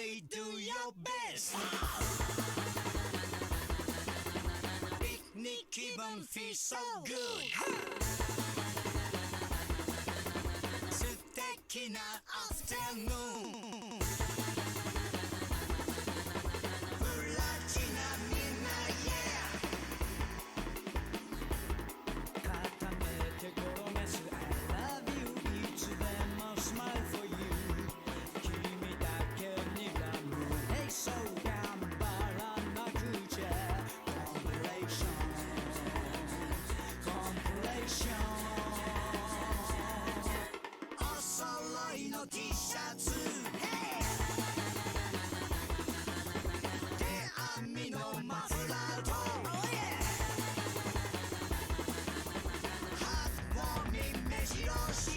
way, do your best. Picnic 気分 feel so good. 素敵な afternoon. プラチナみんな yeah. 固めて転がす I love you いつでも smile for you. 君だけにラム Hey so 頑張らなくちゃ Compilation Compilation お揃いの T シャツ Hey 手編みのマフラーと Oh yeah ハートウォーミング目白押し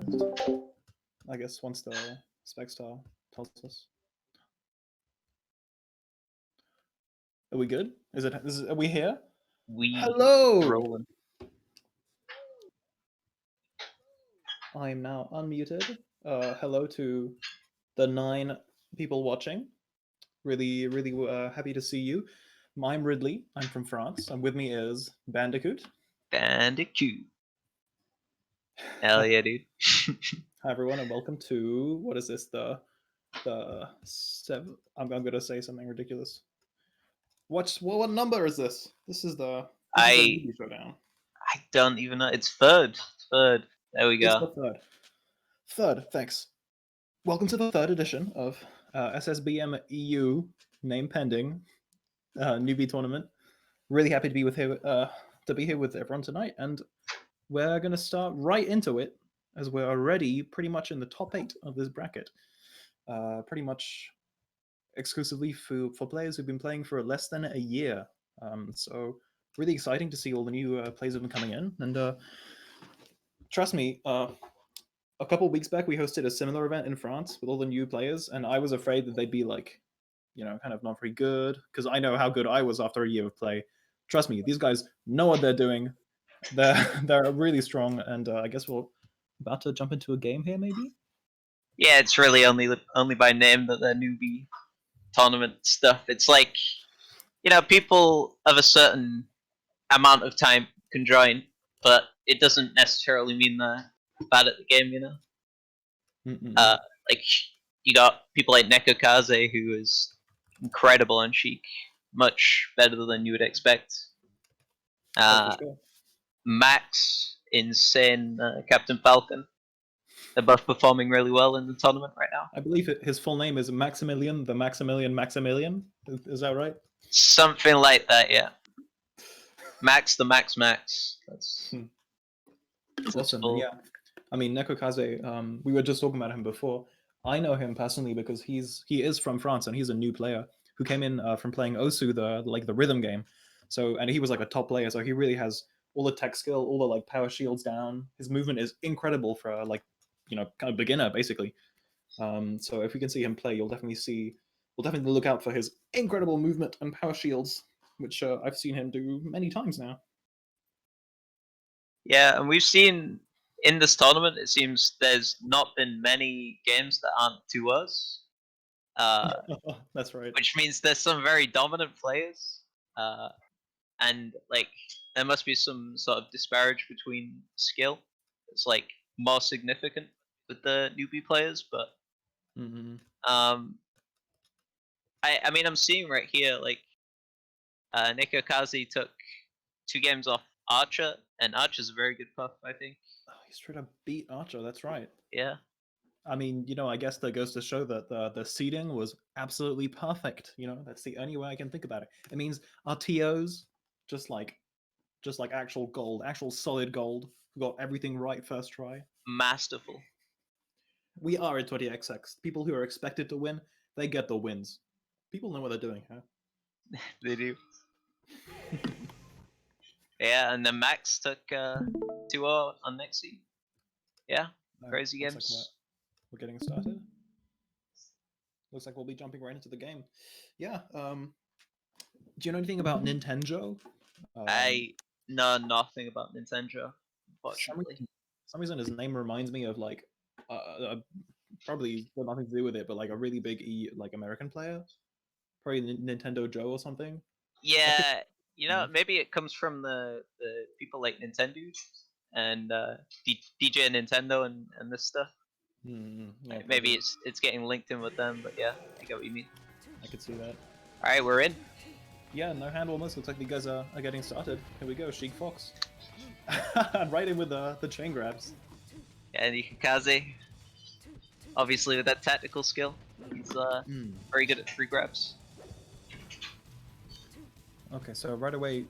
I guess once the spec star tells us. Are we good? Are we here? We Hello! rolling. I'm now unmuted. Hello to the 9 people watching. Really, really happy to see you. I'm Ridley. I'm from France. And with me is Bandicoot. Bandicoot. Hell yeah, dude. Hi everyone, and welcome to what is this? The 7. I'm gonna say something ridiculous. What number is this? This is the Newbie Showdown. I don't even know. It's third. Third. There we It's go. the third. Third, thanks. Welcome to the third edition of SSBM EU name pending newbie tournament. Really happy to be here with everyone tonight, and we're gonna start right into it as we're already pretty much in the top 8 of this bracket. Pretty much exclusively for players who've been playing for less than a year. So really exciting to see all the new players who've been coming in, and trust me, a couple of weeks back we hosted a similar event in France with all the new players, and I was afraid that they'd be like, kind of not very good, because I know how good I was after a year of play. Trust me, these guys know what they're doing. They're really strong, and I guess we're about to jump into a game here, maybe. Yeah, it's really only by name that they're newbie tournament stuff. It's like, people of a certain amount of time can join, but it doesn't necessarily mean they're bad at the game, Like, you got people like NekoKaze, who is incredible on Sheik, much better than you would expect. For sure. Max, insane, Captain Falcon. They're both performing really well in the tournament right now. I believe his full name is Maximilian, the Maximilian. Is that right? Something like that, yeah. Max the Max. That's awesome. And yeah, I mean NekoKaze. We were just talking about him before. I know him personally because he is from France and he's a new player who came in from playing Osu, the rhythm game. So, and he was like a top player. So he really has all the tech skill, all the like power shields down. His movement is incredible for a, kind of beginner basically. So if we can see him play, we'll definitely look out for his incredible movement and power shields, which I've seen him do many times now. Yeah, and we've seen in this tournament, it seems there's not been many games that aren't 2-0s. That's right. Which means there's some very dominant players, and like there must be some sort of disparage between skill. It's like more significant with the newbie players, but I mean I'm seeing right here like NekoKaze took 2 games off Archer, and Archer's a very good puff, I think. Oh, he's trying to beat Archer. That's right. Yeah. I mean, I guess that goes to show that the seeding was absolutely perfect. That's the only way I can think about it. It means our TOs just like actual gold, actual solid gold. We got everything right first try. Masterful. We are at 20XX. People who are expected to win, they get the wins. People know what they're doing, huh? They do. Yeah, and then Max took 2-0 on next seed. Yeah, crazy games. Like we're getting started. Looks like we'll be jumping right into the game. Yeah. Do you know anything about NintenJoe? I know nothing about NintenJoe, unfortunately. For some reason, his name reminds me of like probably got nothing to do with it, but like a really big American player, probably Nintendo Joe or something. Yeah, maybe it comes from the people like NintenJoe and DJ Nintendo and this stuff. Yeah, maybe it's getting linked in with them, but yeah, I get what you mean. I could see that. All right, we're in. Yeah, no hand almost. Looks like you guys are getting started. Here we go, Sheik Fox. Right in with the chain grabs. Yeah, and NekoKaze, obviously with that tactical skill, he's very good at 3 grabs. Okay, so right away,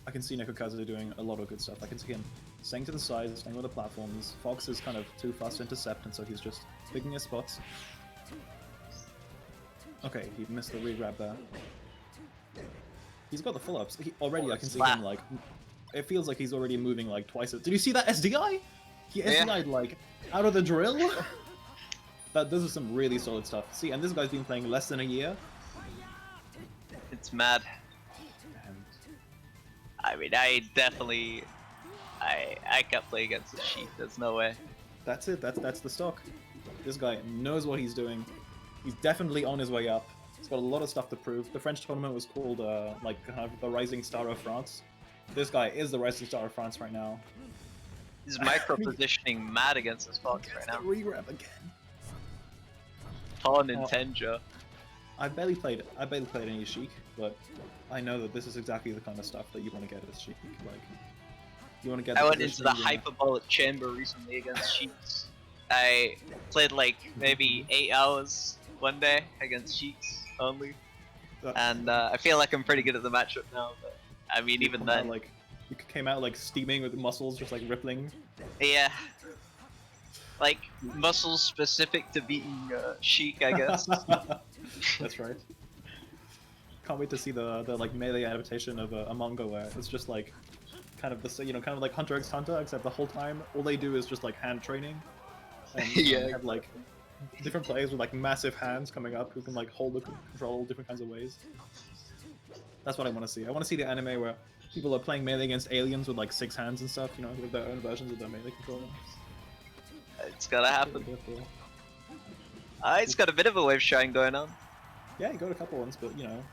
I can see NekoKaze doing a lot of good stuff. I can see him staying to the side, staying with the platforms. Fox is kind of too fast to intercept, and so he's just picking his spots. Okay, he missed the re-grab there. He's got the full-ups. Already I can see him like... It feels like he's already moving like twice. Did you see that SDI? He SDI'd like Out of the drill? This is some really solid stuff. See, and this guy's been playing less than a year. It's mad. And I mean, I can't play against the Sheik. There's no way. that's it. That's the stock. This guy knows what he's doing. He's definitely on his way up. He's got a lot of stuff to prove. The French tournament was called like kind of the Rising Star of France. This guy is the Rising Star of France right now. He's micro positioning mad against this Fox right now. Regrab again. Poor NintenJoe. I barely played any Sheik, but I know that this is exactly the kind of stuff that you want to get as Sheik. Like, you want to get. I went into the hyperbolic chamber recently against Sheiks. I played like maybe 8 hours one day against Sheiks only, and I feel like I'm pretty good at the matchup now. But I mean, even then, like, you came out like steaming with muscles just like rippling. Yeah, like muscles specific to beating Sheik, I guess. That's right. Can't wait to see the like melee adaptation of Among Us, where it's just like kind of the kind of like Hunter x Hunter, except the whole time all they do is just like hand training. And Yeah. you have like different players with like massive hands coming up who can like hold the control different kinds of ways. That's what I want to see. I want to see the anime where people are playing melee against aliens with like 6 hands and stuff, you know, with their own versions of their melee controller. It's gotta happen. Pretty cool. It's got a bit of a wave shine going on. Yeah, you got a couple ones, but you know,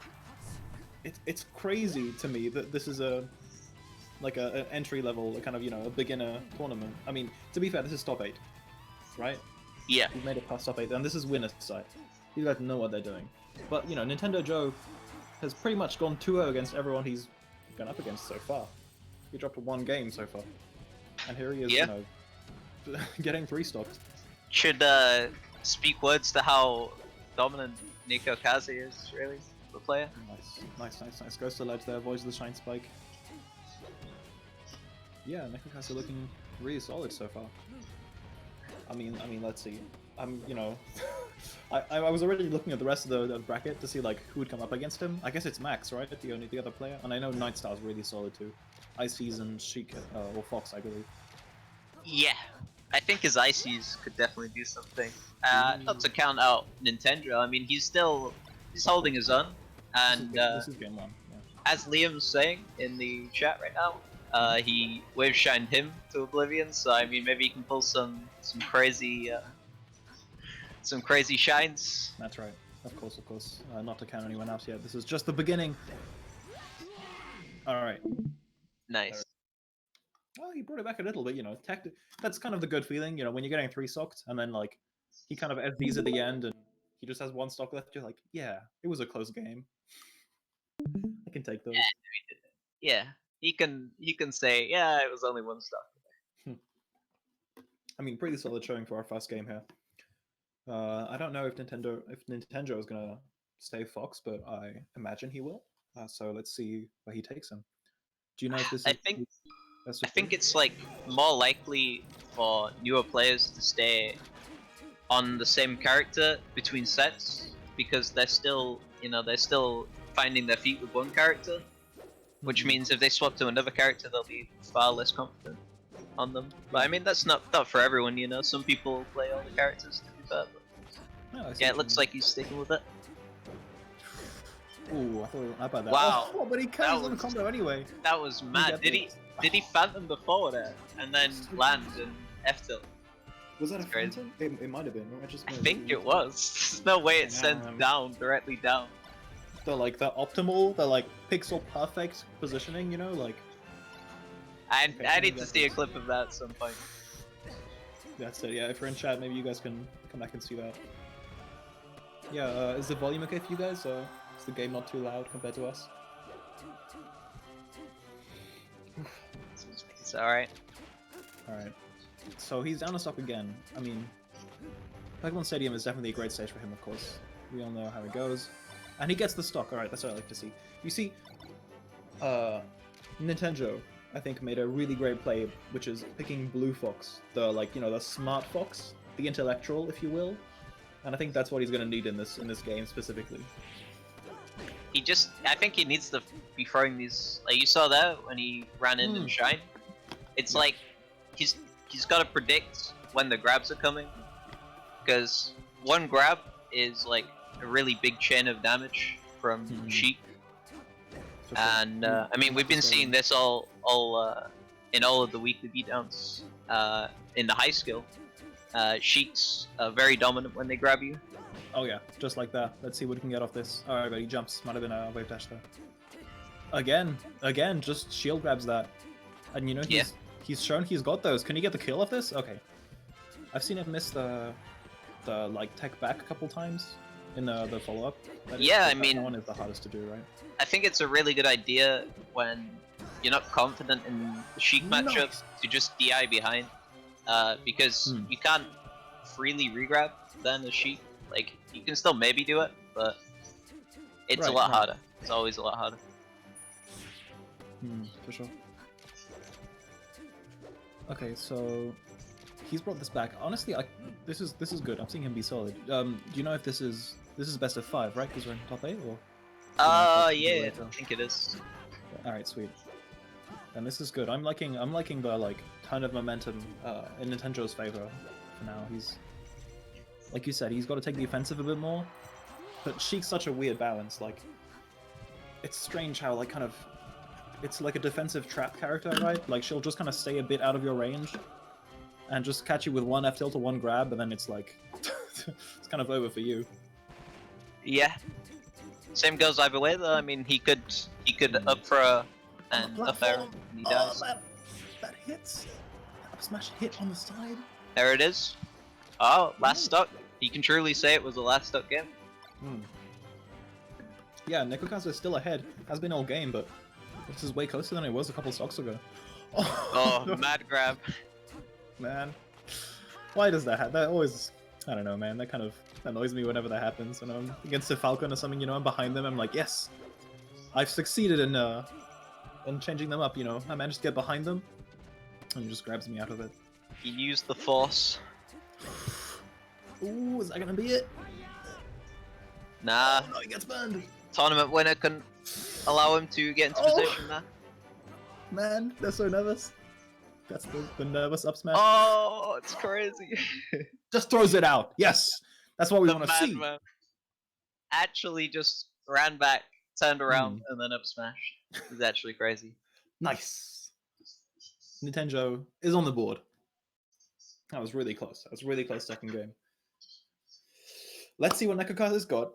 it's crazy to me that this is an entry level, a kind of a beginner tournament. I mean, to be fair, this is top 8, right? Yeah. We've made it past top 8, and this is winner's side. These guys know what they're doing. But you know, NintenJoe has pretty much gone 2-0 against everyone he's gone up against so far. He dropped 1 game so far, and here he is, Yeah. you know, getting 3 stocks. Should speak words to how dominant NekoKaze is, really, the player. Nice. Goes to ledge there, avoids the shine spike. Yeah, NekoKaze looking really solid so far. I mean, let's see. You know, I was already looking at the rest of the bracket to see like who would come up against him. I guess it's Max, right? The other player, and I know NightStar is really solid too. Ices and Sheik or Fox, I believe. Yeah, I think his ICs could definitely do something. Not to count out NintenJoe. I mean, he's holding his own, and this is game 1. Yeah. as Liam's saying in the chat right now, he wave shined him to oblivion. So I mean, maybe he can pull some crazy shines. That's right. Of course. Not to count anyone else yet. This is just the beginning. All right. Nice. Well, he brought it back a little bit, you know. That's kind of the good feeling, you know, when you're getting 3 stocked, and then like he kind of FDs at the end, and he just has 1 stock left. You're like, yeah, it was a close game. I can take those. Yeah, he can say, yeah, it was only 1 stock. I mean, pretty solid showing for our first game here. I don't know if NintenJoe is gonna stay Fox, but I imagine he will. So let's see where he takes him. Do you know if this? I think it's like more likely for newer players to stay on the same character between sets because they're still finding their feet with 1 character, which means if they swap to another character, they'll be far less confident on them. But I mean, that's not for everyone, you know. Some people play all the characters to be fair. But yeah, it looks like he's sticking with it. Ooh, I thought about that. Wow. Oh, but he carries on the combo anyway. That was mad. Did he phantom the forward air and then land and F tilt? Was that a crazy. phantom? It might have been. I think it was. There's no way it sends down directly down. The optimal, the pixel perfect positioning, you know, like. I need to see a clip of that at some point. That's it. Yeah, if you're in chat, maybe you guys can come back and see that. Yeah, is the volume okay for you guys? Is the game not too loud compared to us? It's alright. Alright. So he's down a stock again. I mean, Pokemon Stadium is definitely a great stage for him, of course. We all know how it goes. And he gets the stock. Alright, that's what I like to see. You see, NintenJoe, I think, made a really great play, which is picking Blue Fox. The smart fox. The intellectual, if you will. And I think that's what he's going to need in this game specifically. I think he needs to be throwing these, like you saw that when he ran in and shine. It's like he's got to predict when the grabs are coming, because one grab is like a really big chain of damage from Sheik. For sure. And I mean, we've been seeing this all in all of the weekly beatdowns. In the high skill, Sheik's very dominant when they grab you. Oh yeah, just like that. Let's see what he can get off this. Alright, but he jumps. Might have been a wave dash there. Again, just shield grabs that. And you know, he's shown he's got those. Can he get the kill off this? Okay. I've seen him miss the like tech back a couple times in the follow-up. Yeah, I mean, that one is the hardest to do, right? I think it's a really good idea when you're not confident in the Sheik matchup to just DI behind, because you can't freely regrab then a Sheik. Like, you can still maybe do it, but it's a lot harder. It's always a lot harder. For sure. Okay, so he's brought this back. Honestly, this is good. I'm seeing him be solid. Do you know if this is best of 5, right? Because we're in top 8, or? Yeah, I think it is. All right, sweet. And this is good. I'm liking the like kind of momentum in NintenJoe's favor for now. He's, like you said, he's got to take the offensive a bit more. But Sheik's such a weird balance. Like, it's strange how like kind of, it's like a defensive trap character, right? Like she'll just kind of stay a bit out of your range, and just catch you with one F tilt or one grab, and then it's like, it's kind of over for you. Yeah. Same goes either way though. I mean, he could up throw and up air, and he does. That hits. Up smash hit on the side. There it is. Oh, last stock. You can truly say it was the last stock game. Yeah, NekoKaze is still ahead. Has been all game, but this is way closer than it was a couple stocks ago. Oh, mad grab. Man. Why does that happen? That always... I don't know, man. That kind of annoys me whenever that happens. When I'm against a Falcon or something, you know, I'm behind them, I'm like, yes! I've succeeded in changing them up, you know. I managed to get behind them, and he just grabs me out of it. He used the force. Ooh, is that gonna be it? Nah. Oh, no, he gets burned! Tournament winner couldn't allow him to get into position there. Man, they're so nervous. That's the nervous up smash. Oh, it's crazy. Just throws it out. Yes, that's what we want to see. Man actually just ran back, turned around, and then up smash. It's actually crazy. Nice. NintenJoe is on the board. That was really close. That was really close second game. Let's see what NekoKaze's got.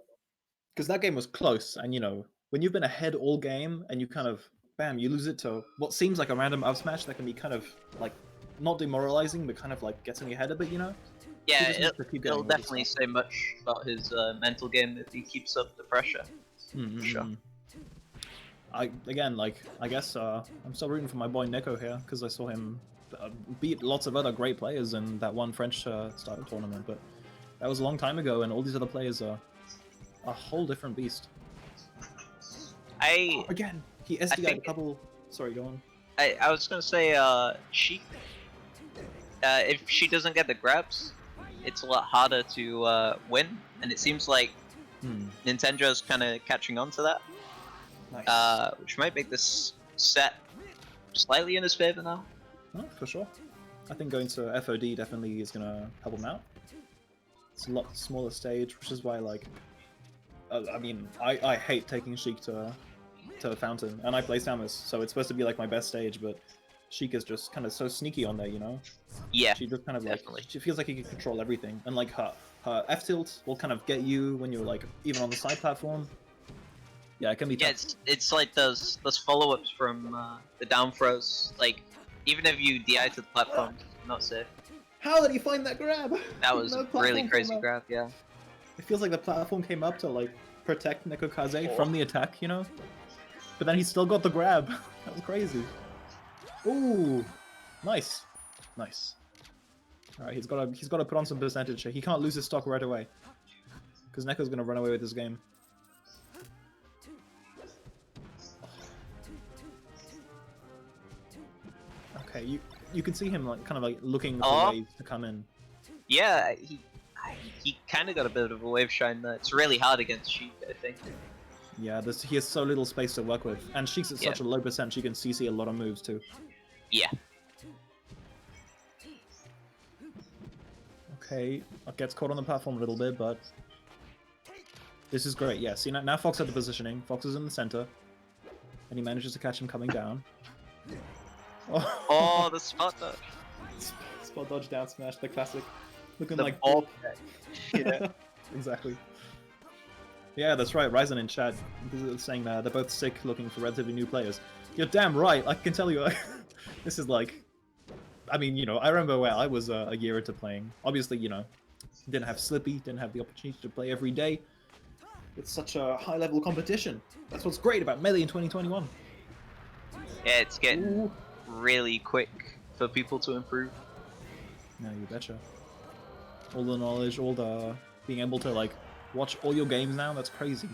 Because that game was close, and you know, when you've been ahead all game and you kind of, bam, you lose it to what seems like a random up smash that can be kind of like not demoralizing, but kind of like gets in your head a bit, you know? Yeah, it'll definitely say much about his mental game if he keeps up the pressure. For sure. I guess I'm still rooting for my boy Neko here because I saw him beat lots of other great players in that one French style tournament, but that was a long time ago, and all these other players are a whole different beast. Again, he SDI'd a couple. Sorry, go on. I was gonna say, she. If she doesn't get the grabs, it's a lot harder to win, and it seems like NintenJoe's kind of catching on to that. Nice. Which might make this set slightly in his favor now. Oh, for sure. I think going to FOD definitely is gonna help him out. It's a lot smaller stage, which is why, like, I mean, I hate taking Sheik to Fountain, and I play Samus, so it's supposed to be like my best stage, but Sheik is just kind of so sneaky on there, you know? Yeah, she just kind of definitely. Like, she feels like he can control everything, and like her F tilt will kind of get you when you're like even on the side platform. Yeah, it can be tough. Yeah, it's like those follow-ups from the down throws. Like, even if you DI to the platform, not safe. How did he find that grab? That was a really crazy grab, yeah. It feels like the platform came up to like protect NekoKaze from the attack, you know? But then he still got the grab. That was crazy. Ooh, nice, nice. All right, he's got to put on some percentage here. He can't lose his stock right away, because Neko's gonna run away with this game. Okay, you can see him like kind of like looking for ways to come in. Yeah, he kind of got a bit of a wave shine there. It's really hard against Sheik, I think. Yeah, he has so little space to work with, and Sheik's at such a low percent. She can CC a lot of moves too. Yeah. Okay, gets caught on the platform a little bit, but this is great. Yeah, see now Fox had the positioning. Fox is in the center, and he manages to catch him coming down. Oh, the spot dodge. Spot dodge down smash, the classic. Looking The like ball. Bork. Yeah. Exactly. Yeah, that's right. Ryzen in chat saying that they're both sick, looking for relatively new players. You're damn right. I can tell you, this is like, I mean, you know, I remember where I was a year into playing. Obviously, you know, didn't have Slippy, didn't have the opportunity to play every day. It's such a high-level competition. That's what's great about Melee in 2021. Yeah, it's getting really quick for people to improve. Yeah, you betcha. All the knowledge, all the being able to like watch all your games now. That's crazy.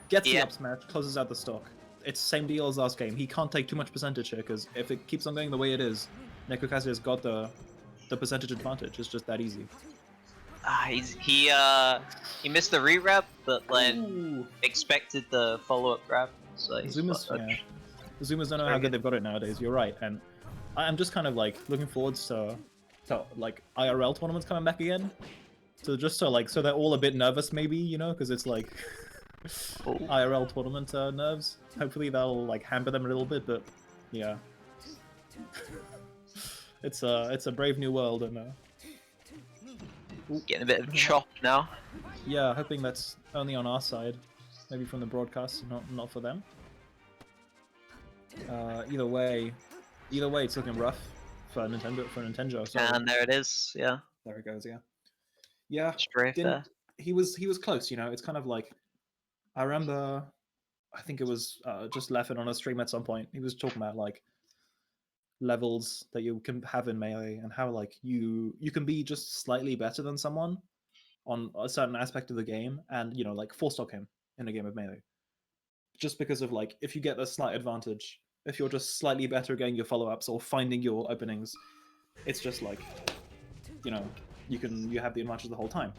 Gets the up smash, closes out the stock. It's the same deal as last game. He can't take too much percentage here because if it keeps on going the way it is, NekoKaze has got the percentage advantage. It's just that easy. He missed the re-grab, but then Ooh. expected the follow-up grab. So Zoomers, yeah. The Zoomers don't know how good they've got it nowadays. You're right, and I'm just kind of like looking forward to like IRL tournaments coming back again. So just so they're all a bit nervous, maybe, you know, because it's like IRL tournament nerves. Hopefully that'll like hamper them a little bit, but yeah, it's a brave new world, and getting a bit of chop now. yeah, hoping that's only on our side, maybe from the broadcast, not for them. Either way, it's looking rough for NintenJoe. So And there it is. Yeah. there it goes. Yeah. Yeah. Strafe there. He was close. You know, it's kind of like I remember. I think it was just Leffen on a stream at some point. He was talking about like levels that you can have in Melee and how like you can be just slightly better than someone on a certain aspect of the game, and you know like four stock him in a game of Melee. Just because of like if you get a slight advantage, if you're just slightly better at getting your follow-ups or finding your openings, it's just like, you know, you have the advantage the whole time.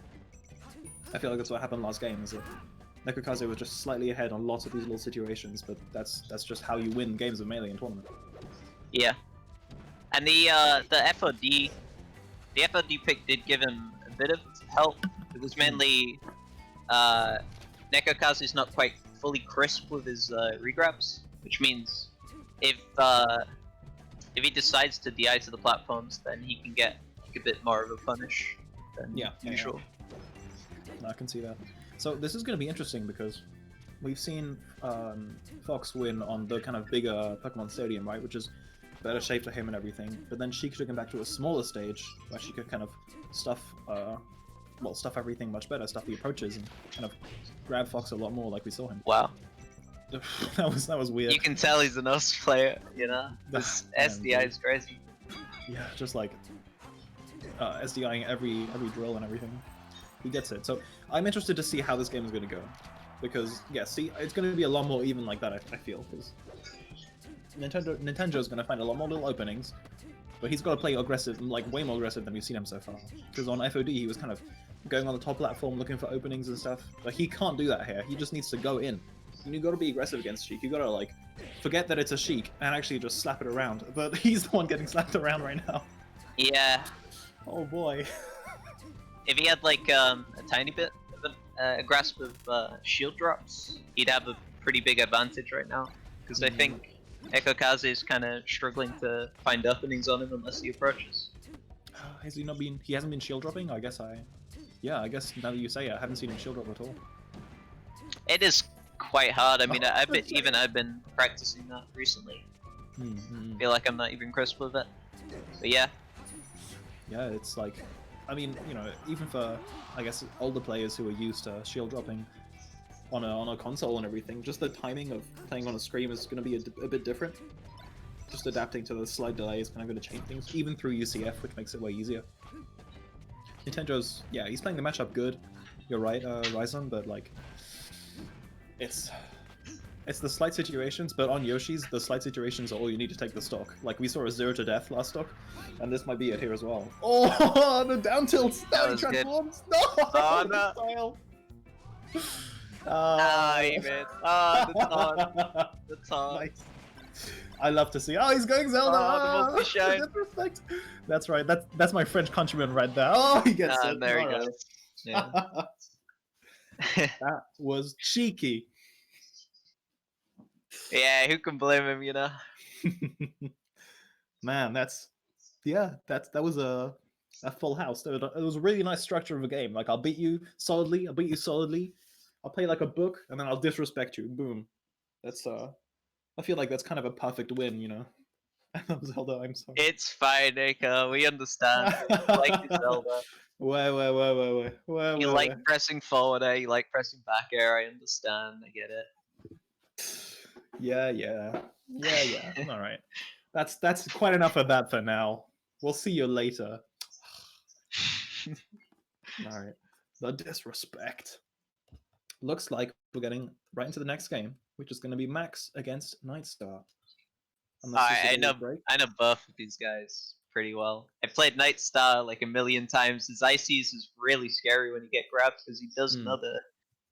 I feel like that's what happened last game, is that NekoKaze was just slightly ahead on lots of these little situations, but that's just how you win games of Melee in tournament. Yeah. And the FOD pick did give him a bit of help. It was mainly NekoKaze is not quite fully crisp with his regrabs, which means if he decides to DI to the platforms, then he can get like, a bit more of a punish than usual. Yeah. I can see that. So this is going to be interesting because we've seen Fox win on the kind of bigger Pokemon Stadium, right, which is better shape for him and everything. But then she took him back to a smaller stage where she could kind of stuff everything much better, stuff the approaches, and kind of grab Fox a lot more like we saw him. Wow. that was weird. You can tell he's an OS player, you know? This SDI is crazy. Yeah, just like SDIing every drill and everything. He gets it. So I'm interested to see how this game is going to go. Because, yeah, see, it's going to be a lot more even like that, I feel. Because NintenJoe is going to find a lot more little openings, but he's got to play aggressive, like way more aggressive than we've seen him so far. Because on FOD, he was kind of going on the top platform looking for openings and stuff. But he can't do that here. He just needs to go in. And you got to be aggressive against Sheik. You got to, like, forget that it's a Sheik and actually just slap it around. But he's the one getting slapped around right now. Yeah. Oh boy. If he had like a tiny bit of a grasp of shield drops, he'd have a pretty big advantage right now. Because I think NekoKaze is kind of struggling to find openings on him unless he approaches. Has he not been? He hasn't been shield dropping. I guess now that you say it, I haven't seen him shield drop at all. It is quite hard. I mean, I've been practicing that recently. Feel like I'm not even crisp with it. But yeah. Yeah, it's like, I mean, you know, even for, I guess, older players who are used to shield dropping on a console and everything, just the timing of playing on a screen is going to be a bit different. Just adapting to the slight delay is kind of going to change things, even through UCF, which makes it way easier. NintenJoe's, yeah, he's playing the matchup good. You're right, Ryzen, but like, it's the slight situations, but on Yoshi's, the slight situations are all you need to take the stock. Like, we saw a 0 to death last stock, and this might be it here as well. Oh, the down tilts! Now he transforms! Good. No! Oh, no! Style. Ah, even. Ah, the taunt. The taunt. Nice. I love to see. Oh, he's going Zelda. Oh, the multi-shine. Disrespect. That's right. That's my French countryman right there. Oh, he gets it. There he All right. goes. Yeah. That was cheeky. Yeah, who can blame him, you know? Man, that was a full house. It was a really nice structure of a game. Like, I'll beat you solidly. I'll play like a book, and then I'll disrespect you. Boom. That's I feel like that's kind of a perfect win, you know. I love Zelda. I'm sorry. It's fine, Neko. We understand. You like your Zelda. Wait. You like pressing forward air, you like pressing back air. I understand. I get it. Yeah. All right. That's quite enough of that for now. We'll see you later. All right. The disrespect. Looks like we're getting right into the next game, which is going to be Max against NightStar. I know both of these guys pretty well. I played NightStar like a million times. His ICs is really scary when you get grabbed because he doesn't know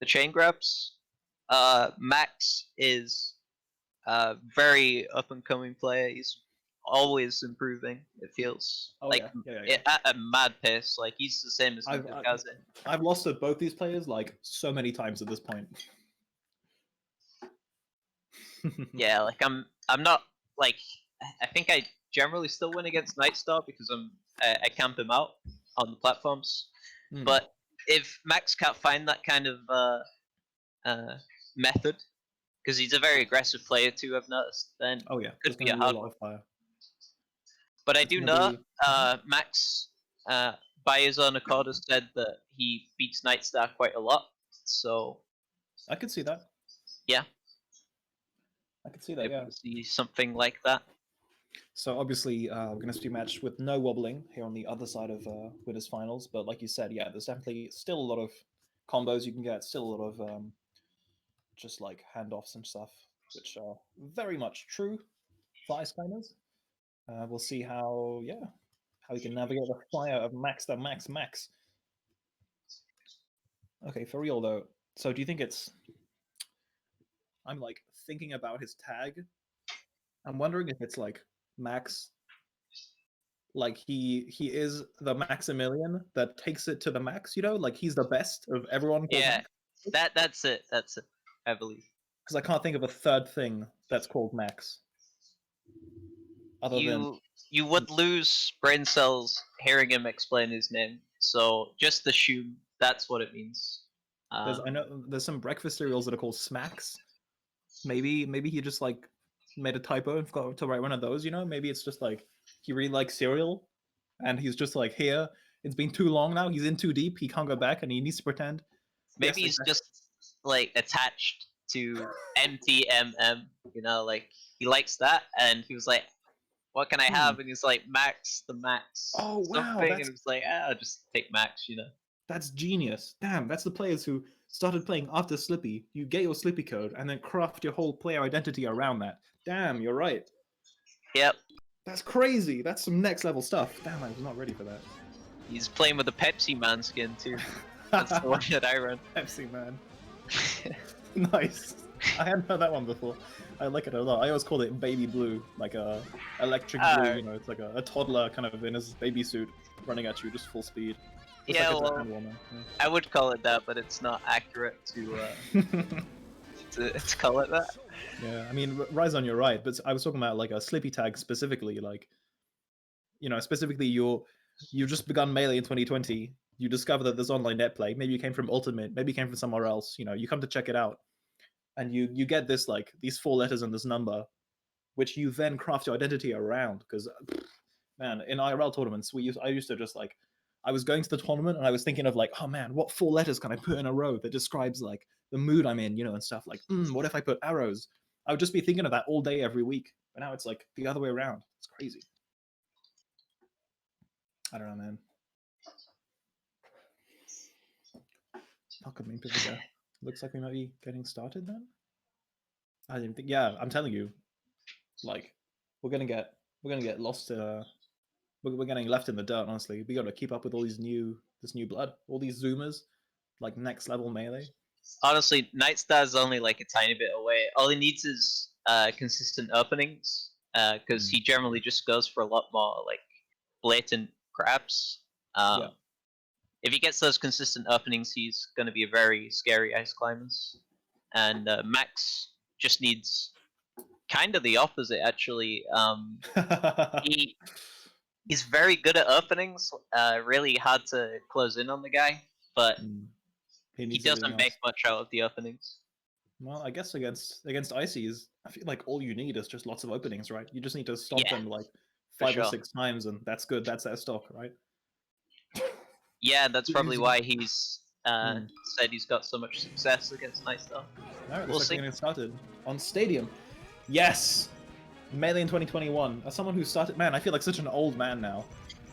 the chain grabs. Max is a very up and coming player. He's always improving. It feels at a mad pace. Like he's the same as NekoKaze. I've lost to both these players like so many times at this point. Yeah, like I'm not like I think I generally still win against NightStar because I camp him out on the platforms. But if Max can't find that kind of method, because he's a very aggressive player too, I've noticed, then it could be a hard one. But I do know Max, by his own accord, has said that he beats NightStar quite a lot. So I could see that. Yeah. I could see that, yeah. See something like that. So obviously, we're going to see a match with no wobbling here on the other side of winners finals. But like you said, yeah, there's definitely still a lot of combos you can get. Still a lot of just like handoffs and stuff, which are very much true for Ice Climbers. We'll see how we can navigate the fire of Max. Okay, for real though. So do you think it's? I'm like thinking about his tag. I'm wondering if it's like Max, like he is the Maximilian that takes it to the max, you know, like he's the best of everyone. Yeah, that's it. I believe. Because I can't think of a third thing that's called Max. Other than you would lose brain cells hearing him explain his name, so just assume that's what it means. I know there's some breakfast cereals that are called Smacks. Maybe he just like made a typo and forgot to write one of those, you know? Maybe it's just like he really likes cereal and he's just like, here, it's been too long now, he's in too deep, he can't go back and he needs to pretend. Maybe he's just like attached to MTMM, you know, like he likes that and he was like, what can I have? And he's like, Max, the Max. Oh, wow. And he was like, I'll just take Max, you know. That's genius. Damn, that's the players who started playing after Slippy. You get your Slippy code and then craft your whole player identity around that. Damn, you're right. Yep. That's crazy. That's some next level stuff. Damn, I was not ready for that. He's playing with the Pepsi Man skin too. That's the one that I run. Pepsi Man. Nice. I hadn't heard that one before. I like it a lot. I always call it baby blue, like a electric blue, you know, it's like a toddler kind of in his baby suit running at you just full speed. Just yeah, like well, I would call it that, but it's not accurate to to call it that. Yeah, I mean, Ryzon, you're right, but I was talking about like a Slippy tag specifically, like, you know, specifically you just begun Melee in 2020, you discover that there's online net play, maybe you came from Ultimate, maybe you came from somewhere else, you know, you come to check it out, and you get this, like, these 4 letters and this number, which you then craft your identity around, because, man, in IRL tournaments, I used to just, like, I was going to the tournament and I was thinking of like, oh man, what 4 letters can I put in a row that describes like the mood I'm in, you know, and stuff like, what if I put arrows? I would just be thinking of that all day, every week. But now it's like the other way around. It's crazy. I don't know, man. Looks like we might be getting started then. I didn't think. Yeah, I'm telling you, like, we're gonna get lost. We're getting left in the dirt, honestly. We gotta keep up with all this new blood, all these zoomers, like next level Melee. Honestly, NightStar's only like a tiny bit away. All he needs is consistent openings, because he generally just goes for a lot more like blatant grabs. Yeah. If he gets those consistent openings, he's going to be a very scary ice climbers. And Max just needs kind of the opposite, actually. He's very good at openings. Really hard to close in on the guy, but He he needs doesn't everything make else. much out of the openings. Well, I guess against Ices, I feel like all you need is just lots of openings, right? You just need to stomp Yeah, them like for 5 or sure. 6 times, and that's good. That's their stock, right? Yeah, that's probably Easy. why he's said he's got so much success against NightStar. All right, We'll looks like see. we're getting started on Stadium. Yes, Melee in 2021. As someone who started, man, I feel like such an old man now.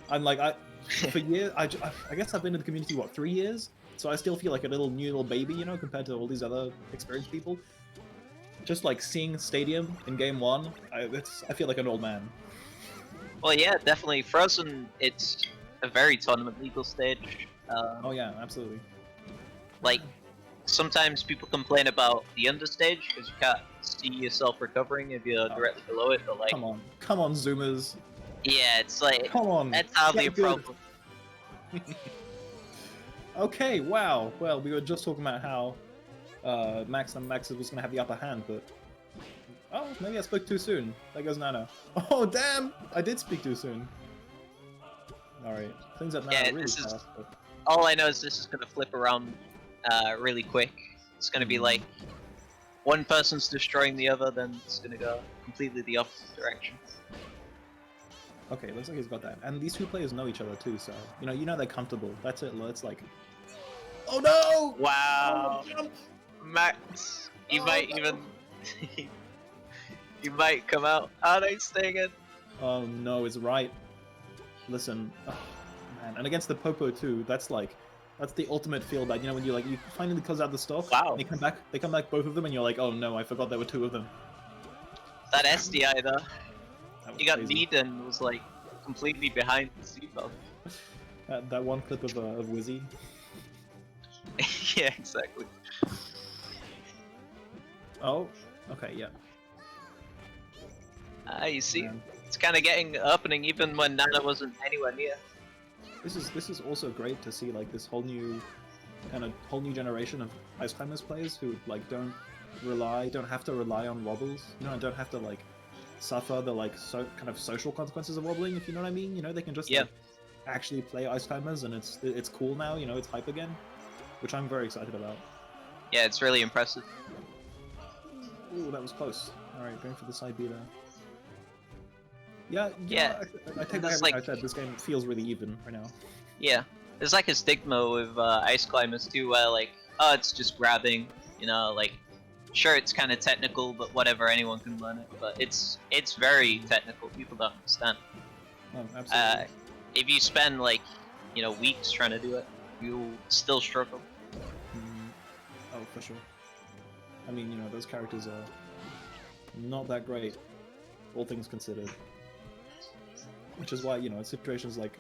I'm like, for years, I guess I've been in the community, what, 3 years? So I still feel like a new little baby, you know, compared to all these other experienced people. Just like seeing Stadium in game 1, I feel like an old man. Well, yeah, definitely. Frozen, it's a very tournament legal stage. Oh yeah, absolutely. Like, sometimes people complain about the understage because you can't see yourself recovering if you're directly below it, but like, Come on, Zoomers. yeah, it's like, Come on, that's hardly a get good. problem. Okay, wow. Well, we were just talking about how Max was gonna have the upper hand, but oh, maybe I spoke too soon. There goes Nana. Oh damn! I did speak too soon. All right, things up now Yeah, really this is- fast. But... All I know is this is gonna flip around really quick. It's gonna be like, one person's destroying the other, then it's gonna go completely the opposite direction. Okay, looks like he's got that. And these two players know each other too, so you know they're comfortable. That's it. Let's like. Oh no! Wow, Oh, jump! Max, he Oh, might no. even, he might come out. Oh no, he's staying in. Oh no, it's right. Listen, oh, man, and against the Popo too. That's the ultimate feel bad. You know when you finally close out the stock. Wow. They come back both of them, and you're like, oh no, I forgot there were 2 of them. That SDI though, That was he got crazy. kneed and was like completely behind the seatbelt. That one clip of Wizzy. Yeah, exactly. Oh, okay, yeah. You see, Man. it's kind of getting opening even when Nana wasn't anywhere near. This is also great to see like this whole new generation of Ice Climbers players who like don't have to rely on wobbles, you know, and don't have to like suffer the like kind of social consequences of wobbling, if you know what I mean. You know, they can just like, actually play Ice Climbers, and it's cool now. You know, it's hype again, which I'm very excited about. Yeah, it's really impressive. Ooh, that was close. All right, going for the side B there. Yeah, Yeah, I take back everything I said. This game feels really even right now. Yeah, there's like a stigma with ice climbers too, where like, oh, it's just grabbing, you know, like, sure, it's kind of technical, but whatever, anyone can learn it. But it's very technical. People don't understand. Oh, absolutely. If you spend like, you know, weeks trying to do it, you'll still struggle. Oh, for sure. I mean, you know, those characters are not that great, all things considered. Which is why, you know, in situations like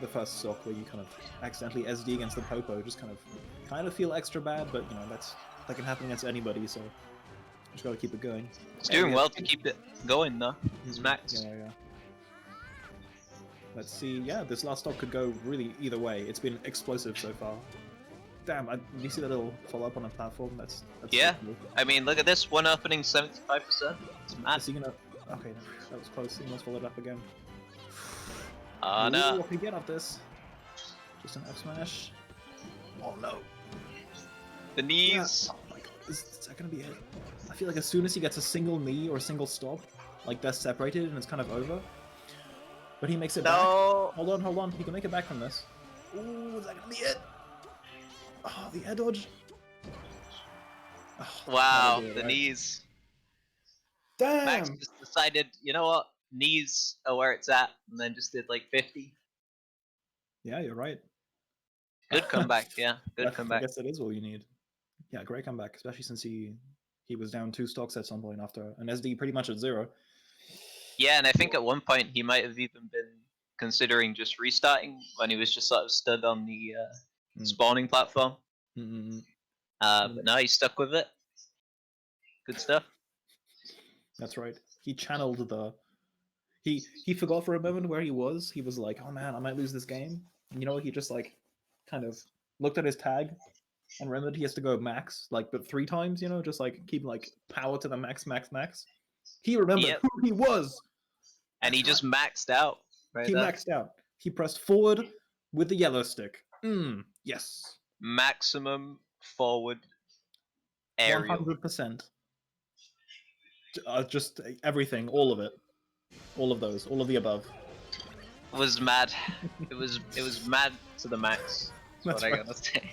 the first stock where you kind of accidentally SD against the Popo, just kind of feel extra bad, but you know, that can happen against anybody, so just gotta keep it going. It's doing well to keep it going though. It's Max. Yeah. Let's see. Yeah, this last stock could go really either way. It's been explosive so far. Damn, did you see that little follow-up on a platform? That's Yeah. so cool. I mean, look at this one opening, 75%. It's mad. Is he gonna? Okay, that was close. He almost followed up again. Oh no. What can we get off this? Just an F smash. Oh no. The knees. Yeah. Oh my god, is that gonna be it? I feel like as soon as he gets a single knee or a single stop, like they're separated and it's kind of over. But he makes it back. No. Hold on. He can make it back from this. Ooh, is that gonna be it? Oh, the air dodge. Oh, Wow, it, the right? knees. Damn. Max just decided, you know what? Knees are where it's at, and then just did like 50. Yeah, you're right. Good comeback, yeah. Good I comeback. guess that is all you need. Yeah, great comeback, especially since he was down 2 stocks at some point after an SD pretty much at 0. Yeah, and I think at one point he might have even been considering just restarting when he was just sort of stood on the spawning platform. But no, he stuck with it. Good stuff. That's right. He channeled the. He forgot for a moment where he was. He was like, "Oh man, I might lose this game." And you know, he just like, kind of looked at his tag and remembered he has to go max, like, but 3 times. You know, just like keep like power to the max, max, max. He remembered Yep. who he was. And he That's just maxed out right He there. maxed out. He pressed forward with the yellow stick. Yes. Maximum forward aerial. 100%. Just everything, all of it. All of those, all of the above. Was mad. It was mad to the max. That's what I gotta say.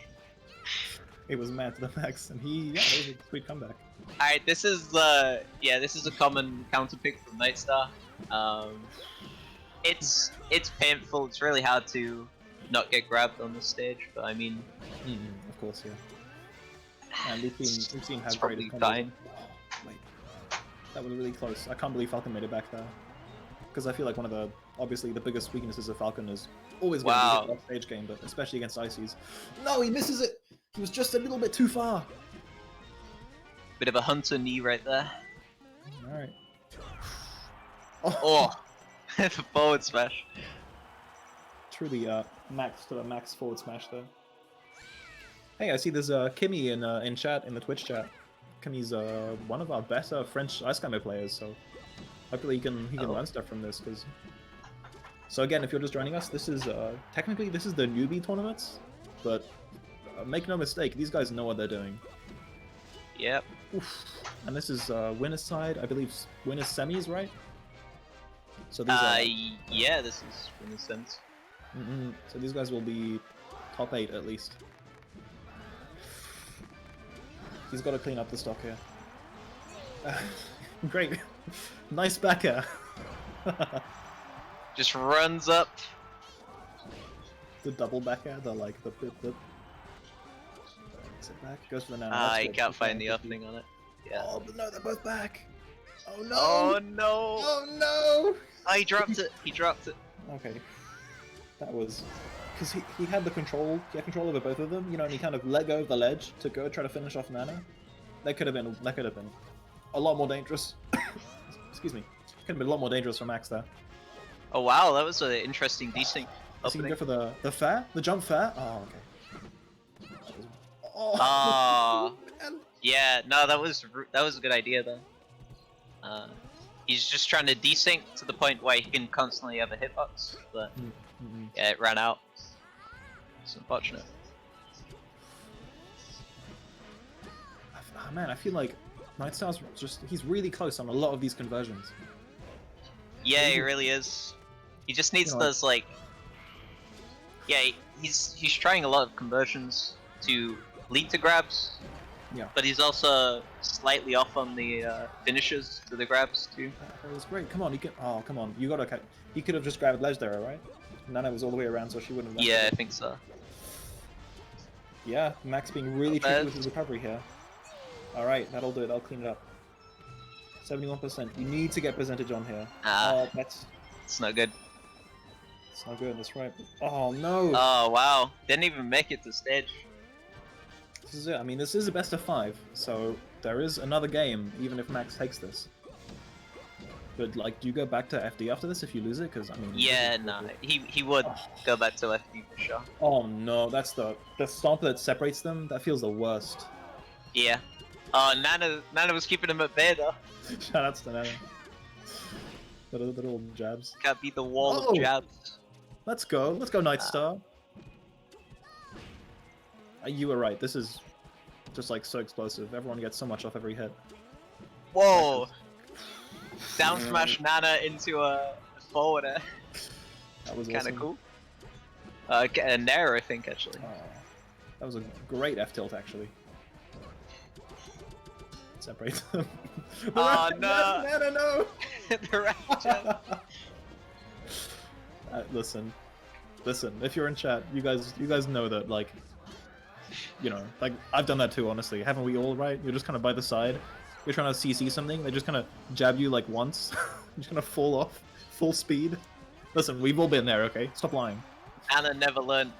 It was mad to the max, and that was a sweet comeback. Alright, this is this is a common counter pick from NightStar. It's painful. It's really hard to not get grabbed on this stage, but I mean, of course, yeah. And we've seen how it's great probably it fine. Wait, that was really close. I can't believe Falcon made it back there, because I feel like one of the obviously the biggest weaknesses of Falcon is always going to be the off stage game, but especially against Ices. No, he misses it. He was just a little bit too far. Bit of a hunter knee right there. All right. Oh, the forward smash. Truly, max to the max forward smash there. Hey, I see there's Kimmy in chat, in the Twitch chat. Kimmy's one of our better French Ice Climber players, so hopefully he can learn stuff from this. So again, if you're just joining us, this is technically this is the newbie tournaments, but make no mistake, these guys know what they're doing. Yep. Oof. And this is winner's side, I believe winner's semis, right? So these yeah, this is winner's semis. So these guys will be top 8 at least. He's got to clean up the stock here. Great. Nice back air. Just runs up. The double back air, the bit. Sit back, goes for the nano. You can't find the opening on it. Yeah. Oh, but no, they're both back. Oh no. Oh no. Oh no. Oh, he dropped it. He dropped it. Okay. That was because he had the control. He had control over both of them, you know, and he kind of let go of the ledge to go try to finish off Nana. That could have been a lot more dangerous. Excuse me. Could have been a lot more dangerous for Max there. Oh wow, that was an interesting desync Is he gonna go for the fair? The jump fair? Oh, okay. Oh. Yeah, no, that was a good idea though. He's just trying to desync to the point where he can constantly have a hitbox, but yeah, it ran out. It's unfortunate. Oh, man, I feel like NightStar's he's really close on a lot of these conversions. Yeah, he really is. He just needs those like. Yeah, he's trying a lot of conversions to lead to grabs. Yeah. But he's also slightly off on the finishes to the grabs too. That was great. Come on, come on. You gotta. He could have just grabbed ledge there, right? Nana was all the way around, so she wouldn't have. Yeah, I think so. Yeah, Max being really tricky with his recovery here. All right, that'll do it. I'll clean it up. 71%. You need to get percentage on here. It's not good. It's not good. That's right. Oh no. Oh wow! Didn't even make it to stage. This is it. I mean, this is a best of 5, so there is another game, even if Max takes this. But like, do you go back to FD after this if you lose it? Because I mean. Yeah, no, he would go back to FD for sure. Oh no, that's the stomp that separates them. That feels the worst. Yeah. Oh, Nana was keeping him at bay though. Shout outs to Nana. Little jabs. Can't beat the wall of jabs. Let's go, NightStar. You were right. This is just like so explosive. Everyone gets so much off every hit. Whoa! Down smash Nana into a forward air. That was kind of awesome. cool. A nair, I think actually. That was a great F tilt actually. Separate them. Oh no! Nana, no! The rapture. Listen. If you're in chat, you guys know that like. You know, like, I've done that too, honestly. Haven't we all, right? You're just kind of by the side. You're trying to CC something. They just kind of jab you, like, once. You're just going to fall off. Full speed. Listen, we've all been there, okay? Stop lying. Anna never learned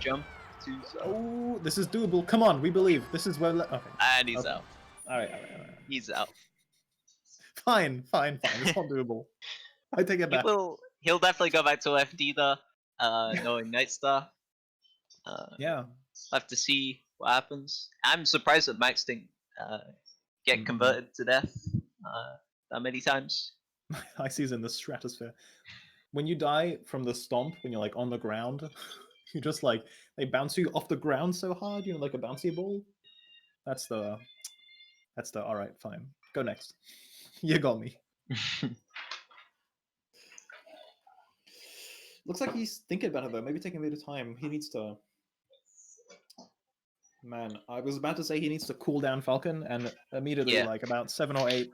jump, too, so... Oh, this is doable. Come on, we believe. This is where... Okay. And he's out. Alright. He's out. Fine. It's not doable. I take it back. He'll definitely go back to FD though, knowing NightStar. Yeah. Have to see what happens. I'm surprised that Max didn't get converted to death that many times. I see he's in the stratosphere. When you die from the stomp, when you're like on the ground, you just like they bounce you off the ground so hard, you know, like a bouncy ball. That's the all right, fine. Go next. You got me. Looks like he's thinking about it though. Maybe taking a bit of time. He needs to. Man, I was about to say he needs to cool down Falcon, and immediately like about 7 or 8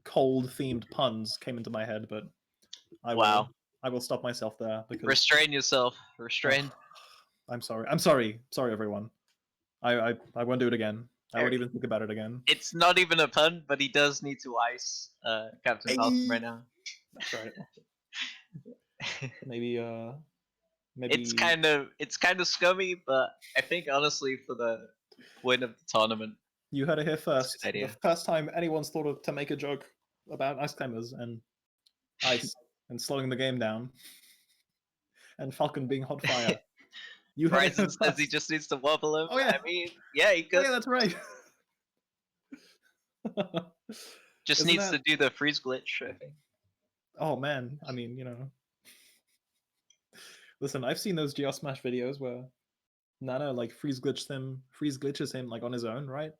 cold themed puns came into my head, but I will stop myself there because restrain yourself. Restrain. I'm sorry, everyone. I won't do it again. I won't even think about it again. It's not even a pun, but he does need to ice Captain Falcon right now. That's right. maybe it's kind of scummy, but I think honestly for the win of the tournament, you heard it here first. The first time anyone's thought to make a joke about ice climbers and ice and slowing the game down, and Falcon being hot fire. You heard Ryzen says he just needs to wobble him. Oh yeah, I mean, yeah, he could. Oh, yeah, that's right. Just needs to do the freeze glitch, I think. Oh man, I mean, you know. Listen, I've seen those Geosmash videos where Nana like freeze glitches him like on his own, right?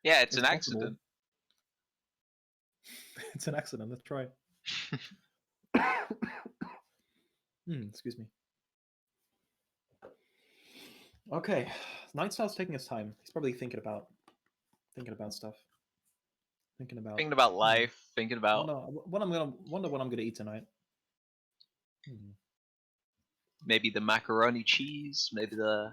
Yeah, it's an accident. It's an accident, that's right. Excuse me. Okay, NightStar's taking his time. He's probably thinking about stuff. Thinking about life. Thinking about what I'm gonna eat tonight. Maybe the macaroni cheese. Maybe the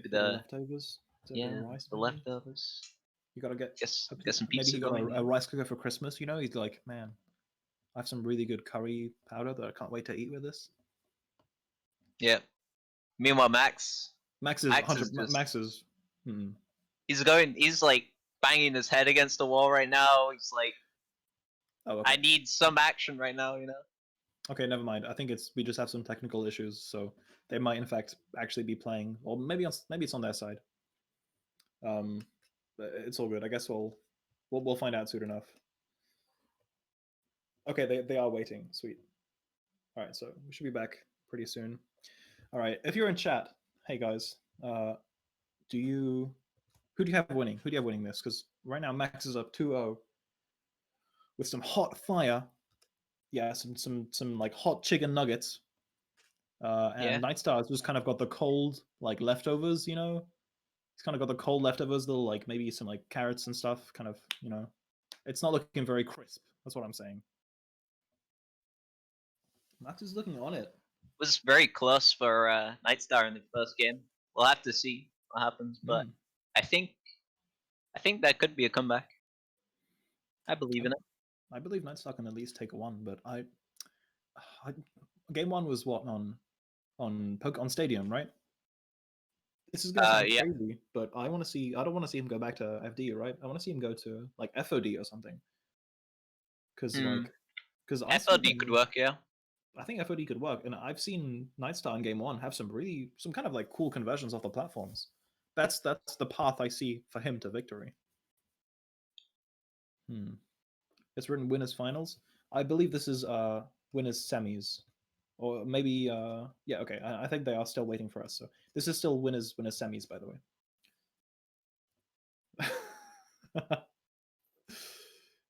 leftovers. The leftovers. You gotta get some pizza. Maybe he got a rice cooker for Christmas. You know, he's like, man, I have some really good curry powder that I can't wait to eat with this. Yeah. Meanwhile, Max is. He's like banging his head against the wall right now. He's like, I need some action right now, you know. Okay, never mind. I think we just have some technical issues, so they might in fact actually be playing, or maybe it's on their side. But it's all good. I guess we'll find out soon enough. Okay, they are waiting. Sweet. All right, so we should be back pretty soon. All right, if you're in chat, hey guys, who do you have winning? Who do you have winning this? Because right now Max is up 2-0 with some hot fire. Yeah, some like hot chicken nuggets. And NightStar has just kind of got the cold like leftovers, you know. He's kind of got the cold leftovers, little like maybe some like carrots and stuff. Kind of, you know, it's not looking very crisp. That's what I'm saying. Max is looking on it. It was very close for NightStar in the first game. We'll have to see what happens, but I think that could be a comeback. I believe in it. I believe NightStar can at least take a one, but I game one was what on Stadium, right? This is gonna sound crazy, but I want to see. I don't want to see him go back to FD, right? I want to see him go to like FOD or something. Because FOD could work, yeah. I think FOD could work, and I've seen NightStar in game one have some kind of like cool conversions off the platforms. That's the path I see for him to victory. It's written winners finals. I believe this is winners semis, or maybe yeah. Okay, I think they are still waiting for us. So this is still winners semis, by the way.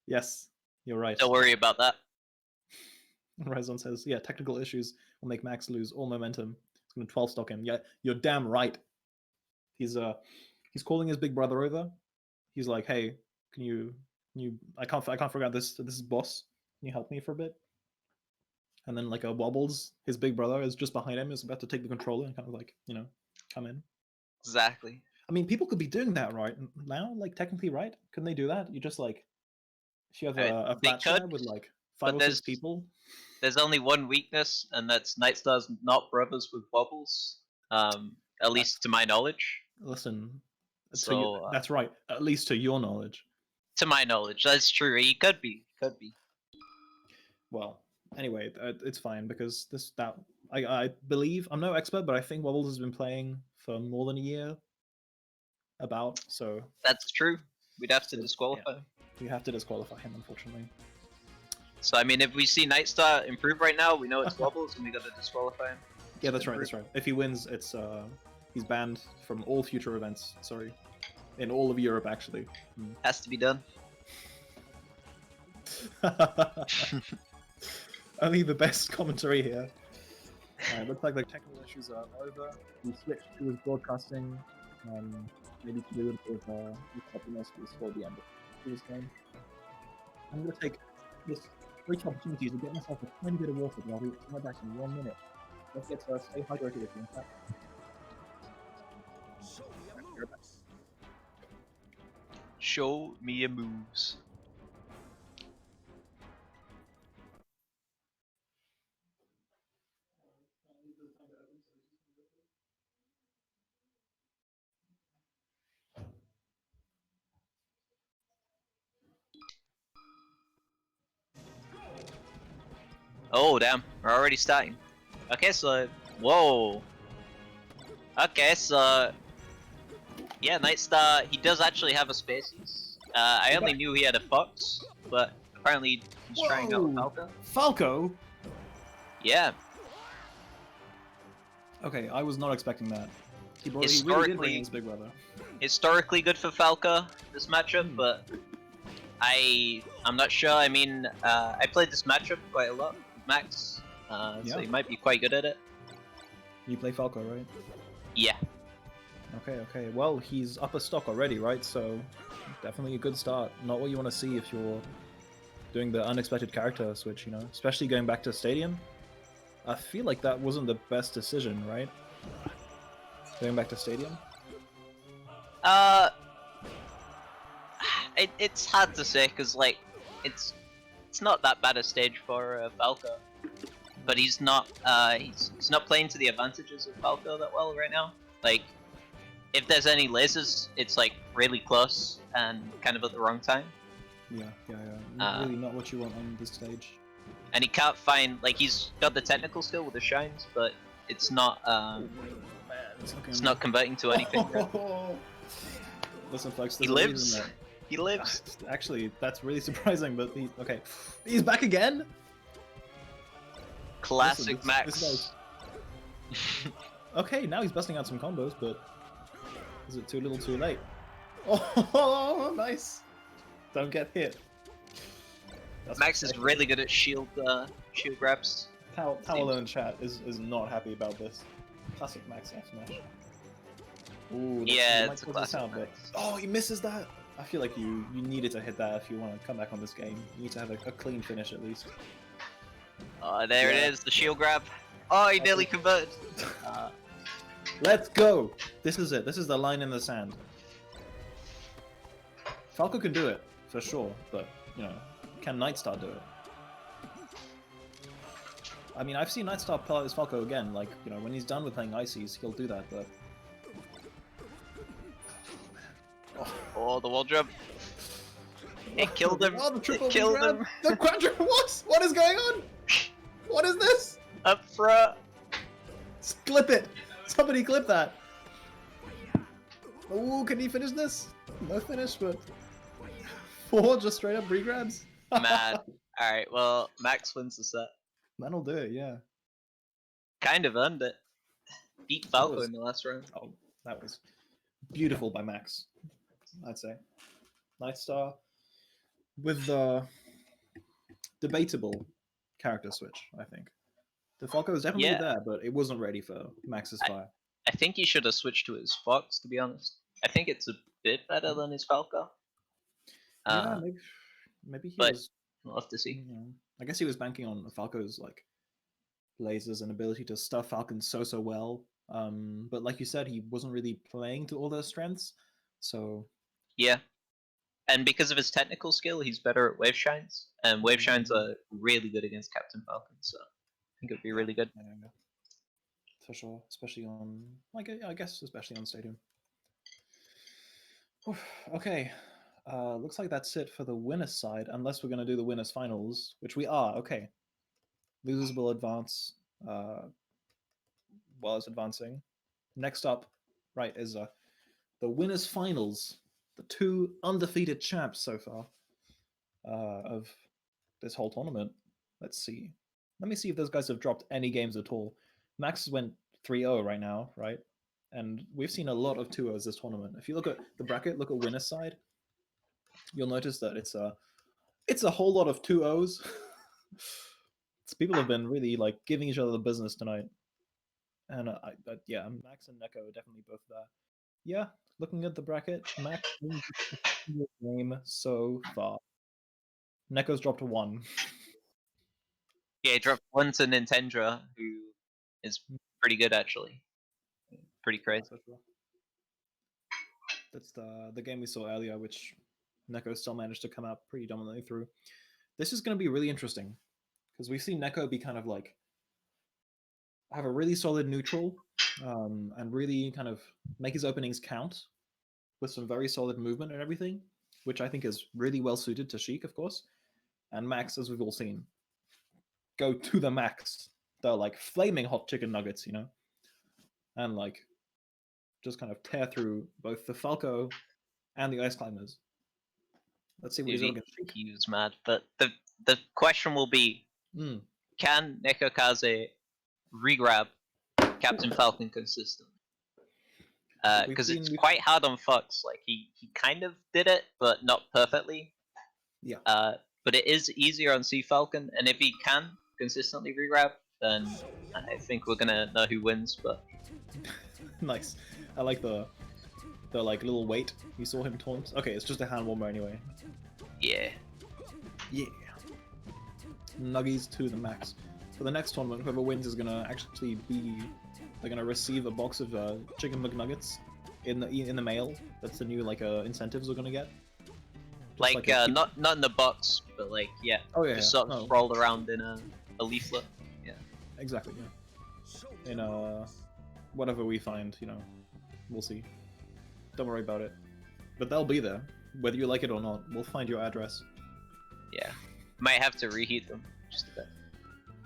Yes, you're right. Don't worry about that. Ryzon says, yeah, technical issues will make Max lose all momentum. It's going to 12 stock him. Yeah, you're damn right. He's calling his big brother over. He's like, hey, can you I can't figure out this boss. Can you help me for a bit? And then like a wobbles, his big brother is just behind him, is about to take the controller and kind of like, you know, come in. Exactly. I mean, people could be doing that right now, like technically, right? Couldn't they do that? You just like, if you have a flat share with like 5 or 6 people. There's only one weakness, and that's NightStar's not brothers with wobbles. At least to my knowledge. Listen, so that's right. At least to your knowledge. To my knowledge, that's true. He could be. Could be. Well, anyway, it's fine because I believe I'm no expert, but I think Wobbles has been playing for more than a year. So That's true. We'd have to So, disqualify him. you have to disqualify him, unfortunately. So I mean, if we see NightStar improve right now, we know it's Wobbles, and we gotta disqualify him. Yeah, that's right. That's right. If he wins, it's he's banned from all future events. Sorry, in all of Europe, actually. Has to be done. Only the best commentary here. Looks like the technical issues are over. We switched to his broadcasting, maybe to do it with happiness before the end of this game. I'm going to take this great opportunity to get myself a tiny bit of water, but I'll be right back in 1 minute. Let's get stay hydrated if you want. Show me your moves. Oh damn, we're already starting. Okay, so whoa. Okay, so yeah, NightStar, he does actually have a Spaces. I only knew he had a Fox, but apparently he's trying out Falco. Falco? Yeah. Okay, I was not expecting that. He really did bring his big brother. Historically good for Falco, this matchup, but I'm not sure. I mean, I played this matchup quite a lot with Max, so he might be quite good at it. You play Falco, right? Yeah. Okay. Well, he's upper stock already, right? So, definitely a good start. Not what you want to see if you're doing the unexpected character switch, you know? Especially going back to Stadium. I feel like that wasn't the best decision, right? Going back to Stadium? It's hard to say, because, like, it's not that bad a stage for Falco. But he's not playing to the advantages of Falco that well right now. Like, if there's any lasers, it's like really close and kind of at the wrong time. Yeah. Really not what you want on this stage. And he can't find, like, he's got the technical skill with the shines, but it's not it's not converting to anything. Listen, folks, he lives. He lives. Actually, that's really surprising. But he's back again. Classic Listen, Max. Okay, now he's busting out some combos, but is it too little, too late? Oh, nice! Don't get hit. Max is really good at shield grabs. Towel in chat is not happy about this. Classic Max F smash. Ooh, yeah, it's a classic Max. Oh, he misses that. I feel like you needed to hit that if you want to come back on this game. You need to have a clean finish at least. Oh, there it is, the shield grab. Oh, he nearly converted. Let's go! This is it. This is the line in the sand. Falco can do it, for sure, but, you know, can NightStar do it? I mean, I've seen NightStar pull out his Falco again, like, you know, when he's done with playing Ices, he'll do that, but... Oh, the wall jump. It killed him. Oh, the triple killed him. The quadruple. What is going on? What is this? Up front. Clip it. Somebody clip that. Oh, can he finish this? No finish, but 4 just straight up regrabs. Mad. Alright, well, Max wins the set. That'll do it, yeah. Kind of earned it. Beat Falco in the last round. Oh, that was beautiful by Max, I'd say. NightStar with the debatable character switch, I think. The Falco was definitely there, but it wasn't ready for Max's fire. I think he should have switched to his Fox, to be honest. I think it's a bit better than his Falco. Yeah, maybe he was... We'll have to see. You know, I guess he was banking on Falco's like lasers and ability to stuff Falcons so well. But like you said, he wasn't really playing to all those strengths. So yeah, and because of his technical skill, he's better at wave shines, and wave shines are really good against Captain Falcon. So I think it would be really good. Yeah. For sure, especially on I guess especially on Stadium. Okay, Looks like that's it for the winners side, unless we're gonna do the winners finals, which we are. Okay, losers will advance while it's advancing. Next up, right, is the winners finals. The two undefeated champs so far of this whole tournament. Let's see. Let me see if those guys have dropped any games at all. Max went 3-0 right now, right? And we've seen a lot of 2-0s this tournament. If you look at the bracket, look at winner's side, you'll notice that it's a whole lot of 2-0s. People have been really like giving each other the business tonight. And yeah, Max and Neko are definitely both there. Yeah, looking at the bracket, Max wins the game so far. Neko's dropped 1. Yeah, he dropped 1 to NintenJoe, who is pretty good actually. Pretty crazy. That's the game we saw earlier, which Neko still managed to come out pretty dominantly through. This is going to be really interesting because we've seen Neko be kind of like have a really solid neutral and really kind of make his openings count with some very solid movement and everything, which I think is really well suited to Sheik, of course. And Max, as we've all seen, go to the max. They're like flaming hot chicken nuggets, you know? And like just kind of tear through both the Falco and the Ice Climbers. Let's see what he's going to get. He was mad. But the question will be, can NekoKaze regrab Captain Falcon consistently? Because it's quite hard on Fox. Like he kind of did it, but not perfectly. Yeah. But it is easier on Sea Falcon, and if he can consistently regrab, then I think we're gonna know who wins. But nice. I like the like little weight you saw him taunt. Okay, it's just a hand warmer anyway. Yeah. Yeah. Nuggies to the max. For the next tournament, whoever wins is gonna actually be. They're gonna receive a box of chicken McNuggets in the mail. That's the new like incentives we're gonna get. Like not in the box, but like yeah. Oh yeah. Just sort of rolled around in a leaflet. Yeah. Exactly. Yeah. In whatever we find, you know, we'll see. Don't worry about it. But they'll be there, whether you like it or not. We'll find your address. Yeah. Might have to reheat them just a bit.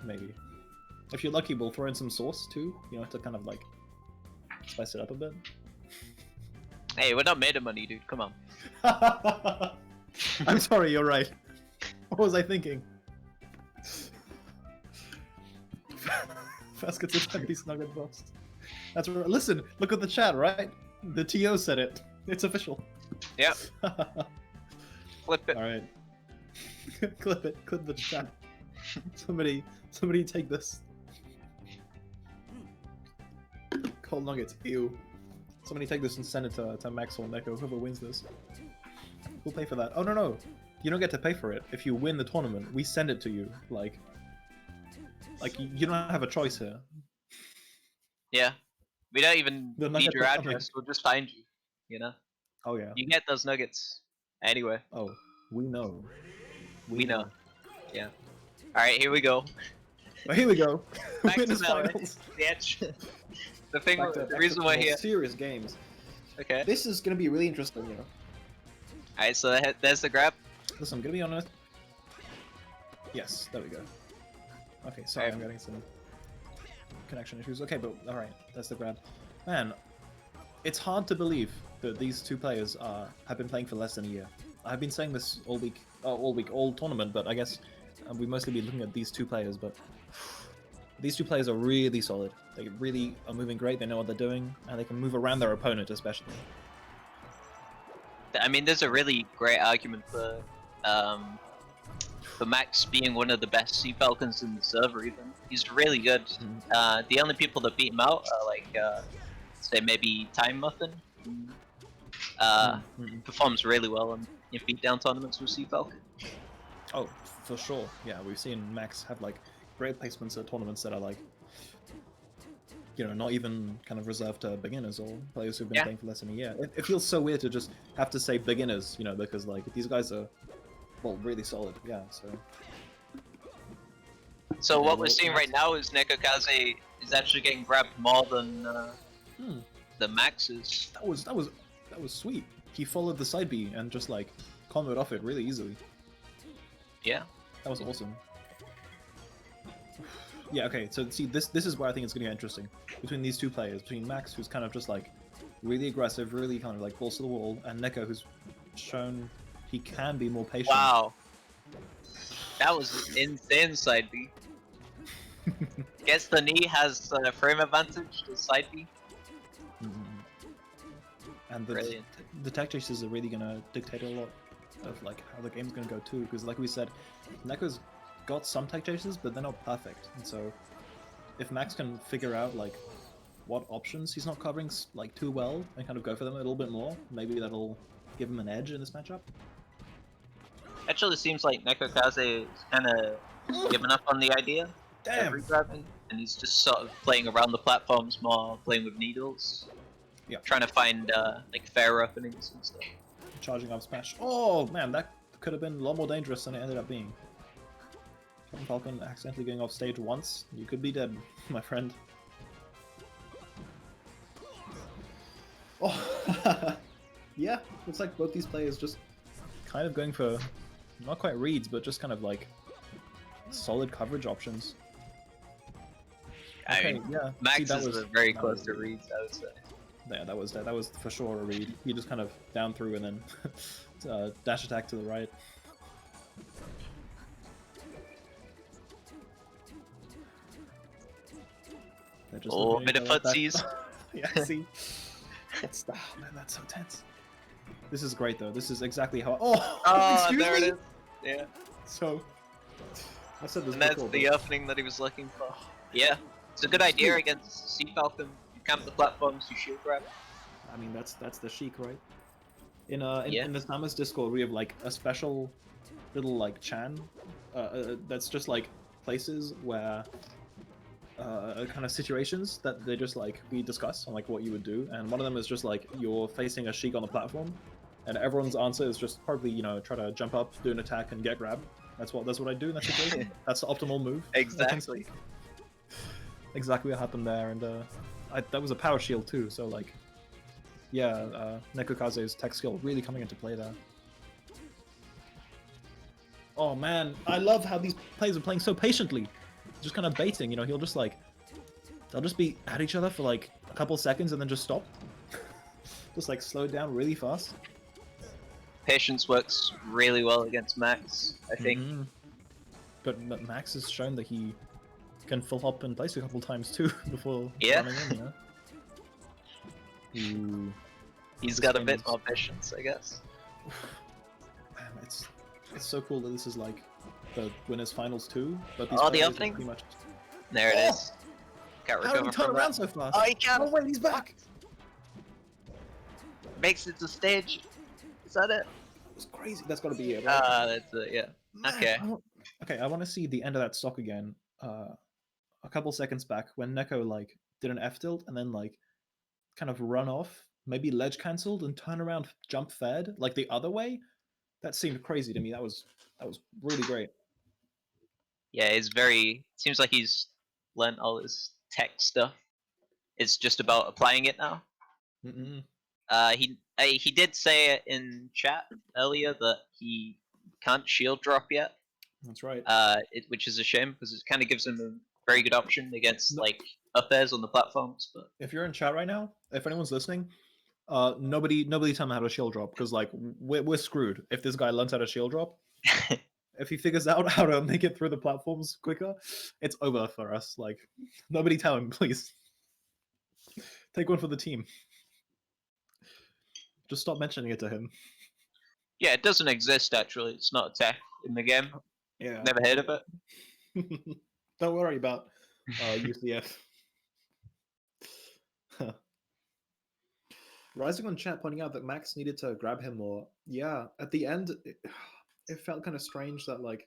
Maybe. If you're lucky, we'll throw in some sauce too, you know, to kind of like spice it up a bit. Hey, we're not made of money, dude. Come on. I'm sorry, you're right. What was I thinking? Fast gets a Nuggies Nugget bust. That's right. Listen, look at the chat, right? The TO said it. It's official. Yep. Flip it. Alright. Clip it. Clip the chat. Somebody take this. Cold nuggets. Ew. Somebody take this and send it to Max or Neko, whoever wins this. We'll pay for that. Oh no. You don't get to pay for it. If you win the tournament, we send it to you. Like you don't have a choice here. Yeah. We don't even need your address. We'll just find you. You know? Oh yeah. You get those nuggets. Anyway. Oh, we know. We know. Yeah. Alright, here we go. Well, here we go. Back to Winners the finals. The thing, the reason we're here. Serious games. Okay. This is gonna be really interesting, you know. Alright, so there's the grab. Listen, I'm gonna be honest. Yes, there we go. Okay, sorry, I'm getting some connection issues. Okay, but alright, that's the grab. Man, it's hard to believe that these two players have been playing for less than a year. I've been saying this all tournament, but I guess we mostly be looking at these two players, but these two players are really solid. They really are moving great, they know what they're doing, and they can move around their opponent especially. I mean, there's a really great argument for Max being one of the best Sea Falcons in the server even. He's really good. The only people that beat him out are like, say maybe Time Muffin. Performs really well in beatdown tournaments with Sea Falcon. Oh, for sure. Yeah, we've seen Max have like great placements at tournaments that are like, you know, not even kind of reserved to beginners or players who've been playing for less than a year. It feels so weird to just have to say beginners, you know, because like these guys are, well, really solid. Yeah, so what we're seeing right now is NekoKaze is actually getting grabbed more than the Maxes. That was sweet. he followed the side B and just like comboed off it really easily. Yeah. That was awesome. Yeah, okay, so see, this is where I think it's going to get interesting. Between these two players, between Max, who's kind of just like really aggressive, really kind of like balls to the wall, and Neko, who's shown he can be more patient. Wow. That was insane side B. Guess the knee has frame advantage to side B. And Brilliant. the tech chases are really going to dictate a lot of like how the game's going to go too, because like we said, Neko's got some tech chases, but they're not perfect. And so if Max can figure out like what options he's not covering like too well and kind of go for them a little bit more, maybe that'll give him an edge in this matchup. Actually, seems like NekoKaze is kind of given up on the idea Damn! of regrabbing, and he's just sort of playing around the platforms more, playing with needles. Yeah. Trying to find like fair openings and stuff. Charging up smash. Oh man, that could have been a lot more dangerous than it ended up being. Captain Falcon accidentally going off stage once, you could be dead, my friend. Oh, yeah, looks like both these players just kind of going for, not quite reads, but just kind of like solid coverage options. I Okay, mean, yeah. Max See, is very close to reads, I would say. Yeah, that was for sure a read. He just kind of down through and then dash attack to the right. They're just Oh, looking bit at of each other like footsies. that. Yeah, see? It's, oh man, that's so tense. This is great though. This is exactly how. Oh, Oh, excuse there me? it is. Yeah. So, I said this And that's before, the but opening that he was looking for. Yeah. It's a good idea against Sea Falcon. You camp the platforms, you shield grab. I mean that's the chic, right? In Yeah. in the Samus Discord, we have like a special little like chan that's just like places where kind of situations that they just like we discuss on like what you would do, and one of them is just like you're facing a Sheik on the platform, and everyone's answer is just probably try to jump up, do an attack, and get grabbed. That's what I do in that situation. That's the optimal move. Exactly. Exactly what happened there, and that was a power shield too. So like, yeah, NekoKaze's tech skill really coming into play there. Oh man, I love how these players are playing so patiently. Just kind of baiting, he'll just like, they'll just be at each other for like a couple seconds and then just stop. Just like slow it down really fast. Patience works really well against Max, I think. Mm-hmm. But Max has shown that he can full hop in place a couple times too before running in, Ooh. He's got a bit more patience, I guess. Man, it's so cool that this is like the winners finals too. But these Oh, the players are opening? pretty much... There it is. Can't How did he recover turn from around that. so fast? Oh, he can! Oh wait, he's back! Makes it to stage. Is that it? It's crazy. That's got to be it, right? That's it, yeah. Man, Okay. I want to see the end of that stock again. A couple seconds back when Neko like did an F tilt and then like kind of run off, maybe ledge cancelled and turn around, jump fed like the other way. That seemed crazy to me. That was really great. Yeah, seems like he's learned all his tech stuff. It's just about applying it now. Mm-mm. He did say in chat earlier that he can't shield drop yet. That's right. Which is a shame because it kind of gives him a very good option against No. like up airs on the platforms. But If you're in chat right now, if anyone's listening, nobody tell me how to shield drop because like we're screwed if this guy learns how to shield drop. If he figures out how to make it through the platforms quicker, it's over for us. Like, nobody tell him, please. Take one for the team. Just stop mentioning it to him. yeah, it doesn't exist actually. It's not a tech in the game. Yeah. Never heard of it. Don't worry about UCF. Rising on chat pointing out that Max needed to grab him more. Yeah, at the end, it felt kind of strange that like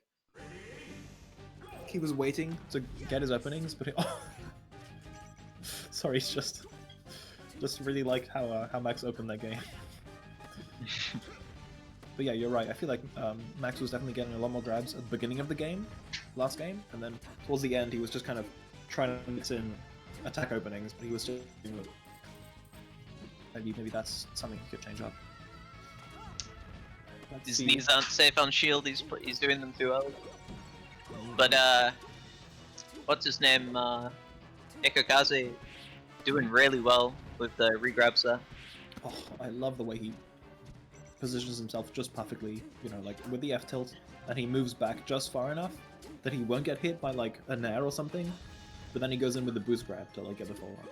he was waiting to get his openings, but sorry, it's just really like how Max opened that game. But yeah, you're right. I feel like Max was definitely getting a lot more grabs at the beginning of the game, last game, and then towards the end he was just kind of trying to mix in attack openings, but he was still doing it. Maybe that's something he could change up. Let's His see. knees aren't safe on shield. He's doing them too early. But what's his name? NekoKaze doing really well with the regrabs there. Oh, I love the way he positions himself just perfectly, you know, like with the F tilt, and he moves back just far enough that he won't get hit by like a nair or something, but then he goes in with the boost grab to like get the follow up.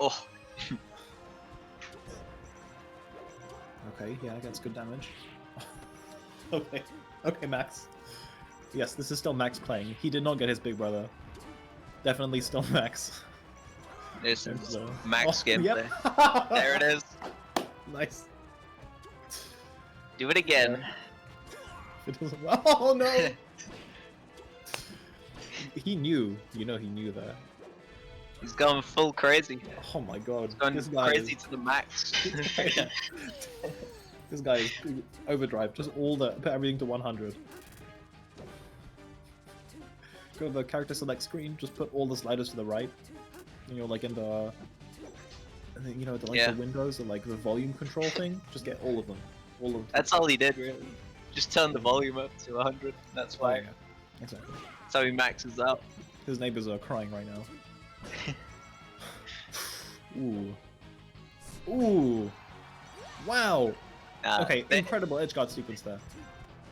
Oh, Okay, yeah, that's good damage. Okay, okay, Max. Yes, this is still Max playing. He did not get his big brother. Definitely still Max. this There's is the- max Oh, gameplay. yep. There it is. Nice. Do it again. It doesn't. Oh no! He knew. You know, he knew that. He's going full crazy. Oh my god. He's going This guy crazy is... to the max. This guy is overdrive. Just put everything to 100. Go to the character select screen. Just put all the sliders to the right. And you're like in the, you know, the, like Yeah. the windows, like the volume control thing. Just get all of them. All of them. That's all he did, really. Just turn the volume up to 100. That's Oh, why. yeah. Exactly. That's how he maxes out. His neighbors are crying right now. Ooh. Ooh. Wow. Okay, incredible edgeguard sequence there.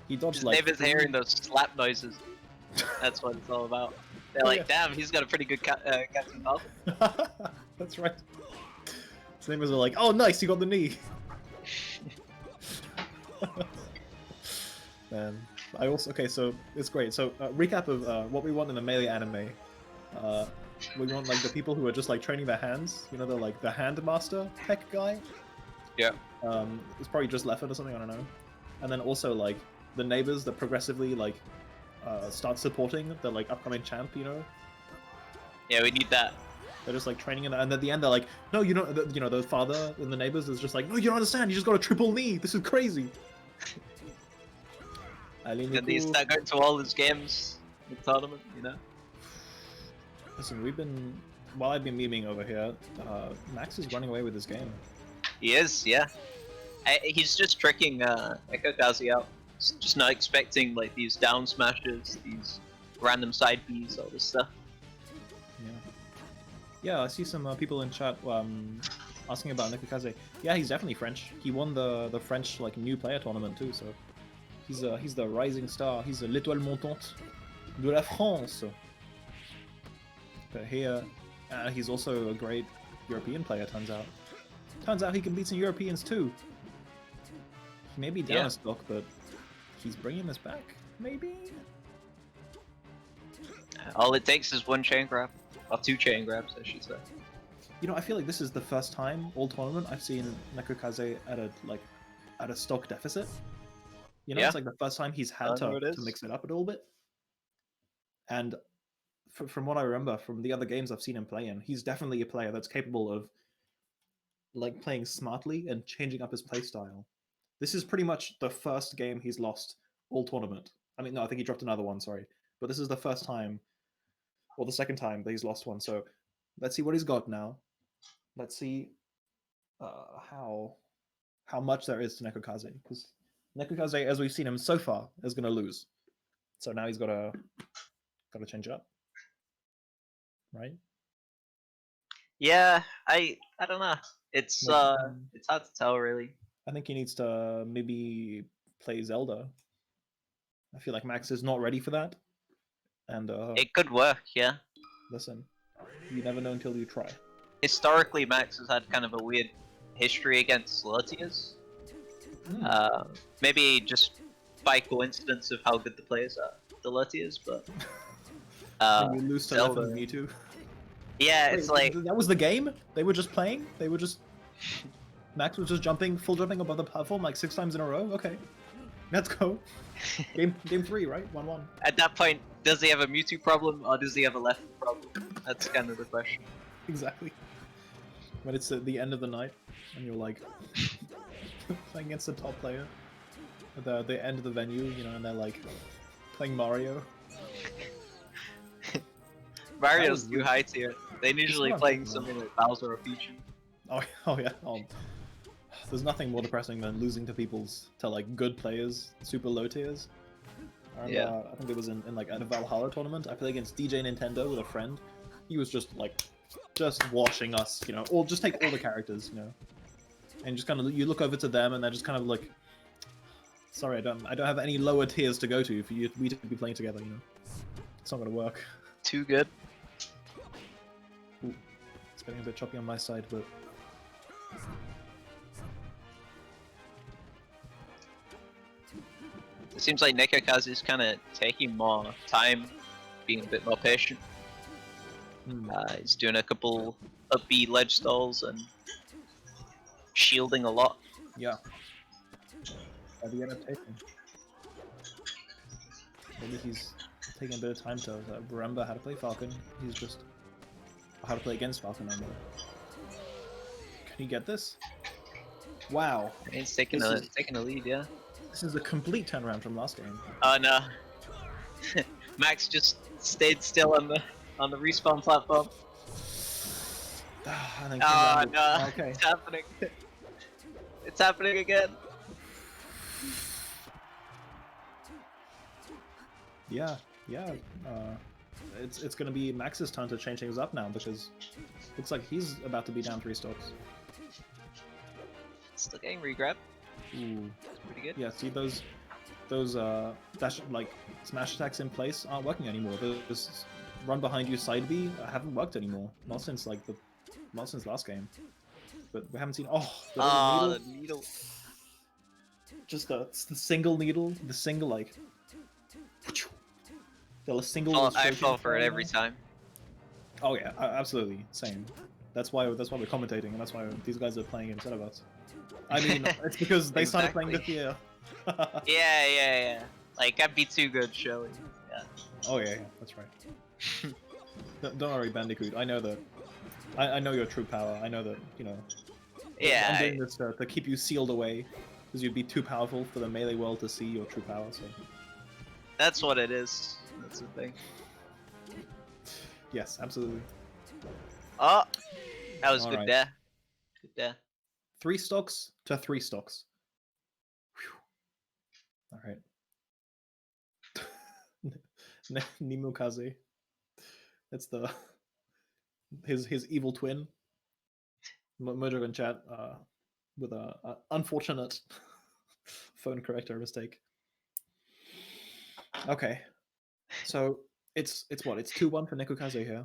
He dodged His like. neighbors hearing those slap noises. That's what it's all about. They're like, damn, he's got a pretty good Captain Falcon. That's right. His neighbors are like, oh nice, you got the knee. I also so it's great. So recap of what we want in the melee anime. We want like the people who are just like training their hands. You know, they're like the hand master tech guy. Yeah. It's probably just Lefford or something. I don't know. And then also like the neighbors that progressively like start supporting the like upcoming champ. You know. Yeah, we need that. They're just like training, and at the end they're like, no, you know, you know, the father and the neighbors is just like, no, you don't understand. You just got a triple knee. This is crazy. And they start going to all his games, the tournament, you know. Listen, while I've been memeing over here, Max is running away with this game. He is, yeah. He's just tricking NekoKaze out. He's just not expecting like these down smashes, these random side Bs, all this stuff. Yeah, I see some people in chat asking about NekoKaze. Yeah, he's definitely French. He won the French like new player tournament too, so he's the rising star. He's l'étoile montante de la France. But here, he's also a great European player. Turns out. Turns out he can beat some Europeans too. He may be down a stock, but he's bringing this back. Maybe. All it takes is one chain grab. Or two chain grabs, I should say. You know, I feel like this is the first time all tournament I've seen NekoKaze at a stock deficit. You know, it's like the first time he's had to mix it up a little bit. And from what I remember from the other games I've seen him play in, he's definitely a player that's capable of like playing smartly and changing up his play style. This is pretty much the first game he's lost all tournament. I mean, no, I think he dropped another one, sorry. But this is the first time, or the second time that he's lost one. So let's see what he's got now. Let's see how much there is to NekoKaze. Because NekoKaze, as we've seen him so far, is going to lose. So now he's got to change it up, right? Yeah, I don't know. It's hard to tell really. I think he needs to maybe play Zelda. I feel like Max is not ready for that. And it could work, yeah. Listen, you never know until you try. Historically, Max has had kind of a weird history against Latias. Maybe just by coincidence of how good the players are, the Latias, but you lose to Zelda and Mewtwo. Yeah, Wait, it's like that was the game. They were just playing. They were just Max was just full jumping above the platform like 6 times in a row. Okay, let's go. Game 3, right? 1-1. At that point, does he have a Mewtwo problem or does he have a left problem? That's kind of the question. Exactly. When it's at the end of the night and you're like playing against the top player at the end of the venue, you know, and they're like playing Mario. Mario's new heights here. They're usually playing something like Bowser or Peach. Oh yeah. there's nothing more depressing than losing to like good players, super low tiers. I remember, I think it was in like at a Valhalla tournament. I played against DJ Nintendo with a friend. He was just washing us, you know, or just take all the characters, you know, and just kind of you look over to them and they're just kind of like, sorry, I don't have any lower tiers to go to for we to be playing together, you know. It's not gonna work. Too good. Ooh, it's getting a bit choppy on my side, but. It seems like NekoKaze is kind of taking more time, being a bit more patient. He's doing a couple upbeat ledge stalls and shielding a lot. Yeah. The adaptation. Maybe he's taking a bit of time to remember how to play Falcon. He's just how to play against Falcon. Can you get this? Wow. He's taking a lead, yeah. This is a complete turnaround from last game. Oh no. Max just stayed still on the respawn platform. Oh no, okay. It's happening. It's happening again. Yeah. It's gonna be Max's turn to change things up now because looks like he's about to be down 3 stocks. Still getting regrab. Ooh. That's pretty good. Yeah, see those dash like smash attacks in place aren't working anymore. Those run behind you side B haven't worked anymore. Not since last game. But we haven't seen the needle. Just the single needle, the single like the single I fall for it every time. Oh yeah, absolutely. Same. That's why we're commentating and that's why these guys are playing instead of us. I mean, it's because they started playing this year. Yeah. Like, I'd be too good, Shelly. Yeah. Oh yeah, that's right. Don't worry, Bandicoot. I know that. I know your true power. I know that, you know. Yeah. I'm doing this to keep you sealed away, because you'd be too powerful for the melee world to see your true power, so. That's what it is. That's the thing. Yes, absolutely. Oh! That was All good right. there. Good there. 3 stocks to 3 stocks. Alright. NekoKaze. That's his evil twin. Mojo in chat with a unfortunate phone corrector mistake. Okay. So it's what? It's 2-1 for NekoKaze here.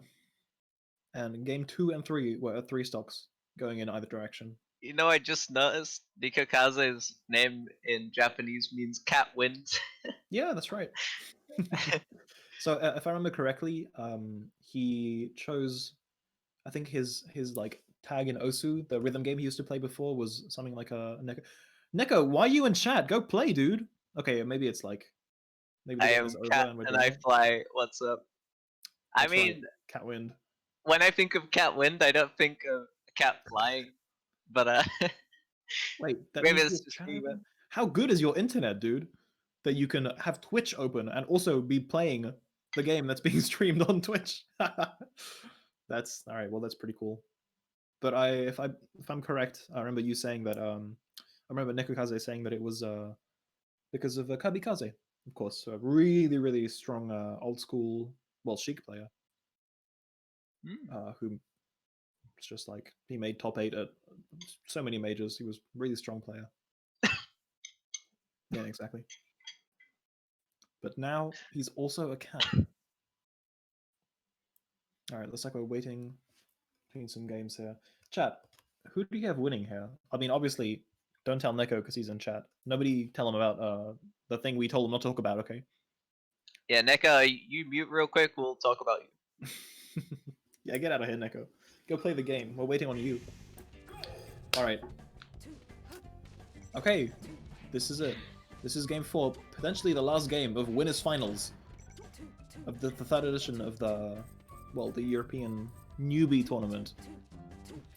And game 2 and 3 were 3 stocks going in either direction. You know, I just noticed NekoKaze's name in Japanese means cat wins. Yeah, that's right. So if I remember correctly, he chose, I think his like tag in Osu, the rhythm game he used to play before, was something like a Neko. Why are you in chat? Go play, dude. Okay, maybe it's like maybe I am Cat and I fly. What's up? I mean, Cat Wind. When I think of cat wind, I don't think of a cat flying. But wait, maybe it's just me, but... How good is your internet, dude? That you can have Twitch open and also be playing the game that's being streamed on Twitch. That's all right. Well, that's pretty cool. But if I'm correct, I remember you saying that. I remember NekoKaze saying that it was because of Kabikaze, of course, a really strong old school, well, Sheik player, who was just like he made top 8 at so many majors. He was a really strong player. Yeah, exactly. But now he's also a cat. All right, looks like we're waiting between some games here. Chat, who do you have winning here? I mean, obviously, don't tell Neko because he's in chat. Nobody tell him about the thing we told him not to talk about, okay? Yeah, Neko, you mute real quick. We'll talk about you. Yeah, get out of here, Neko. Go play the game. We're waiting on you. All right. Okay, this is it. This is game 4, potentially the last game of winners finals of the 3rd edition of the European newbie tournament.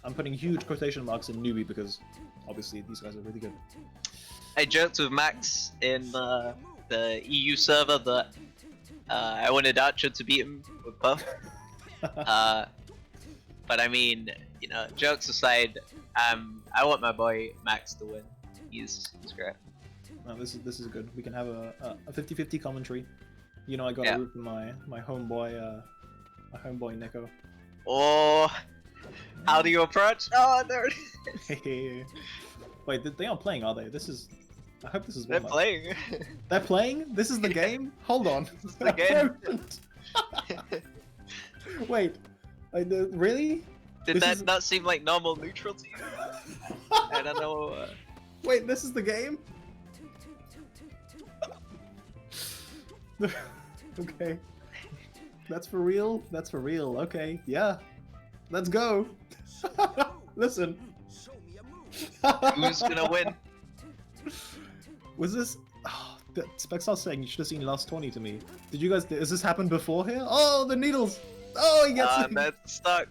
I'm putting huge quotation marks in newbie because obviously these guys are really good. I joked with Max in the EU server that I wanted Archer to beat him with Puff. But I mean, you know, jokes aside, I want my boy Max to win. He's great. No, this is good. We can have a 50-50 commentary. You know, I got to Yeah. root for my homeboy, my homeboy Neko. Oh, how do you approach? Oh, there it is. Wait, they aren't playing, are they? This is. I hope this is They're warm-up. playing. They're playing? This is the Yeah. game? Hold on. This is the game. Wait. Really? Did This that is- not seem like normal neutral to you? I don't know. Wait, this is the game? Okay. That's for real? That's for real. Okay, yeah. Let's go. Listen. Who's gonna win? Was this... Oh, Spexar's saying you should have seen Last 20 to me. Did you guys... Has this happened before here? Oh, the needles! Oh, he gets it! That's stuck.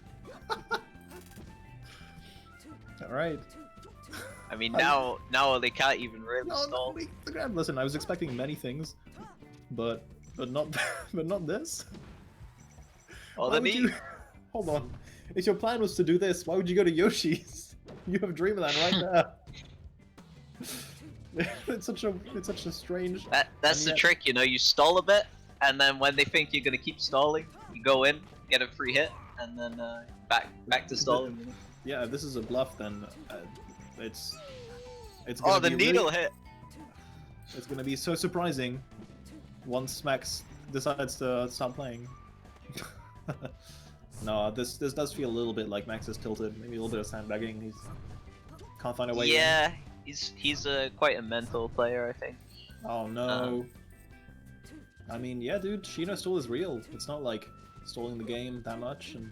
Alright. I mean, now they can't even really No, stall. the grab. Listen, I was expecting many things, but not but not this. Oh, Why the would knee. you- Hold on. If your plan was to do this, why would you go to Yoshi's? You have Dreamland right there. it's such a strange. That's and the yet- trick, you know. You stall a bit, and then when they think you're gonna keep stalling, you go in, get a free hit, and then back to stalling. You know? Yeah, if this is a bluff, then it's. Oh, gonna the be needle really, hit. It's gonna be so surprising once Max decides to start playing. No, this does feel a little bit like Max is tilted. Maybe a little bit of sandbagging. He's can't find a way. Yeah, he's quite a mental player, I think. In. Oh no. I mean, yeah, dude. Shino stall is real. It's not like stalling the game that much. And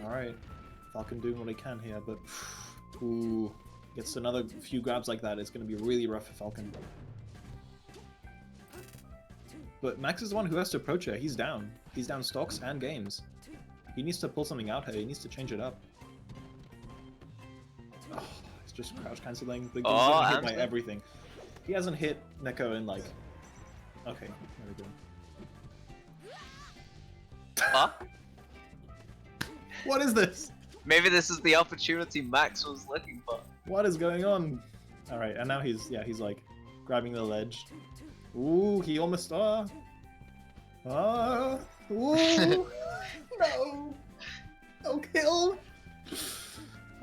all right, Falcon doing what he can here, but ooh, gets another few grabs like that. It's gonna be really rough for Falcon. But Max is the one who has to approach her. He's down. He's down stocks and games. He needs to pull something out here. He needs to change it up. Oh, it's just crouch canceling. The game's getting hit by Answer. everything. He hasn't hit Neko in like... Okay, there we go. Huh? What is this? Maybe this is the opportunity Max was looking for. What is going on? Alright, and now he's like grabbing the ledge. Ooh, he almost... Ooh! No! No kill!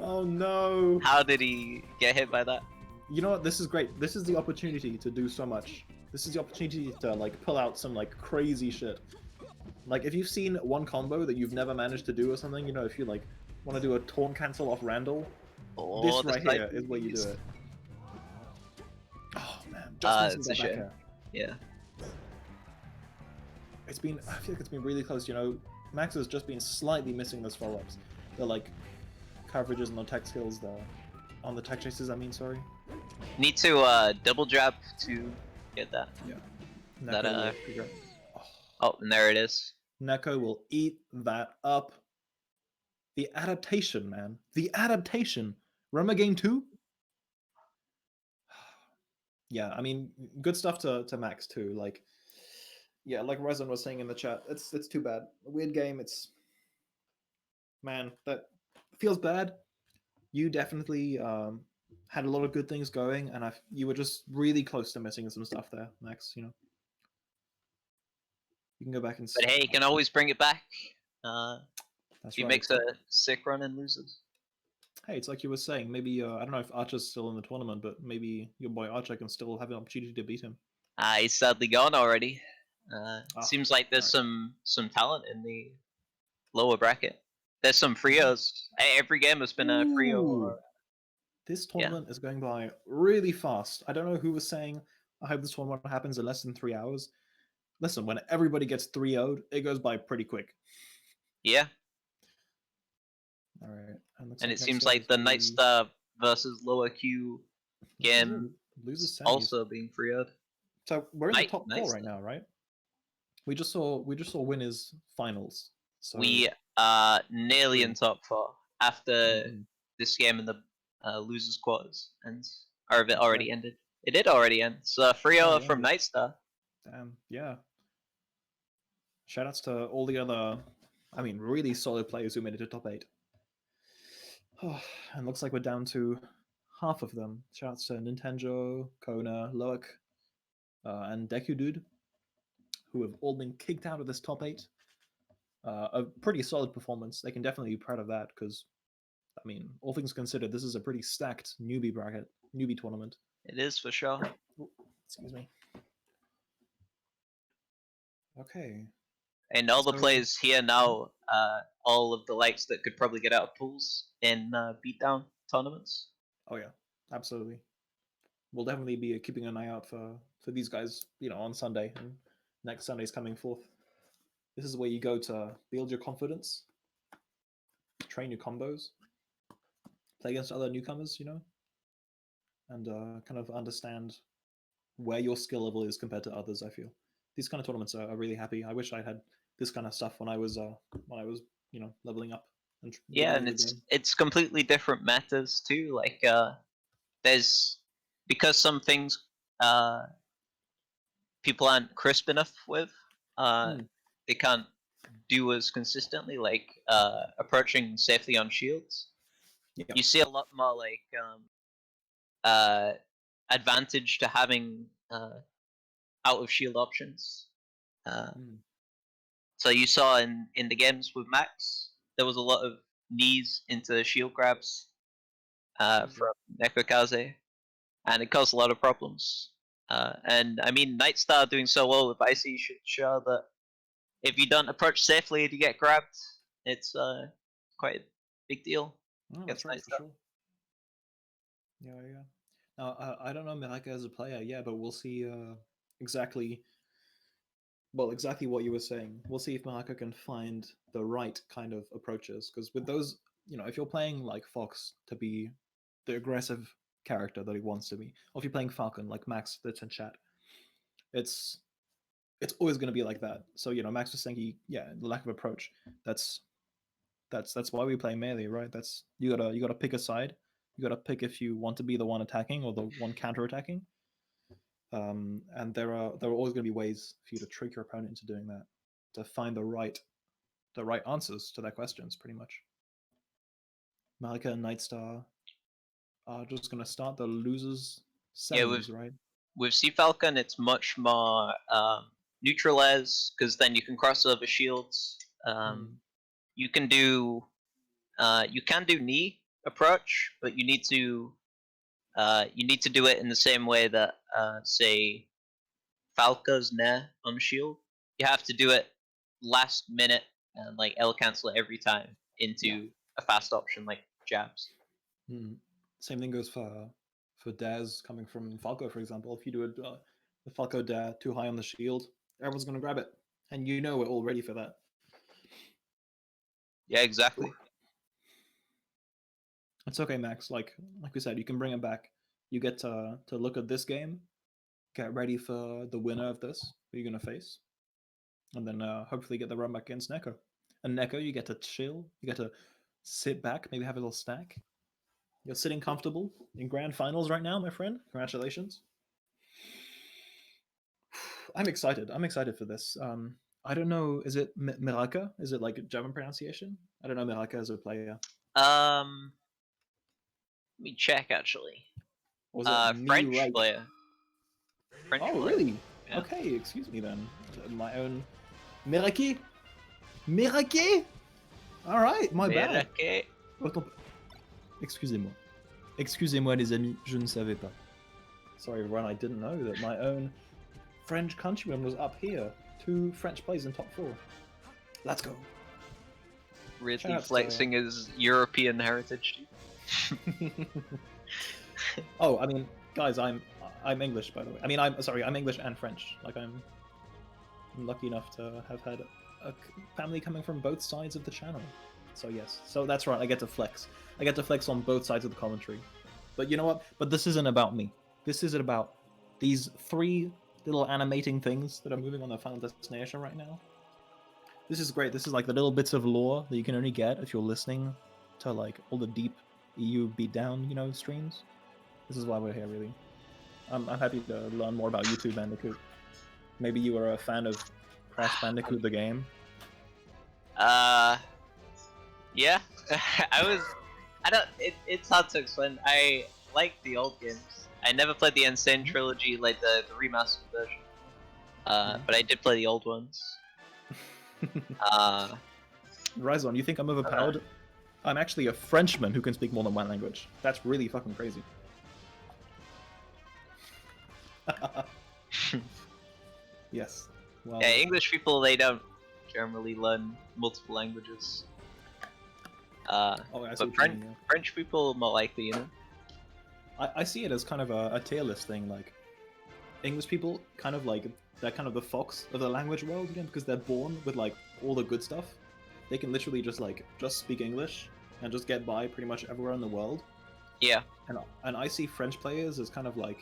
Oh no! How did he get hit by that? You know what? This is great. This is the opportunity to do so much. This is the opportunity to like pull out some like crazy shit. Like if you've seen one combo that you've never managed to do or something, you know, if you like want to do a taunt cancel off Randall, Oh, this the right snipe here is where you do is- it. Oh man, It's a missing that back shame. air. Yeah. It's been, I feel like it's been really close, you know. Max has just been slightly missing those follow-ups. The like coverages and the tech skills, on the tech chases, I mean, sorry. Need to double jab to get that. That, Neko will figure out- Oh, and there it is. Neko will eat that up. The adaptation, man. The adaptation. Remember game 2? Yeah, I mean, good stuff to Max too. Like, yeah, like Rezon was saying in the chat, it's too bad. A weird game. It's, man, that feels bad. You definitely had a lot of good things going, and you were just really close to missing some stuff there, Max. You know, you can go back and. But hey, you can always bring it back. That's If he right. makes a sick run and loses. Hey, it's like you were saying. Maybe I don't know if Archer's still in the tournament, but maybe your boy Archer can still have an opportunity to beat him. He's sadly gone already. Ah, Seems like there's some talent in the lower bracket. There's some frios. Every game has been a frio. Ooh. This tournament is going by really fast. I don't know who was saying, I hope this tournament happens in less than 3 hours. Listen, when everybody gets 3-0'd, it goes by pretty quick. Yeah, All right. and it seems like the NightStar versus lower Q game loses is semis. also being frioed. So we're in the Night- top 4 nice. right now, right? We just saw winners finals. So We are nearly in Three. top 4 after Mhm. this game in the losers quarters ends, or if it already ended. It did already end. So Frio Already from ended. NightStar. Damn, yeah. Shoutouts to all the other, I mean, really solid players who made it to top 8. And looks like we're down to half of them. Shouts to NintenJoe, Kona, Loic, and Deku Dude, who have all been kicked out of this top 8. A pretty solid performance. They can definitely be proud of that because, I mean, all things considered, this is a pretty stacked newbie bracket, newbie tournament. It is for sure. Excuse me. Okay. And all the So- players here now, all of the likes that could probably get out of pools in beatdown tournaments. Oh yeah, absolutely. We'll definitely be keeping an eye out for these guys, on Sunday, and next Sunday's coming forth. This is where you go to build your confidence, train your combos, play against other newcomers, and kind of understand where your skill level is compared to others. I feel these kind of tournaments are really happy. I wish I had this kind of stuff when I was leveling up. And Yeah, and it's completely different metas too. Like there's because some things people aren't crisp enough with, they can't do as consistently. Like approaching safely on shields. Yeah. You see a lot more like advantage to having out of shield options. So you saw in the games with Max, there was a lot of knees into shield grabs from NekoKaze, and it caused a lot of problems. And I mean, NightStar doing so well with Icy should show that if you don't approach safely and you get grabbed, it's quite a big deal. Oh, that's right, for sure. Yeah. Now, I don't know Merake as a player, but we'll see exactly what you were saying. We'll see if Merake can find the right kind of approaches, because with those, if you're playing like Fox to be the aggressive character that he wants to be, or if you're playing Falcon like Max that's in chat, it's always going to be like that. So Max was saying the lack of approach. That's why we play melee, right? That's you gotta pick a side. You gotta pick if you want to be the one attacking or the one counter-attacking. And there are always going to be ways for you to trick your opponent into doing that, to find the right answers to their questions, pretty much. Merake and NightStar are just going to start the losers semis, right? With Sea Falcon, it's much more neutralize, because then you can cross over shields. You can do knee approach, but you need to do it in the same way that say Falca's Nair on shield. You have to do it last minute and like L cancel it every time into a fast option like jabs. Same thing goes for dares coming from Falco, for example. If you do the Falco dare too high on the shield, everyone's going to grab it, and we're all ready for that. Yeah, exactly. It's okay, Max. Like we said, you can bring it back. You get to look at this game, get ready for the winner of this, who you're going to face, and then hopefully get the run back against Neko. And Neko, you get to chill. You get to sit back, maybe have a little snack. You're sitting comfortable in grand finals right now, my friend. Congratulations. I'm excited. I'm excited for this. I don't know. Is it Merake? Is it like a German pronunciation? I don't know Merake as a player. Let me check actually. French Merake? player. French player. Really? Yeah. Okay, excuse me then. My own Merake. Merake. All right, my bad. Excusez-moi. Excusez-moi, les amis, je ne savais pas. Sorry, everyone, I didn't know that my own French countryman was up here. 2 French players in top 4. Let's go. Really flexing his European heritage. Oh, I mean, guys, I'm English, by the way. I mean, I'm English and French. Like, I'm lucky enough to have had a family coming from both sides of the channel. So yes, so that's right, I get to flex. I get to flex on both sides of the commentary. But you know what? But this isn't about me. This isn't about these 3 little animating things that are moving on their Final Destination right now. This is great. This is like the little bits of lore that you can only get if you're listening to like all the deep EU beatdown, streams. This is why we're here, really. I'm happy to learn more about YouTube Bandicoot. Maybe you are a fan of Crash Bandicoot the game. Yeah. I don't. It's hard to explain. I like the old games. I never played the Insane trilogy, like the remastered version. But I did play the old ones. Ryzon, you think I'm overpowered? I'm actually a Frenchman who can speak more than one language. That's really fucking crazy. Yes. Well, Yeah, English people, they don't generally learn multiple languages. oh, I see But what you mean, yeah. French people more likely, you know. I see it as kind of a tier list thing. Like English people, kind of like they're kind of the fox of the language world, you know, because they're born with like all the good stuff. They can literally just speak English and just get by pretty much everywhere in the world. Yeah. And I see French players as kind of like,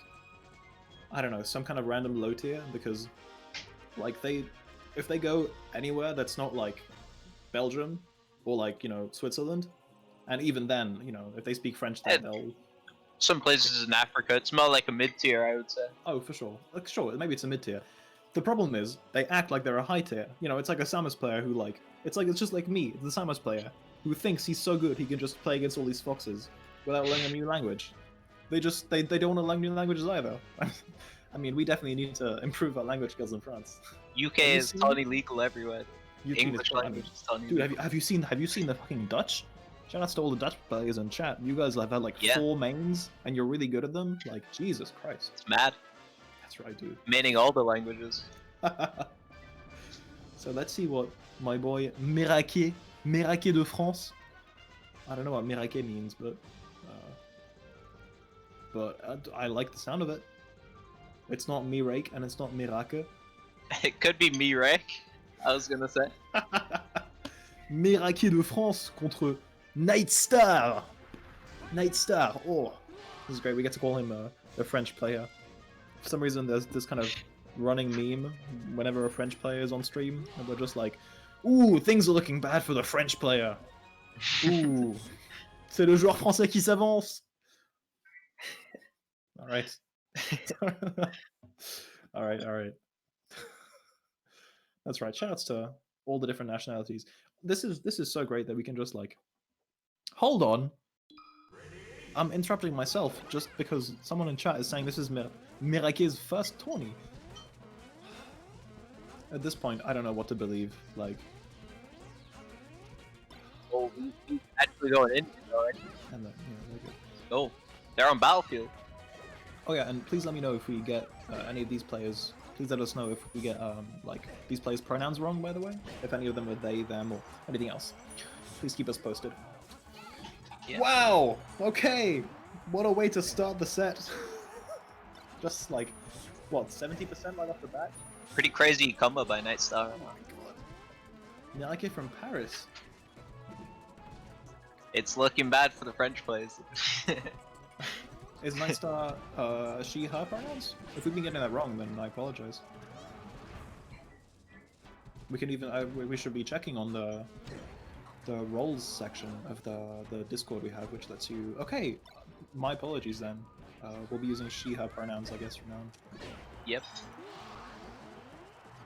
I don't know, some kind of random low tier, because like if they go anywhere that's not like Belgium or like, you know, Switzerland, and even then, you know, if they speak French, then they'll. Some places in Africa, it's more like a mid tier, I would say. Oh, for sure. Like, sure, maybe it's a mid tier. The problem is they act like they're a high tier. You know, it's like a Samus player who like it's just like me, the Samus player, who thinks he's so good he can just play against all these foxes without learning a new language. They don't want to learn new languages either. I mean, we definitely need to improve our language skills in France. UK is totally legal everywhere. English language is totally legal. Dude, have you seen the fucking Dutch? Shout outs to all the Dutch players in chat. You guys have had like 4 mains, and you're really good at them. Like, Jesus Christ. It's mad. That's right, dude. Maining all the languages. So let's see what my boy Merake de France. I don't know what Merake means, but I like the sound of it. It's not Merake and it's not Merake. It could be Merake, I was gonna say. Merake de France contre NightStar. NightStar. Oh, this is great. We get to call him a French player. For some reason, there's this kind of running meme whenever a French player is on stream, and we're just like, "Ooh, things are looking bad for the French player. Ooh, c'est le joueur français qui s'avance." All right. all right. That's right. Shoutouts to all the different nationalities. This is so great that we can just like, hold on. I'm interrupting myself just because someone in chat is saying this is Mirake's first tourney. At this point, I don't know what to believe. Like, Oh, he's actually going in, right? and then, yeah, Oh, they're on Battlefield. oh yeah, and please let me know if we get any of these players. Please let us know if we get like these players' pronouns wrong. By the way, if any of them are they, them, or anything else, please keep us posted. Yeah. Wow. Okay. What a way to start the set. Just like, what, 70% right off the bat? Pretty crazy combo by NightStar. Oh my god. Merake from Paris. It's looking bad for the French players. Is NightStar she, her pronouns? If we've been getting that wrong, then I apologize. We can even we should be checking on the roles section of the Discord we have, which lets you. Okay, my apologies then. We'll be using she, her pronouns, I guess, from now on. Yep.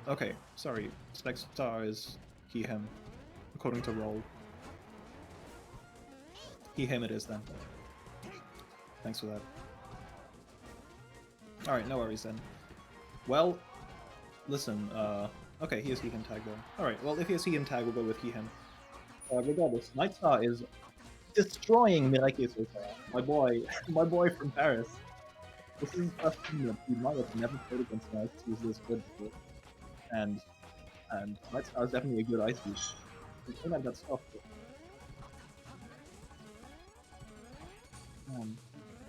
Okay, sorry. Spexstar is he, him, according to role. He, him it is then. Thanks for that. Alright, no worries then. Well, listen, okay, he is he, him tag then. Alright, well, if he is he, him tag, we'll go with he, him. Regardless, NightStar is destroying Merake so far. My boy from Paris. This is his first tournament. He might have never played against an ice who's this good before. And NightStar is definitely a good ice beast. He came out that stuff.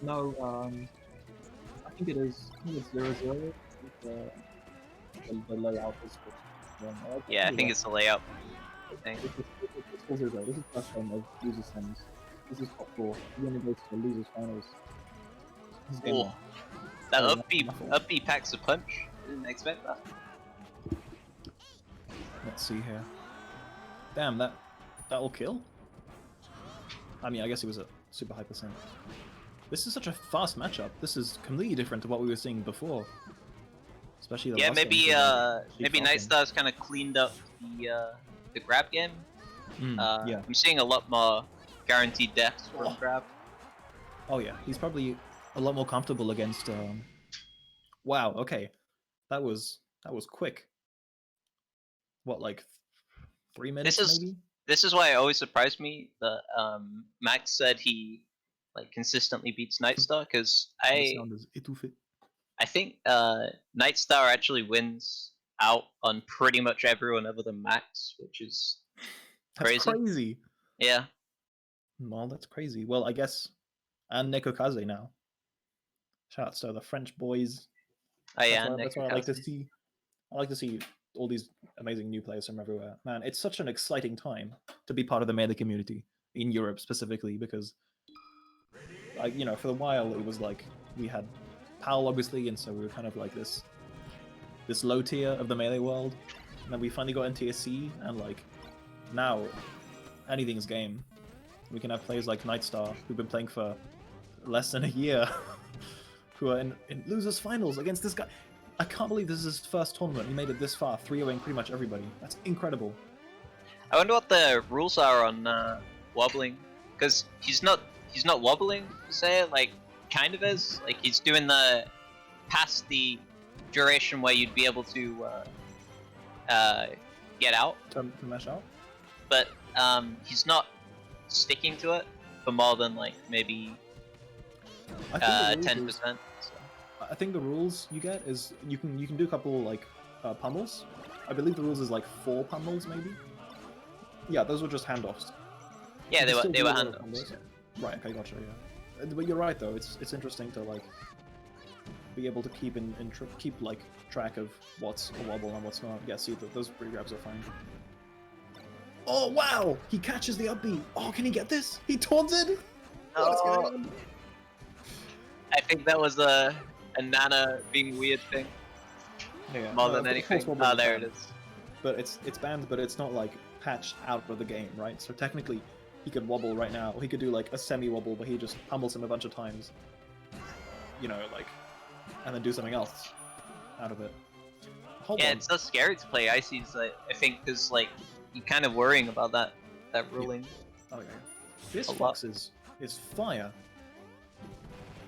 No, I think it's 0-0. The layout is good. Yeah, I think it's the layout. Thing. It's 4-0. This is first time of losers semis. This is top 4. We're gonna go to the losers finals. This is game Oh, 1. that Oh, up B packs a punch. Didn't expect that. Let's see here. Damn, that'll kill? I mean, I guess it was a super high percent. This is such a fast matchup. This is completely different to what we were seeing before. Especially the last game, maybe NightStar's kind of cleaned up the grab game. yeah. I'm seeing a lot more guaranteed deaths from Oh. grab. Oh yeah, he's probably a lot more comfortable against. Wow. Okay, that was quick. What, like 3 minutes maybe? This is why it always surprised me that Max said he like consistently beats NightStar, because The sound is étouffé. I think NightStar actually wins out on pretty much everyone other than Max, which is That's crazy. crazy. Yeah. Well, that's crazy. Well, I guess, and NekoKaze now. Shouts to the French boys. Oh yeah, That's what I like to NekoKaze. see. I like to see all these amazing new players from everywhere. Man, it's such an exciting time to be part of the Melee community in Europe specifically, because, for a while it was like we had PAL obviously, and so we were kind of like this low tier of the Melee world, and then we finally got into tier C, and like now anything's game. We can have players like NightStar who've been playing for less than a year, who are in losers finals against this guy. I can't believe this is his first tournament. He made it this far, 3-0ing pretty much everybody. That's incredible. I wonder what the rules are on wobbling, because he's not wobbling per se, like kind of is, like he's doing the past the duration where you'd be able to get out, To mesh out. but he's not sticking to it for more than like maybe I think 10%. I think the rules you get is you can do a couple like pummels. I believe the rules is like 4 pummels maybe. Yeah, those were just handoffs. Yeah, You they can were still do a lot of handoffs. pummels. Right. Okay, gotcha. Yeah, but you're right though. It's interesting to like be able to keep keep like track of what's a wobble and what's not. Yeah, see, those pre-grabs are fine. Oh wow! He catches the upbeat. Oh, can he get this? He taunted. What is going on? I think that was a Nana being weird thing Yeah, more no, than of course anything. wobbling Oh, is there it banned. is. But it's banned, but it's not like patched out of the game, right? So technically, he could wobble right now, or he could do like a semi-wobble, but he just pummels him a bunch of times. Like, and then do something else out of it. Hold Yeah, on. it's so scary to play Ices, I think, because like you're kind of worrying about that ruling. Oh yeah. This A fox is fire.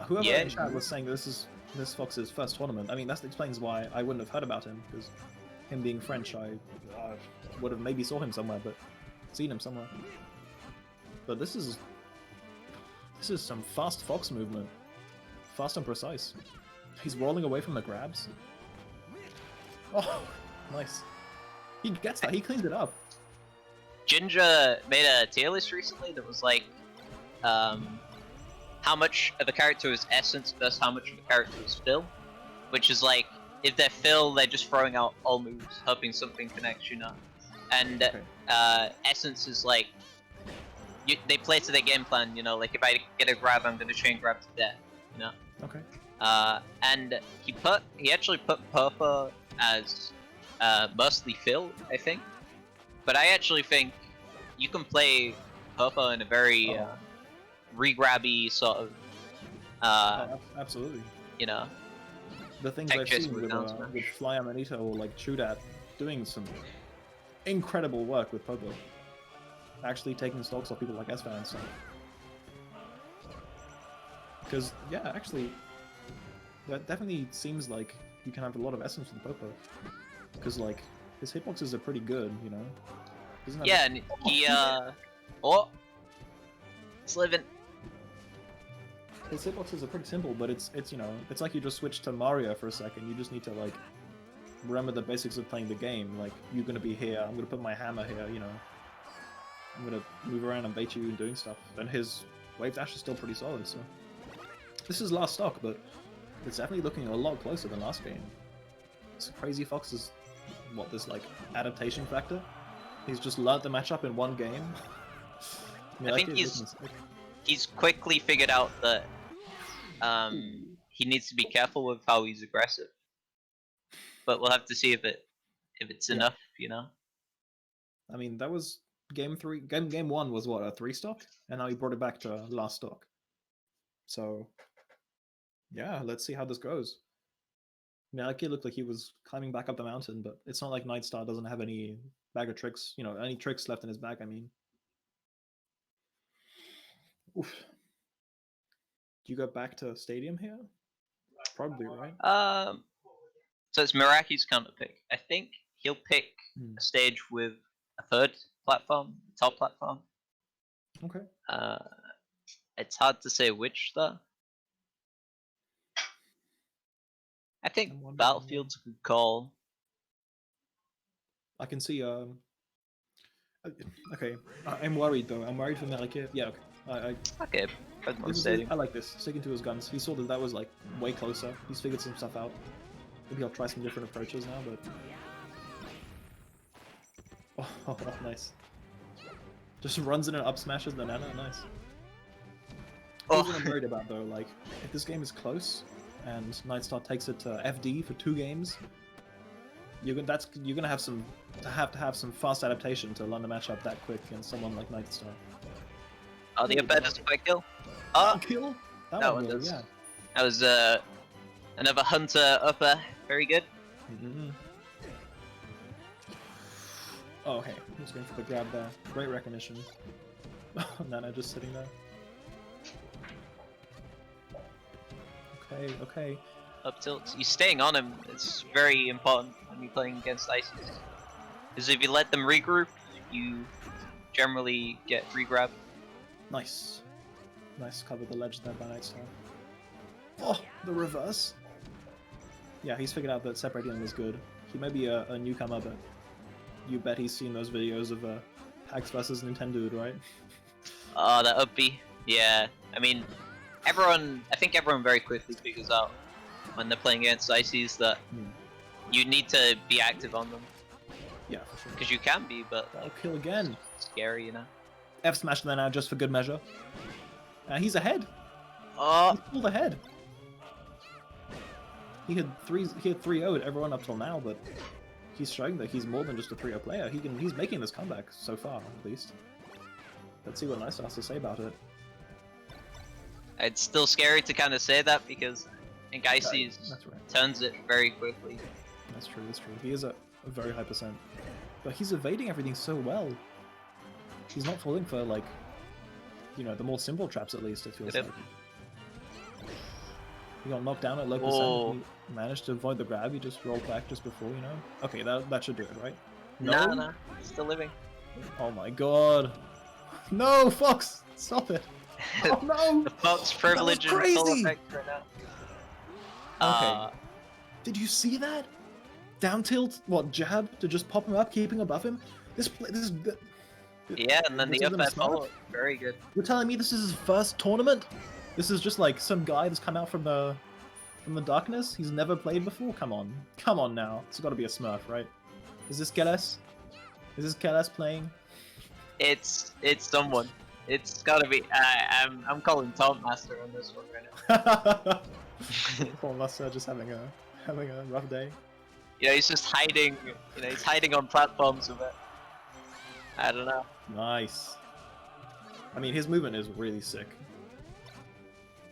Whoever Yeah, in chat was saying this fox's first tournament. I mean, that explains why I wouldn't have heard about him, because him being French, I would have maybe saw him somewhere, but seen him somewhere. But this is some fast fox movement, fast and precise. He's rolling away from the grabs. Oh, nice. He gets that. He cleans it up. Ginger made a tier list recently that was like, how much of a character is essence versus how much of a character is fill, which is like, if they're fill, they're just throwing out all moves, hoping something connects, and Okay. essence is like, they play to their game plan, like if I get a grab, I'm gonna chain grab to death, Okay. and he actually put Purple as mostly fill, I think, but I actually think you can play Purple in a very re-grabby sort of, Absolutely. The things tech I've chase seen with with down smash. Fly Amanito or like Chudat doing some incredible work with Pogo. Actually taking stocks off people like S-Fan and stuff. Because, yeah, actually, that definitely seems like you can have a lot of essence with Pogo. Because, like, his hitboxes are pretty good, Doesn't have Yeah, and he he's living. His hitboxes are pretty simple, but it's like you just switched to Mario for a second. You just need to like remember the basics of playing the game. Like, you're gonna be here, I'm gonna put my hammer here, I'm gonna move around and bait you and doing stuff. And his wave dash is still pretty solid, so this is last stock, but it's definitely looking a lot closer than last game. It's Crazy Fox's this like adaptation factor. He's just learnt the matchup in one game. I think he's quickly figured out that he needs to be careful with how he's aggressive. But we'll have to see if it's enough, I mean, that was game 3. Game 1 was what, a 3 stock, and now he brought it back to last stock. So yeah, let's see how this goes. Merake looked like he was climbing back up the mountain, but it's not like NightStar doesn't have any bag of tricks, any tricks left in his bag, I mean. Oof. Do you go back to stadium here? Probably, right? So it's Meraki's counter pick. I think he'll pick Hmm. a stage with a third platform, top platform. Okay. It's hard to say which though. I think I'm wondering, Battlefield's a good call. I can see. Okay. I'm worried though. I'm worried for Merake. Yeah. Okay. Okay, Pokemon This is, Stadium. I like this. Sticking to his guns. He saw that that was like way closer. He's figured some stuff out. Maybe I'll try some different approaches now, but. Oh, nice. Just runs in and up smashes the Nana. Nice. Here's what I'm worried about though. Like, if this game is close and NightStar takes it to FD for 2 games, you're gonna have to have some fast adaptation to learn the matchup that quick against someone like NightStar. Oh, the upper doesn't quite kill. Oh, Oh, kill! That that one one will, does. yeah. That was another Hunter upper. Very good. Mm-hmm. Oh, okay. I was going for the grab there. Great recognition. Nana just sitting there. Okay. Up tilt. You staying on him is very important when you're playing against Ices. Because if you let them regroup, you generally get regrab. Nice. Nice cover the ledge there by NightStar. Oh, the reverse. Yeah, he's figured out that separating them is good. He may be a newcomer, but you bet he's seen those videos of PAX versus NintenJoe, right? Oh, that up B. Yeah. I mean, I think everyone very quickly figures out when they're playing against Ices that you need to be active on them. Yeah, for sure. Because you can be, but That'll like, kill again. it's scary, you know? F smash there now just for good measure. He's ahead. Oh, He's pulled ahead. He had 3-0'd everyone up till now, but he's showing that he's more than just a 3-0 player. He's making this comeback so far, at least. Let's see what NightStar has to say about it. it's still scary to kind of say that because I think Ices That's right. turns it very quickly. That's true. He is a very high percent, but he's evading everything so well. He's not falling for like, you know, the more simple traps at least. It feels like. He got knocked down at low percent. He managed to avoid the grab. He just rolled back just before, you know. Okay, that should do it, right? No, Nah, still living. Oh my god! No, Fox, stop it! Oh no! The Fox privilege in crazy! full effect right now. Okay. Did you see that? Down tilt, what, jab to just pop him up, keeping above him? Yeah, and then this the isn't up a air follow. Very good. You're telling me this is his first tournament? This is just like some guy that's come out from the darkness? He's never played before? Come on now. It's gotta be a Smurf, right? Is this Keles? Is this Keles playing? It's someone. It's gotta be. I'm calling Tom Master on this one right now. Paul Master just having a rough day. You know, he's just hiding. You know, he's hiding on platforms with it. I don't know. Nice. I mean, his movement is really sick.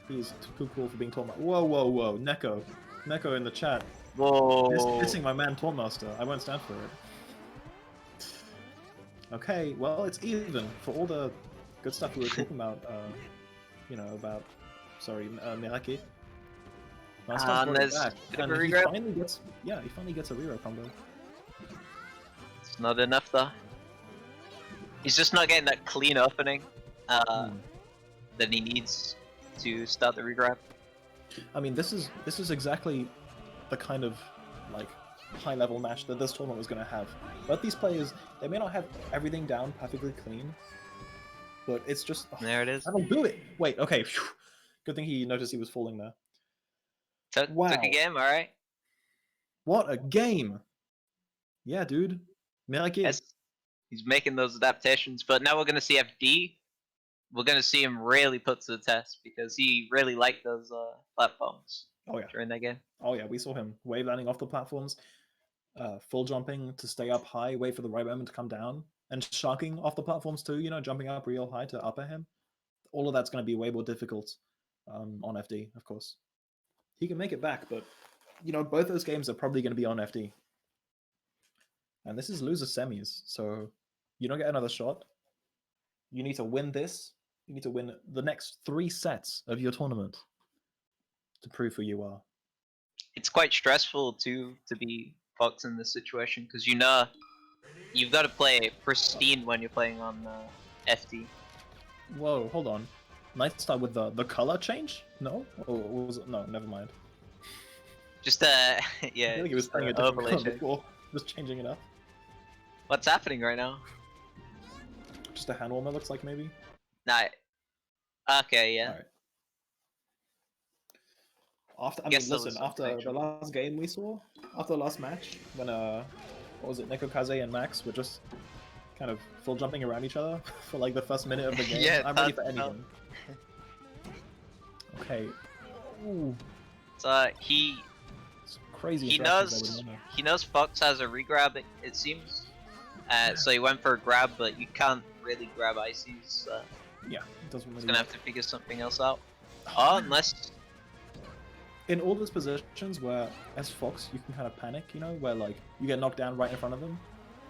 He's too cool for being Tauntmaster. Whoa. Neko in the chat. Whoa. Dissing my man Tauntmaster. I won't stand for it. Okay, well, it's even. For all the good stuff we were talking about, you know, about, sorry, Merake. And there's back. and He finally gets a reroll combo. It's not enough though. He's just not getting that clean opening that he needs to start the regrab. I mean, this is exactly the kind of like high level match that this tournament was going to have. Both these players, they may not have everything down perfectly clean, but it's just There it is. I don't do it. Wait, okay. Phew. Good thing he noticed he was falling there. Wow. Took a game, all right. What a game! Yeah, dude. Merake. Yes, he's making those adaptations, but now we're gonna see FD. We're gonna see him really put to the test because he really liked those platforms. Oh yeah. During that game. Oh yeah, we saw him wave landing off the platforms, full jumping to stay up high, wait for the right moment to come down, and sharking off the platforms too. You know, jumping up real high to upper him. All of that's going to be way more difficult on FD, of course. He can make it back, but you know, both those games are probably going to be on FD. And this is loser semis, so you don't get another shot. You need to win this You need to win the next 3 sets of your tournament to prove who you are. It's quite stressful too to be Fox in this situation because you know you've got to play pristine when you're playing on FD. Whoa, hold on. NightStar with the color change? No? Or was it? No, never mind. Just I yeah. feel like he was just playing a an different overlay color check. before. Just changing it up. What's happening right now? Just a hand warmer, looks like, maybe? Nah. Okay, yeah. Alright. After, I mean, Guess there was listen, some after the connection. last game we saw, after the last match, when, what was it, NekoKaze and Max were just kind of full jumping around each other for like the first minute of the game. Yeah, I'm ready for that's anything. Okay. Ooh, So he it's crazy. he interactions knows there with Nemo. he knows Fox has a regrab. It seems. So he went for a grab, but you can't really grab ices. So Yeah, it doesn't he's really gonna work. have to figure something else out. Oh, unless In all those positions where, as Fox, you can kind of panic, you know, where like you get knocked down right in front of him,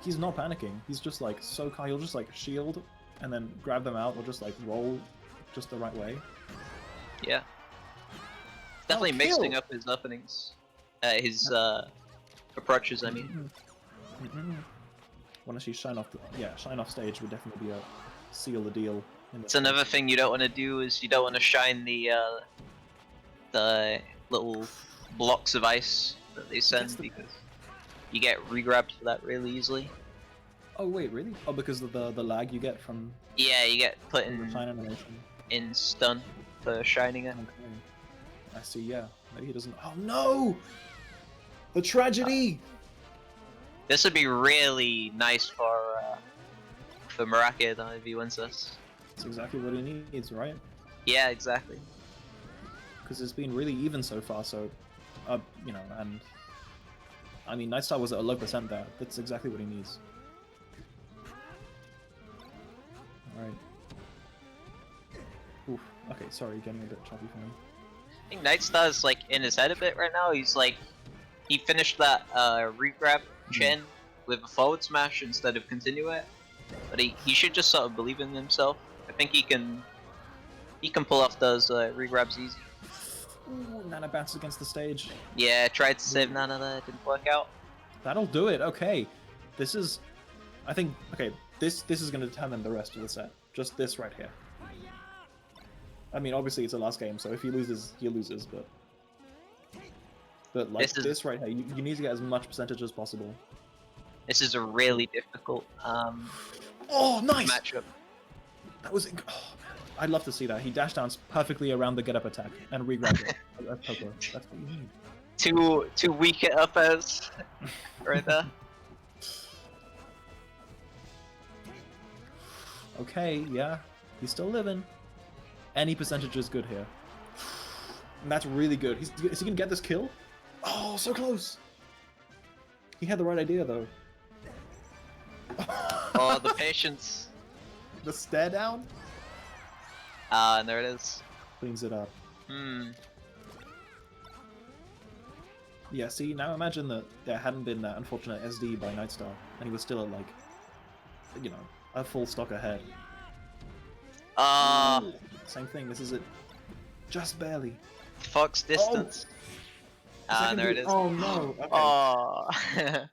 he's not panicking. He's just like so calm. He'll just like shield and then grab them out, or just like roll just the right way. yeah, definitely kill! mixing up his openings, his approaches. I mean, Want to see shine off? Shine off stage would definitely be a seal the deal. it's another thing you don't want to do is you don't want to shine the little blocks of ice that they send because you get regrabbed for that really easily. Oh wait, really? Oh, because of the lag you get from Yeah, you get put the in shine animation. stun for shining it. Okay. I see. Yeah, maybe he doesn't. Oh no! The tragedy. This would be really nice for Merake though if he wins this. That's exactly what he needs, right? Yeah, exactly. Because it's been really even so far. So, you know, and I mean, NightStar was at a low % there. That's exactly what he needs. All right. Oof. Okay, sorry, getting a bit choppy for me. I think NightStar's like in his head a bit right now. He's like, he finished that regrab chain with a forward smash instead of continue it. But he should just sort of believe in himself. I think he can pull off those regrabs easy. Ooh, Nana bounces against the stage. Yeah, tried to save Nana there, didn't work out. That'll do it. Okay, this is, I think. Okay, this is going to determine the rest of the set. Just this right here. I mean, obviously it's the last game, so if he loses, he loses. But like this right here, you need to get as much percentage as possible. This is a really difficult Oh, nice matchup. That was. Oh, man. I'd love to see that. He dash downs perfectly around the get up attack and re-grabs it. That's Popo. That's what you need. Too weak at up airs right there. Okay, yeah, he's still living. Any percentage is good here. And that's really good. Is he gonna get this kill? Oh, so close. He had the right idea though. Oh, the patience. The stare down And there it is. cleans it up. Hmm. Yeah, see, now imagine that there hadn't been that unfortunate SD by NightStar, and he was still at like, you know, a full stock ahead. Ooh, same thing. This is it. Just barely. Fox distance. And there it is. Oh no. Okay.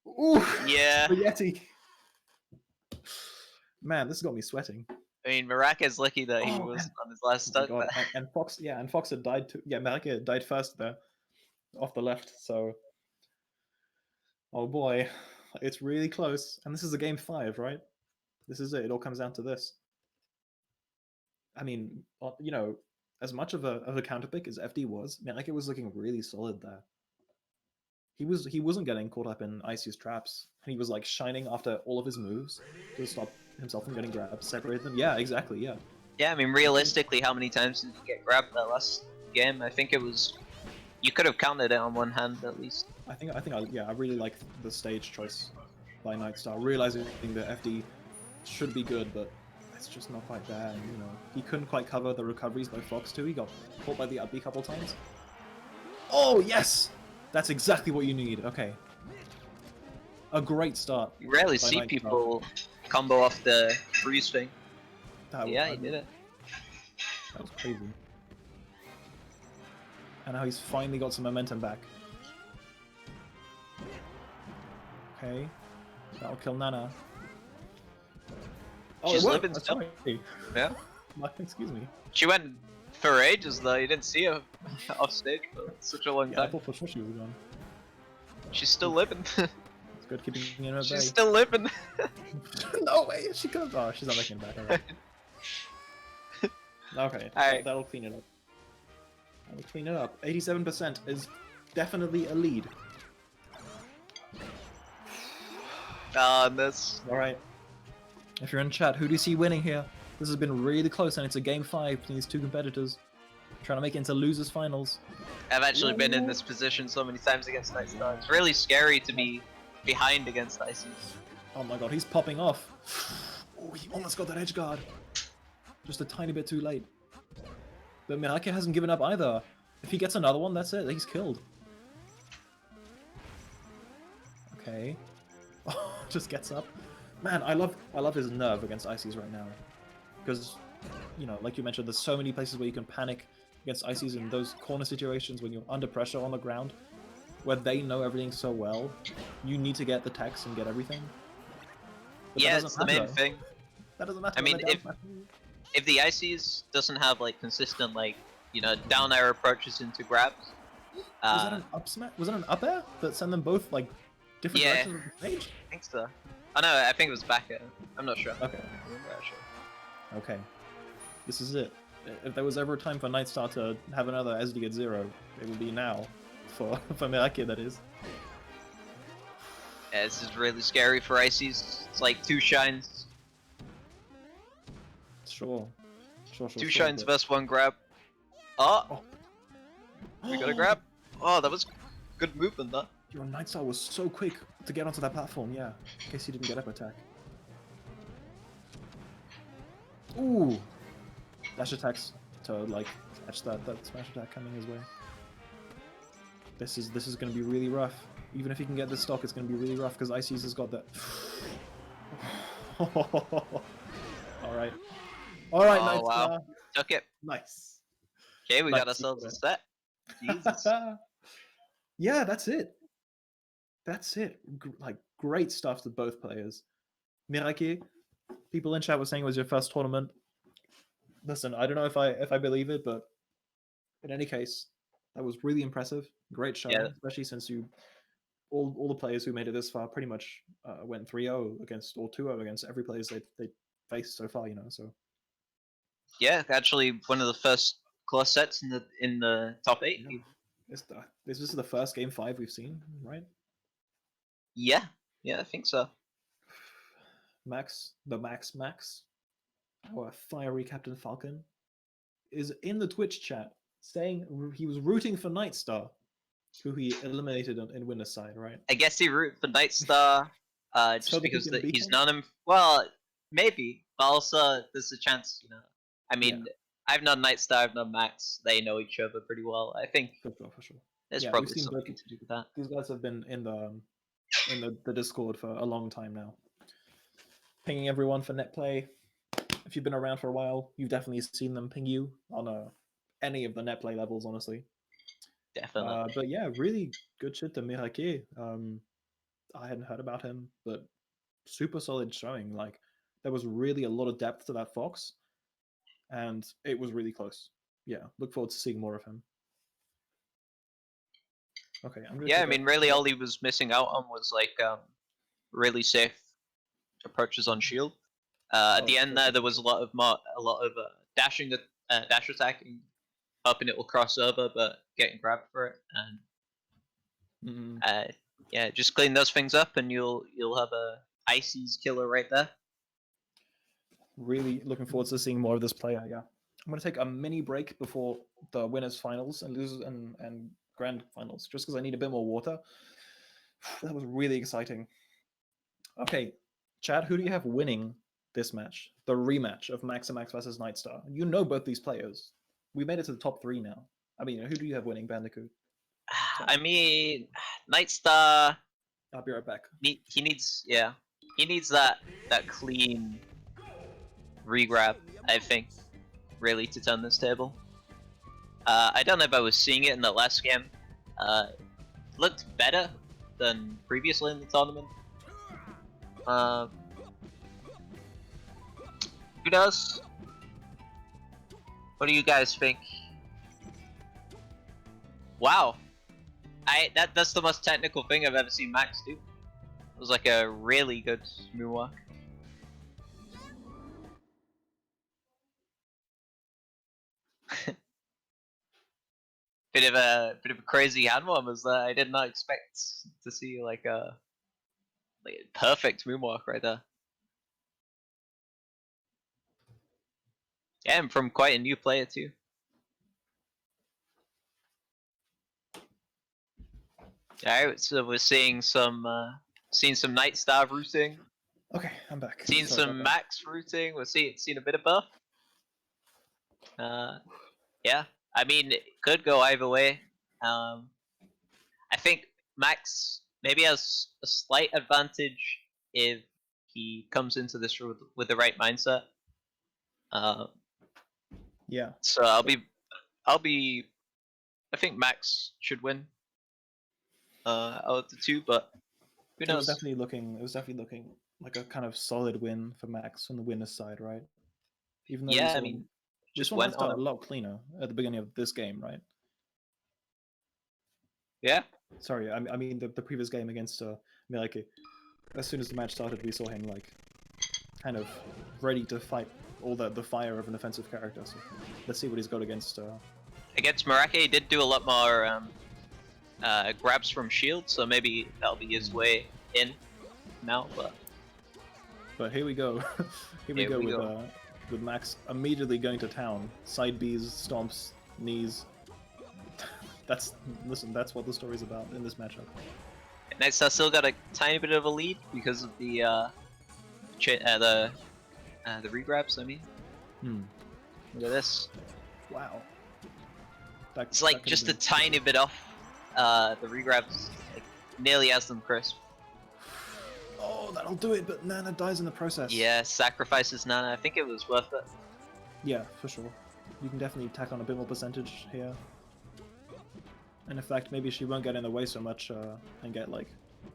Oh. Ooh. Yeah. Spaghetti. Man, this has got me sweating. I mean, Merake is lucky that he was on his last Oh my stunt. God. And Fox, yeah, and Fox had died too. Yeah, Merake died first there, off the left. So, oh boy, it's really close. And this is a game 5, right? This is it. It all comes down to this. I mean, you know, as much of a counter pick as FD was, Merake was looking really solid there. He wasn't getting caught up in Icy's traps. He was like shining after all of his moves to stop himself from getting grabbed, separate them. Yeah, exactly. Yeah. Yeah, I mean, realistically, how many times did he get grabbed that last game? I think it was. You could have counted it on one hand at least. I really like the stage choice by NightStar, realizing that FD should be good, but it's just not quite there. And, you know, he couldn't quite cover the recoveries by Fox too. He got caught by the up B a couple times. Oh yes, that's exactly what you need. Okay, a great start. You rarely see NightStar. people combo off the freeze thing. Yeah, he did it. That was crazy. And now he's finally got some momentum back. Okay. That'll kill Nana. Oh, She's it worked. living That's still. right. Yeah. Excuse me. She went for ages though. You didn't see her off stage for such a long Yeah, I time. thought for sure she was gone. She's still living. It's good keeping me in her bay. She's still living. No way, she could have. Oh, she's not making it back. Alright. Okay, Alright. that'll clean it up. That'll clean it up. 87% is definitely a lead. This. Alright. If you're in chat, who do you see winning here? This has been really close, and it's a game 5 between these two competitors. Trying to make it into losers finals. I've actually been in this position so many times against NightStar. It's really scary to be behind against Icy. Oh my god, he's popping off. Oh, he almost got that edge guard. Just a tiny bit too late. But Merake hasn't given up either. If he gets another one, that's it. He's killed. Okay. Just gets up. Man, I love his nerve against Ices right now. Because, you know, like you mentioned, there's so many places where you can panic against Ices in those corner situations when you're under pressure on the ground, where they know everything so well. You need to get the techs and get everything. But Yeah, it's the main thing. That doesn't matter. I mean, if the Ices doesn't have like consistent, like, you know, down air approaches into grabs. Was that an up smash? Was it an up air that sent them both like different directions of the stage? I think so. Oh no, I think it was back air. I'm not sure. Okay. Sure. Okay. This is it. If there was ever a time for NightStar to have another SD at 0, it would be now. For Merake, that is. Yeah, this is really scary for Ices. It's like two shines. Sure. Two shines versus one grab. Oh! We got a grab. Oh, that was good movement, that. Your NightStar was so quick to get onto that platform, yeah. In case he didn't get up attack. Ooh! Dash attacks to like catch that smash attack coming his way. This is gonna be really rough. Even if he can get this stock, it's gonna be really rough because Ices has got that. Alright. Alright, Oh, NightStar. wow. Took it. Nice. Okay, we Nice. got ourselves a set. Jesus. Yeah, that's it. That's it. Like, great stuff to both players. Merake, people in chat were saying it was your first tournament. Listen, I don't know if I believe it, but in any case, that was really impressive. Great show, Yeah. especially since all the players who made it this far pretty much went 3-0 against, or 2-0 against every players they faced so far, you know. So Yeah, actually one of the first close sets in the top 8. yeah. This is the first game 5 we've seen, right? Yeah, I think so. Max, our fiery Captain Falcon, is in the Twitch chat saying he was rooting for NightStar, who he eliminated in winner's side, right? I guess he root for NightStar, just So that he because can beat he's him? known him. Well, maybe, but also there's a chance, you know. I mean, I've known NightStar, I've known Max. They know each other pretty well. I think For sure. there's Yeah, probably we've seen something both- to do with that. These guys have been in the Discord for a long time now. Pinging everyone for net play. If you've been around for a while, you've definitely seen them ping you on any of the net play levels, honestly. Definitely. But yeah, really good shit to Merake. I hadn't heard about him, but super solid showing. Like, there was really a lot of depth to that Fox, and it was really close. Yeah, look forward to seeing more of him. Okay, I'm gonna Yeah, I take a- mean, really, all he was missing out on was like really safe approaches on shield. At the end there was a lot of dashing, dash attacking, hoping it will cross over, but getting grabbed for it, and yeah, just clean those things up, and you'll have a Ices killer right there. Really looking forward to seeing more of this player. Yeah, I'm gonna take a mini break before the winners finals and losers and grand finals, just because I need a bit more water. That was really exciting. Okay, Chad, who do you have winning this match? The rematch of Max and Max versus NightStar. You know both these players. We made it to the top 3 now. I mean, who do you have winning, Bandicoot? I mean, NightStar. I'll be right back. He needs that clean regrab, I think, really to turn this table. I don't know if I was seeing it in the last game. Looked better than previously in the tournament. Who knows? What do you guys think? Wow, that's the most technical thing I've ever seen Max do. It was like a really good moonwalk. Bit of a crazy hand warmers there. I did not expect to see like a perfect moonwalk right there. Yeah, and from quite a new player too. Alright, so we're seeing some NightStar routing. Okay, I'm back. Seeing Sorry some about Max routing. We're seeing a bit of both. Yeah, I mean it could go either way. I think Max maybe has a slight advantage if he comes into this with the right mindset. Yeah. So I think Max should win. Out of the two, but who It was knows? definitely looking like a kind of solid win for Max on the winner's side, right? Even though Yeah, I mean, we just saw went NightStar on a lot cleaner at the beginning of this game, right? Yeah. Sorry, I mean the previous game against Merake. As soon as the match started, we saw him like kind of ready to fight all the fire of an offensive character. So let's see what he's got against. Against Merake, he did do a lot more grabs from shield, so maybe that'll be his way in now. But here we go. Here we go with Max immediately going to town. Side Bs, stomps, knees. That's what the story's about in this matchup. NightStar still got a tiny bit of a lead because of the regrabs. I mean, look at this. Wow. It's like just a tiny bit off. The regrabs like nearly has them crisp. Oh, that'll do it, but Nana dies in the process. Yeah, sacrifices Nana. I think it was worth it. Yeah, for sure. You can definitely tack on a bit more percentage here. And in fact, maybe she won't get in the way so much and get like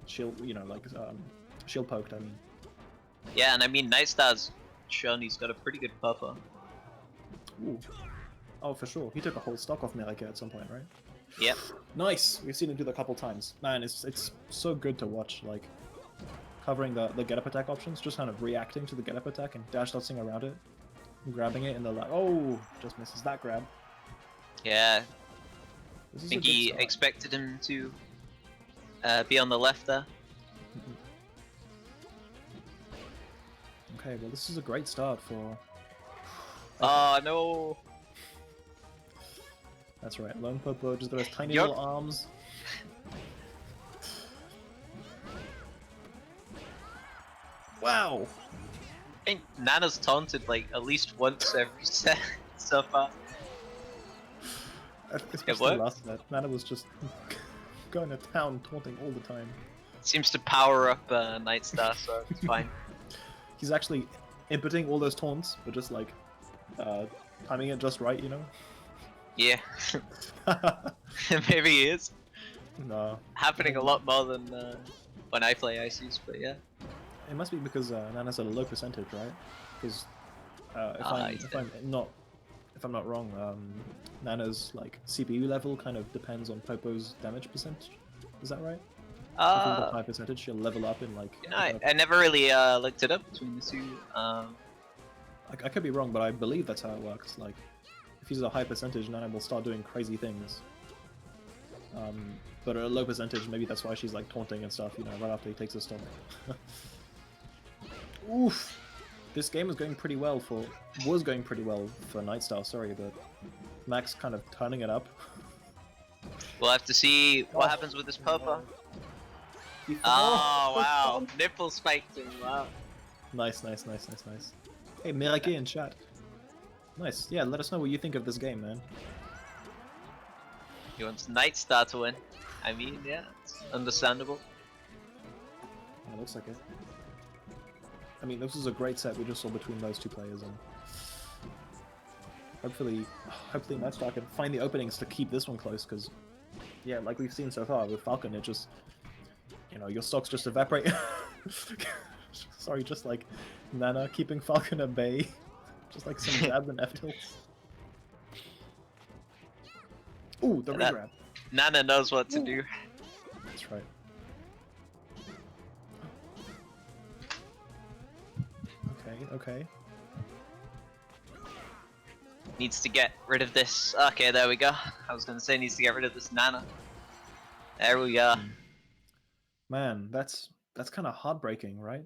shield, shield poked. I mean. Yeah, and I mean NightStar's shown he's got a pretty good puffer. Ooh. Oh, for sure. He took a whole stock off Merake at some point, right? Yep. Nice. We've seen him do that a couple times. Man, it's so good to watch. Like covering the get up attack options, just kind of reacting to the get up attack and dash dancing around it, and grabbing it, and they're like, oh, just misses that grab. Yeah. This I is think a good he start. expected him to be on the left there. Okay, well this is a great start for... Oh no! That's right, Lone Popo just got his tiny Yup. little arms. Wow! I think Nana's taunted like at least once every set so far. Especially the last set. Nana was just going to town taunting all the time. Seems to power up NightStar, so it's fine. He's actually inputting all those taunts, but just like timing it just right, you know? Yeah. Maybe he is. No. Happening a lot more than when I play ICs, but yeah. It must be because Nana's at a low percentage, right? Because if I'm not wrong, Nana's like CPU level kind of depends on Popo's damage percentage. Is that right? If you've got high percentage, she'll level up in like. You know, I never really looked it up between the two. I could be wrong, but I believe that's how it works. Like, if he's at a high percentage, Nana will start doing crazy things. But at a low percentage, maybe that's why she's like taunting and stuff, you know, right after he takes a stock. Oof! This game was going pretty well for NightStar, sorry, but Max kind of turning it up. We'll have to see what happens with this Popo. Oh wow! Nipple spiked him. Wow. Nice. Hey, Merake in chat. Nice. Yeah, let us know what you think of this game, man. He wants NightStar to win. I mean, yeah, it's understandable. Yeah, looks like it. I mean, this was a great set we just saw between those two players, and hopefully NightStar can find the openings to keep this one close. Because, yeah, like we've seen so far with Falcon, it just, you know, your stocks just evaporate. Sorry, just like Nana keeping Falcon at bay, just like some jabs and F tilts. Ooh, the regrab. Nana knows what to do. That's right. Okay. Needs to get rid of this. Okay, there we go. I was gonna say needs to get rid of this Nana. There we go. Man, that's kind of heartbreaking, right?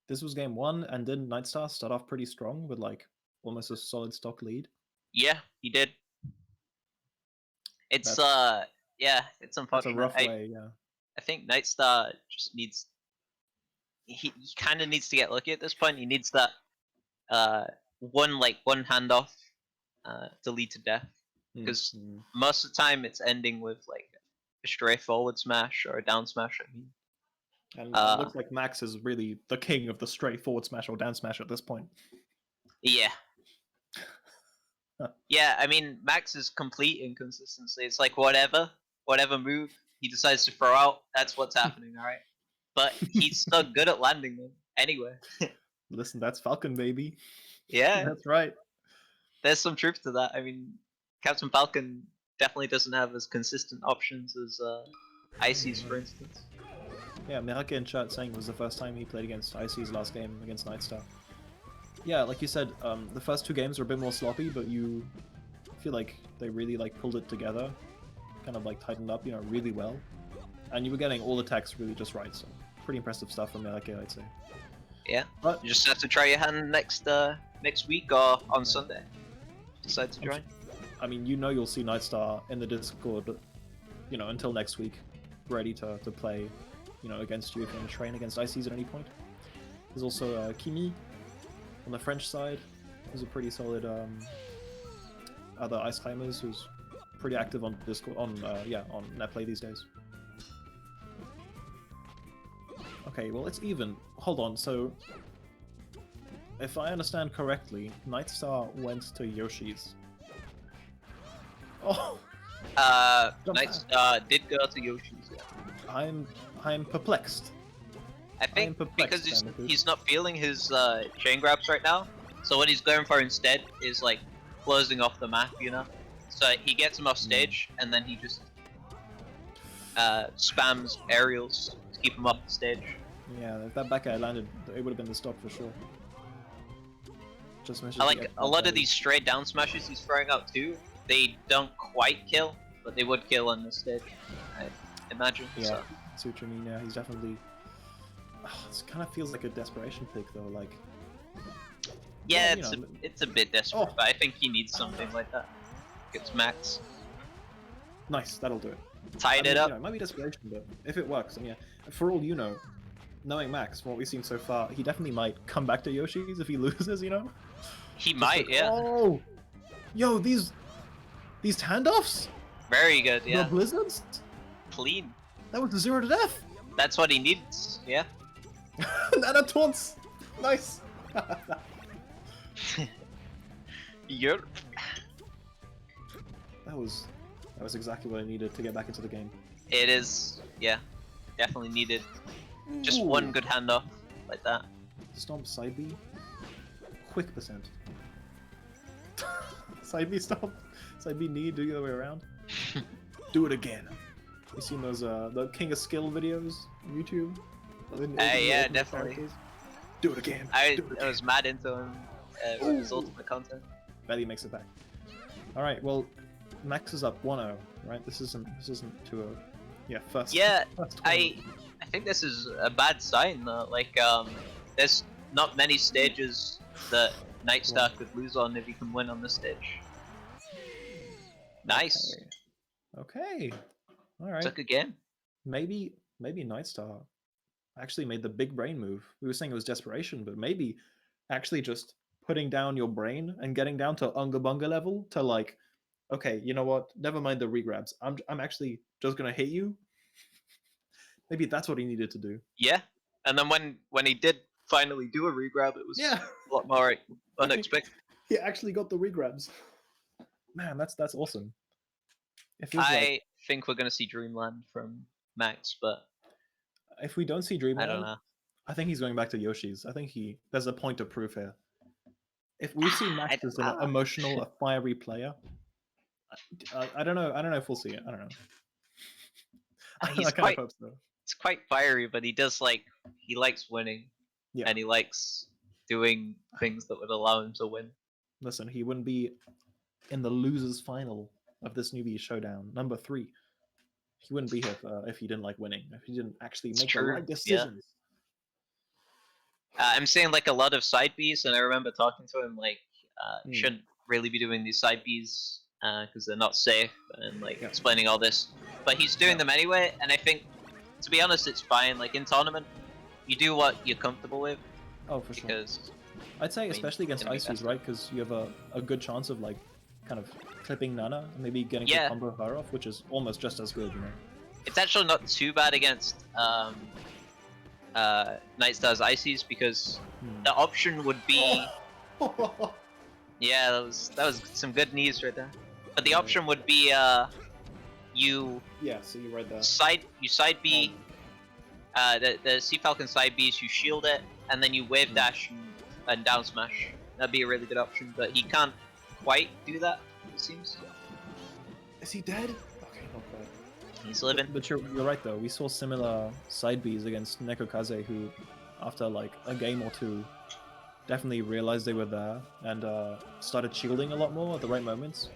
This was game 1, and didn't NightStar start off pretty strong with like almost a solid stock lead? Yeah, he did. It's yeah, it's That's a unfortunate. rough way, yeah. I think NightStar just needs. He kind of needs to get lucky at this point. He needs that one handoff to lead to death, because most of the time it's ending with like a straight forward smash or a down smash. I mean, And it looks like Max is really the king of the straight forward smash or down smash at this point. yeah. Yeah, I mean, Max is complete inconsistency. It's like whatever move he decides to throw out, that's what's happening, alright? But he's so good at landing them anyway. Listen, that's Falcon, baby. Yeah, That's right. there's some truth to that. I mean, Captain Falcon definitely doesn't have as consistent options as Ices, for instance. Yeah, Merake in chat saying it was the first time he played against Icy's last game against NightStar. Yeah, like you said, the first 2 games were a bit more sloppy, but you feel like they really like pulled it together, kind of like tightened up, you know, really well. And you were getting all the attacks really just right, so pretty impressive stuff from Merake, I'd say. Yeah, But you just have to try your hand next week or on Sunday. Decide to join. I mean, you know you'll see NightStar in the Discord, you know, until next week, ready to play, you know, against you if you want to train against Ices at any point. There's also Kimi on the French side, who's a pretty solid other Ice Climbers, who's pretty active on Discord, on NetPlay these days. Okay, well it's even. Hold on, so if I understand correctly, NightStar went to Yoshi's. Oh. NightStar did go to Yoshi's. Yeah. I'm perplexed. I think because Bandicoot. he's not feeling his chain grabs right now, so what he's going for instead is like closing off the map, you know. So he gets him off stage, and then he just spams aerials to keep him off the stage. Yeah, if that back air landed, it would have been the stock for sure. Just I like a lot of these straight down smashes he's throwing out too. They don't quite kill, but they would kill on this stage, I imagine. Yeah, So. I see what you mean. Yeah, he's definitely. This kind of feels like a desperation pick though. Like. Yeah, well, it's a bit desperate, but I think he needs something like that. Gets Max. Nice, that'll do it. Tied it up. You know, it might be desperation, but if it works, and yeah, for all you know, knowing Max, from what we've seen so far, he definitely might come back to Yoshi's if he loses, you know? He Just might, like, yeah. Oh! Yo, these handoffs? Very good, yeah. The blizzards? Clean. That was a 0 to death! That's what he needs, yeah. Nana taunts! Nice! Yep. That was exactly what I needed to get back into the game. It is, yeah. Definitely needed. Just one good handoff like that. Stomp side B. Quick percent. Side B stomp. Side B knee, do the other way around. Do it again. You seen those the King of Skill videos on YouTube? Yeah, definitely. Characters? Do it again. I was mad into him with his ultimate content. Bet he makes it back. Alright, well Max is up 1-0, right? This isn't 2-0. Yeah, first. Yeah, first I think this is a bad sign though. Like, there's not many stages that NightStar could lose on if he can win on this stage. Nice. Okay. Alright. Took a game. Maybe NightStar actually made the big brain move. We were saying it was desperation, but maybe actually just putting down your brain and getting down to Unga Bunga level to like, okay, you know what? Never mind the regrabs. I'm actually just gonna hit you. Maybe that's what he needed to do. Yeah, and then when he did finally do a regrab. It was Yeah. a lot more unexpected. He actually got the regrabs. Man, that's awesome. It feels like I think we're gonna see Dreamland from Max, but if we don't see I don't Dreamland, know. I think he's going back to Yoshi's. I think there's a point of proof here. If we've seen Max I- as an emotional, a fiery player, I don't know. I don't know if we'll see it. I don't know. He's I kind of hope so. It's quite fiery, but he likes winning, Yeah. and he likes doing things that would allow him to win. Listen, he wouldn't be in the losers final of this Newbie Showdown, number 3. He wouldn't be here if he didn't like winning. If he didn't actually make the right decisions. I'm seeing like a lot of side Bs, and I remember talking to him like, you shouldn't really be doing these side Bs because they're not safe, and like explaining all this. But he's doing them anyway, and I think, to be honest, it's fine. Like in tournament, you do what you're comfortable with. Oh, for sure. Because I'd say especially against Ices, right? Because you have a good chance of like kind of clipping Nana and maybe getting to combo her off, which is almost just as good, you know. It's actually not too bad against NightStar's Ices because the option would be yeah, that was some good knees right there. But the option would be you so you read that. side B the Sea Falcon side B's, you shield it, and then you wave dash and down smash. That'd be a really good option, but he can't quite do that, it seems. Is he dead? Okay, not quite. He's living. But you're right though. We saw similar side Bs against NekoKaze, who, after like a game or two, definitely realized they were there and started shielding a lot more at the right moments.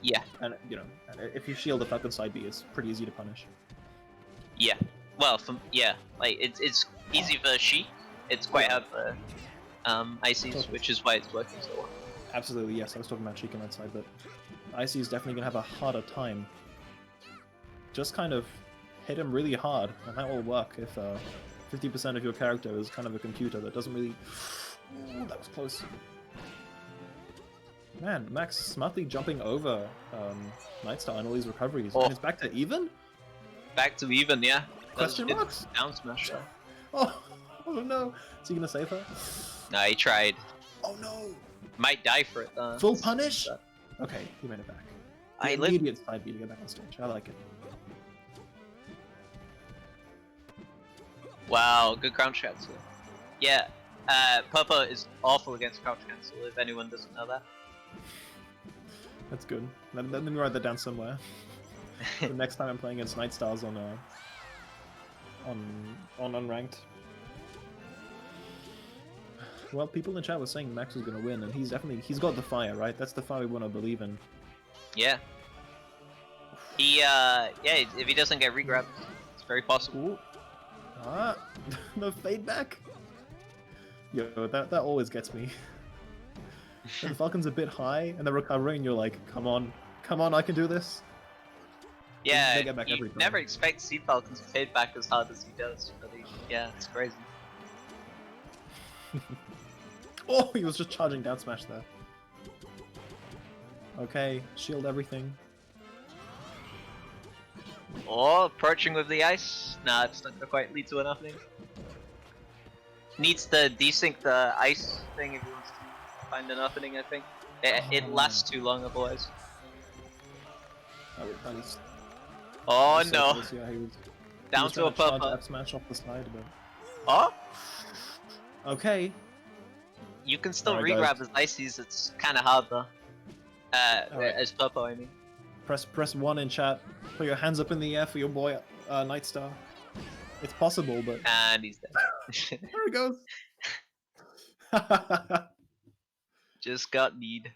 Yeah. And you know, if you shield a Falcon side B, it's pretty easy to punish. Yeah. Well, like it's easy for Sheik. It's quite hard for Ices, which is why it's working so well. Absolutely, yes. I was talking about Sheik on that side, but Icy is definitely gonna have a harder time. Just kind of hit him really hard, and that will work if 50% of your character is kind of a computer that doesn't really. Ooh, that was close. Man, Max smartly jumping over NightStar and all these recoveries. And it's back to even? Back to even, yeah. Question marks? Down smash. Oh no. Is he gonna save her? No, he tried. Oh no. Might die for it though. Full punish? Okay, he made it back. I immediate side B to get back on stage. I like it. Wow, good crouch cancel. Yeah, Purple is awful against crouch cancel, if anyone doesn't know that. That's good. Let me write that down somewhere. The next time I'm playing against NightStars on unranked. Well, people in the chat were saying Max was gonna win, and he's got the fire, right? That's the fire we want to believe in. Yeah. If he doesn't get regrabbed, it's very possible. Ooh. Ah, the fade back. Yo, that always gets me. The Falcon's a bit high, and they're recovering. You're like, come on, I can do this. Yeah, they get back you never expect Sea Falcon to fade back as hard as he does. But yeah, it's crazy. Oh, he was just charging down smash there. Okay, shield everything. Oh, approaching with the ice. Nah, it's not gonna quite lead to enough. Needs to desync the ice thing if he wants to find an opening, I think. It lasts too long otherwise. Oh no! Down to a purple. Smash off the side, but... Oh? Okay. You can still regrab as ices, it's kinda hard though. As purple, I mean. Press 1 in chat. Put your hands up in the air for your boy, NightStar. It's possible, but... And he's dead. There he goes! Just got need.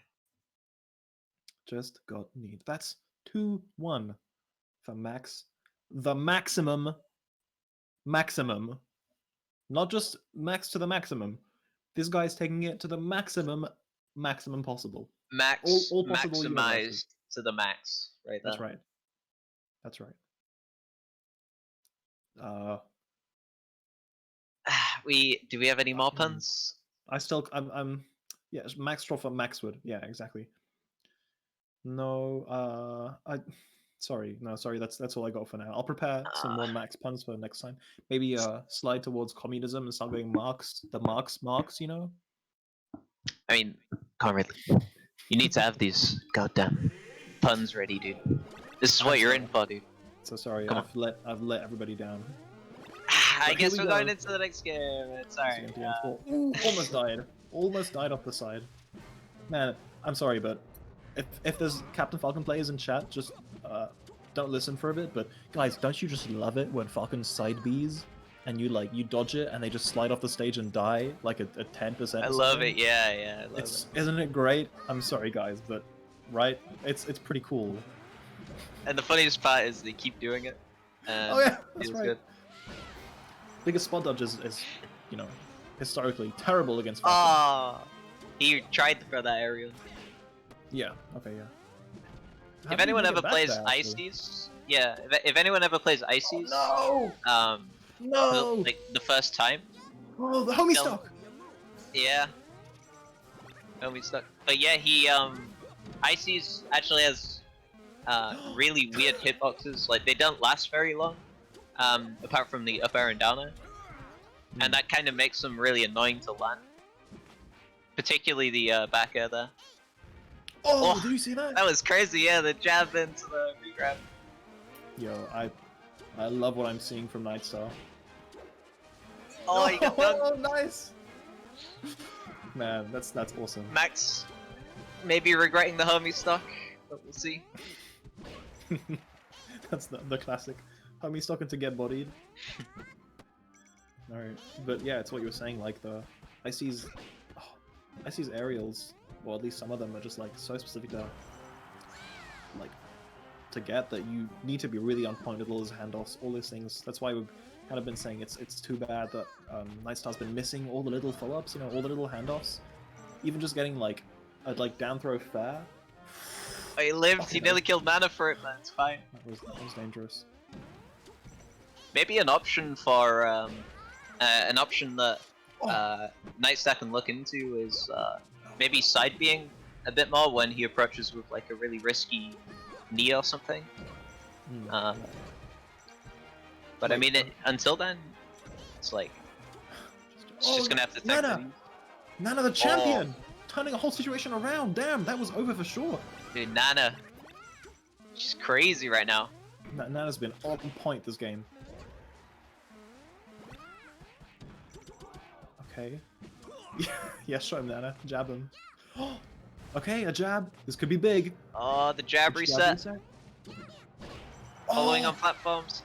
Just got need. That's 2-1 for Max. The maximum. Not just max to the maximum. This guy's taking it to the maximum possible. Max all possible maximized universes. to the max, right there. That's right. That's right. Do we have any more puns? I'm yeah, Max Straw for Maxwood. Yeah, exactly. No, Sorry, no, sorry. That's all I got for now. I'll prepare some more max puns for next time. Maybe slide towards communism and start going Marx, the Marx. You know. I mean, can't really. You need to have these goddamn puns ready, dude. This is I'm what you're sorry. in for, dude. So sorry, Come I've let everybody down. I But guess here we're we going go. into the next game. It's alright. Ooh, almost died. Almost died off the side. Man, I'm sorry, but if there's Captain Falcon players in chat, just don't listen for a bit. But guys, don't you just love it when Falcon side Bs and you dodge it and they just slide off the stage and die like a 10%? I love it. Yeah, I love it. Isn't it great? I'm sorry, guys, but right, it's pretty cool. And the funniest part is they keep doing it. And Oh yeah, it that's feels right. good. Biggest spot dodge is you know, historically terrible against Falcon. Ah, he tried to throw that aerial. Yeah. Okay. Yeah. How If did he anyone make it ever back plays there, actually? Ices, yeah. If anyone ever plays Ices, Oh, no! like the first time, Oh, the homie Don't- stock. yeah. Homie stuck. But yeah, he Ices actually has really weird hitboxes. Like they don't last very long, apart from the up air and down air, and that kind of makes them really annoying to land. Particularly the back air there. Oh, Oh, do you see that? That was crazy. Yeah, the jab into the regrab. Yo, I love what I'm seeing from NightStar. Oh, he got done. Oh, nice. Man, that's awesome. Max, maybe regretting the homie stock, but we'll see. That's the classic. Homie stocking to get bodied. Alright, but yeah, it's what you were saying. Like Icy's aerials, or at least some of them, are just like so specific to get that you need to be really on point with all those handoffs, all those things. That's why we've kind of been saying it's too bad that NightStar's been missing all the little follow-ups, you know, all the little handoffs. Even just getting a down throw fair. Oh, he lived. Okay, He nearly killed Nana for it, but it's fine. That was dangerous. Maybe an option for an option that NightStar can look into is maybe side being a bit more when he approaches with like a really risky knee or something. But I mean, until then, it's like it's just gonna have to take Nana! Nana the champion! Turning a whole situation around! Damn, that was over for sure! Dude, Nana, she's crazy right now. Nana's been on point this game. Okay. Yeah, show him, Nana. Jab him. Okay, a jab. This could be big. Oh, the jab reset. Following on platforms.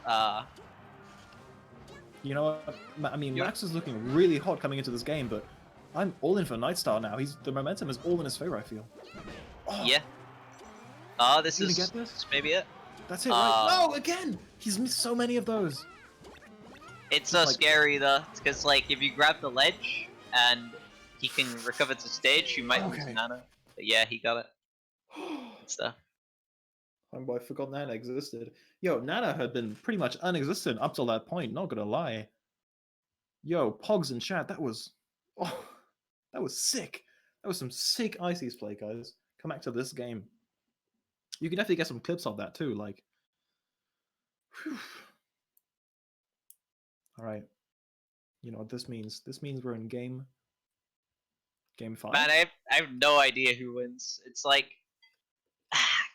You know what? I mean, Max is looking really hot coming into this game, but I'm all in for NightStar now. The momentum is all in his favor, I feel. Oh, yeah. Oh, this is is maybe it. That's it, right? No, again! He's missed so many of those. It's so scary though, because like if you grab the ledge and he can recover to stage, you might lose Nana. But yeah, he got it. Good stuff. Homeboy, I forgot Nana existed. Yo, Nana had been pretty much non-existent up till that point, not gonna lie. Yo, Pogs in chat, that was sick. That was some sick Ices play, guys. Come back to this game. You can definitely get some clips of that too, like. Alright. You know what this means? This means we're in game 5. Man, I have no idea who wins. It's like,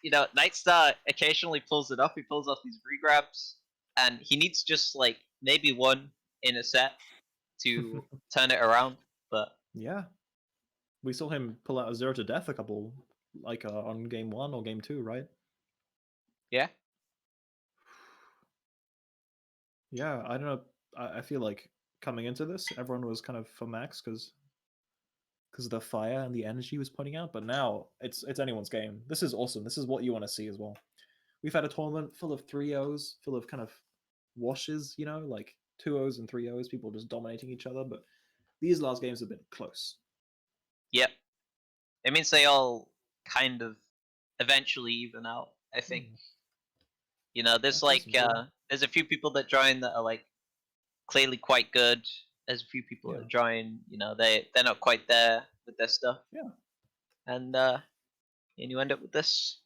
you know, NightStar occasionally pulls it off. He pulls off these regrabs, and he needs just like maybe one in a set to turn it around. But yeah, we saw him pull out a 0 to death a couple, like on game 1 or game 2, right? Yeah. Yeah, I don't know. I feel like coming into this, everyone was kind of for Max because the fire and the energy was putting out. But now it's anyone's game. This is awesome. This is what you want to see as well. We've had a tournament full of 3-0s, full of kind of washes, you know, like 2-0s and 3-0s, people just dominating each other. But these last games have been close. Yep. It means they all kind of eventually even out, I think. You know, there's like there's a few people that join that are like clearly quite good. There's a few people that join, you know, they're not quite there with their stuff. Yeah. And you end up with this.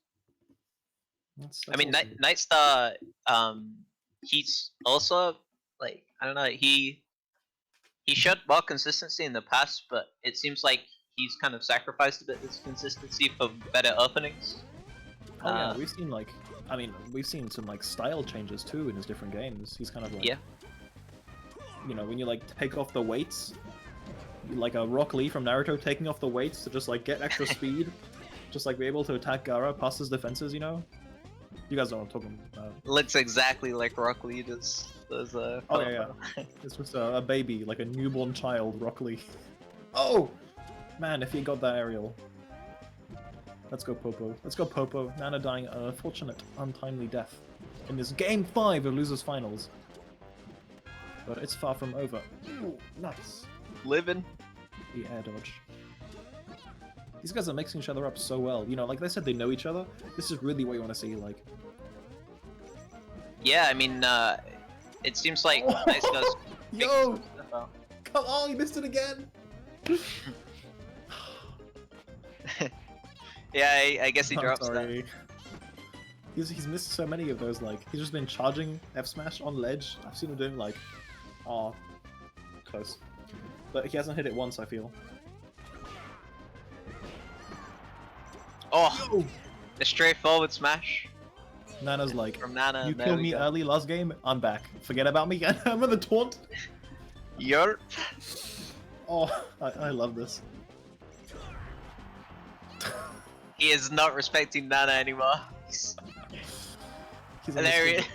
That's I mean, awesome. NightStar, he's also like, I don't know, he showed more consistency in the past, but it seems like he's kind of sacrificed a bit of his consistency for better openings. Oh yeah, we've seen like, I mean, we've seen some like style changes too in his different games. He's kind of like, yeah, you know, when you like take off the weights, like a Rock Lee from Naruto taking off the weights to just like get extra speed, just like be able to attack Gaara past his defenses, you know? You guys know what I'm talking about. looks exactly like Rock Lee does. Oh yeah, yeah. It's just a baby, like a newborn child, Rock Lee. Oh! Man, if he got that aerial. Let's go Popo. Let's go Popo. Nana dying an unfortunate, untimely death in this Game 5 of Losers Finals. But it's far from over. Ooh, nice. Living. The air dodge. These guys are mixing each other up so well. You know, like they said they know each other. This is really what you want to see, like... Yeah, I mean, it seems like NightStar's Yo! Come on, you missed it again! Yeah, I guess he I'm drops sorry. He's missed so many of those, like, he's just been charging F smash on ledge. I've seen him doing, like, oh, close. But he hasn't hit it once, I feel. that. Oh, a straightforward smash. Nana's like, From Nana. you there killed we me go. early last game, I'm back. Forget about me, I'm in the taunt. Yerp. Oh, I love this. He is not respecting Nana anymore. He's He's hilarious.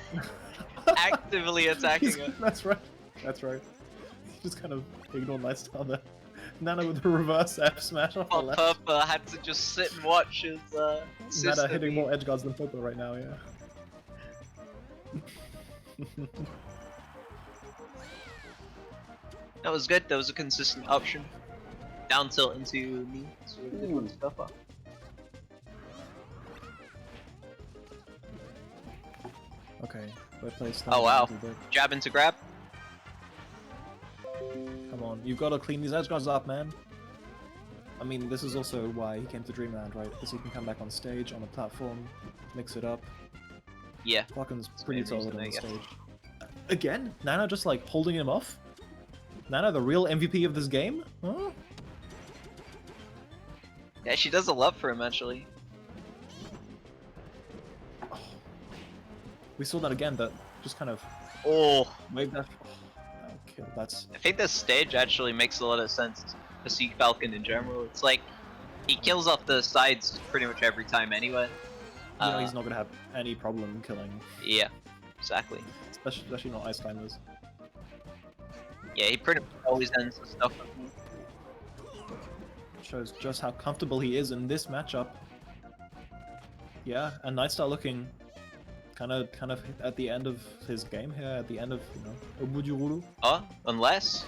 Actively attacking her. That's right. That's right. He just kind of ignored NightStar there. Nana with the reverse F smash off the Poor left. Purple had to just sit and watch his sister Nana hitting be- more edge guards than Popo right now, yeah. That was good. That was a consistent option. Down tilt into me. So different stuff up. Okay, we're placed. Oh wow. A little bit. Jab into grab. Come on, you've got to clean these edge guards up, man. I mean, this is also why he came to Dreamland, right? Because he can come back on stage, on a platform, mix it up. Yeah. Falcon's That's pretty the main solid on the reason, I stage. Again? Nana just like holding him off? Nana, the real MVP of this game? Huh? Yeah, she does a lot for him actually. We saw that again, that just kind of Oh, waved that. Oh, kill. That's. I think this stage actually makes a lot of sense to see Falcon in general. It's like he kills off the sides pretty much every time anyway. You know, he's not gonna have any problem killing. Yeah, exactly. Especially not ice timers. Yeah, he pretty much always ends the stuff with me. Shows just how comfortable he is in this matchup. Yeah, and NightStar looking kind of at the end of his game here, at the end of, you know, Obujuru. Oh, unless.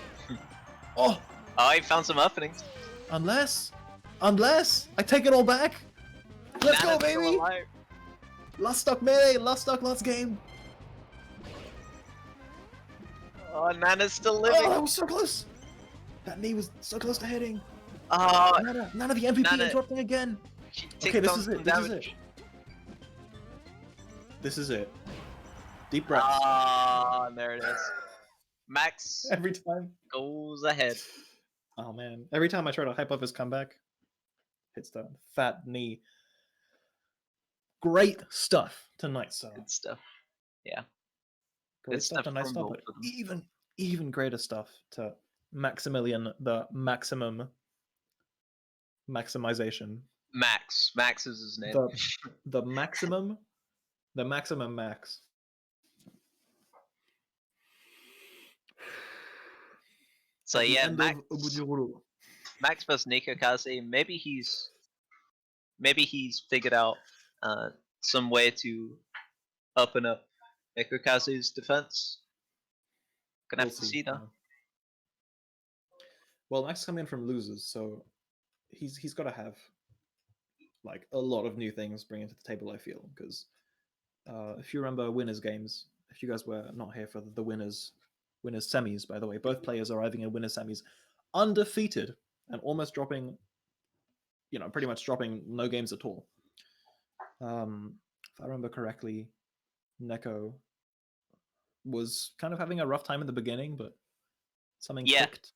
Oh, Oh, he found some openings. unless I take it all back. Let's go, Nana's still baby! alive. Last stock melee, last game. Oh, Nana's still Oh, living. that was so close. That knee was so close to hitting. Oh, Nana the MVP Nana- interrupting again. she Okay, ticked this on is some it. This is damage. it. This is it. Deep breaths. Ah, and there it is. Max Every time. goes ahead. Oh man. Every time I try to hype up his comeback, hits the fat knee. Great stuff to NightStar. Good stuff. Great good stuff to stuff from NightStar, both but of them. even greater stuff to Maximilian, the maximum maximization. Max. Max is his name. The maximum max. So At the yeah, end Max. of Obujuru. Max versus NekoKaze. Maybe he's figured out some way to open up NekoKaze's defense. Gonna We'll have to see though. yeah. Well, Max is coming in from losers, so he's got to have like a lot of new things bringing to the table. I feel because if you remember winners games, if you guys were not here for the winners semis, by the way, both players arriving in winners semis undefeated and almost dropping, you know, pretty much dropping no games at all. if I remember correctly, Neko was kind of having a rough time at the beginning, but something Yeah. clicked.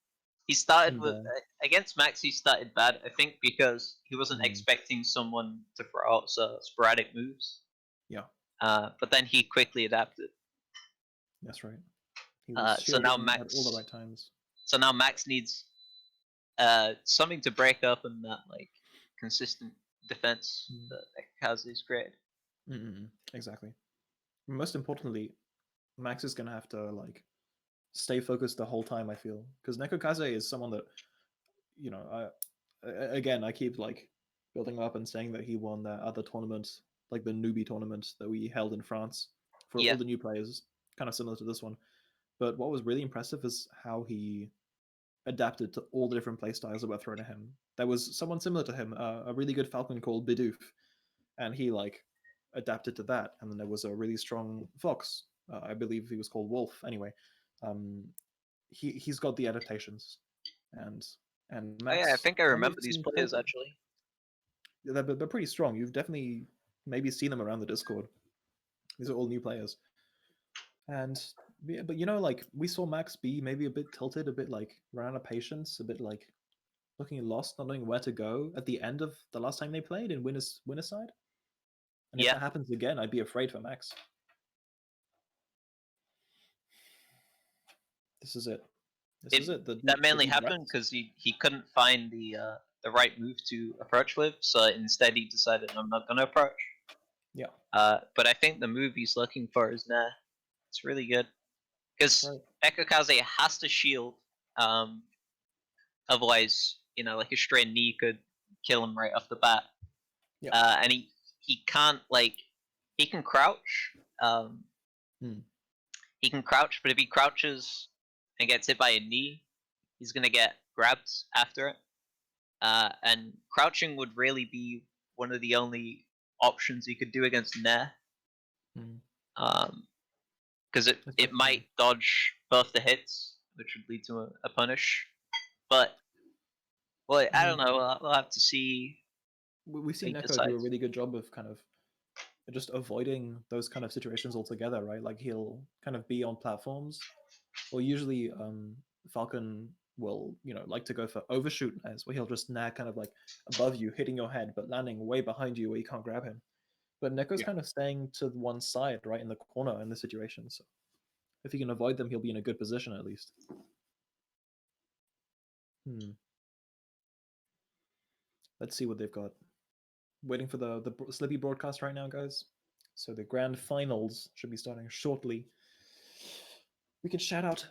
He started And, with against Max. He started bad, I think, because he wasn't Mm. expecting someone to throw out sporadic moves. Yeah, But then he quickly adapted. that's right. He was So now shielding at all the right times. So now Max needs something to break up in that like consistent defense that NekoKaze is great. Exactly. Most importantly, Max is gonna have to like stay focused the whole time. I feel because NekoKaze is someone that again I keep like building up and saying that he won that other tournament, like the newbie tournament that we held in France for Yeah. all the new players, kind of similar to this one. But what was really impressive is how he adapted to all the different playstyles that were thrown at him. There was someone similar to him, a really good Falcon called Bidoof, and he like adapted to that. And then there was a really strong Fox, I believe he was called Wolf. Anyway, um, he's got the adaptations, and Max. Oh, yeah, I think I you've remember these seen players actually. they're pretty strong. You've definitely maybe seen them around the Discord. These are all new players, and yeah, but like we saw Max be maybe a bit tilted, a bit like run out of patience, a bit like looking lost, not knowing where to go at the end of the last time they played in winner's side. And if Yeah. that happens again, I'd be afraid for Max. This is it. This is it. That mainly happened because he couldn't find the right move to approach with, so instead he decided I'm not gonna approach. Yeah. But I think the move he's looking for is nah. It's really good because Right. NekoKaze has to shield. Otherwise, like a stray knee could kill him right off the bat. Yeah. And he can't he can crouch. He can crouch, but if he crouches and gets hit by a knee, he's gonna get grabbed after it. And crouching would really be one of the only options he could do against Nair. Because it might dodge both the hits, which would lead to a punish. But well, I don't know. We'll have to see. We've seen Neko do a really good job of kind of just avoiding those kind of situations altogether, right? Like he'll kind of be on platforms, or usually Falcon will like to go for overshoot as where he'll just nag kind of like above you, hitting your head, but landing way behind you where you can't grab him. But Neko's kind of staying to one side, right in the corner in the situation. So if he can avoid them, he'll be in a good position at least. Let's see what they've got. Waiting for the Slippy broadcast right now, guys. So the grand finals should be starting shortly. We can shout out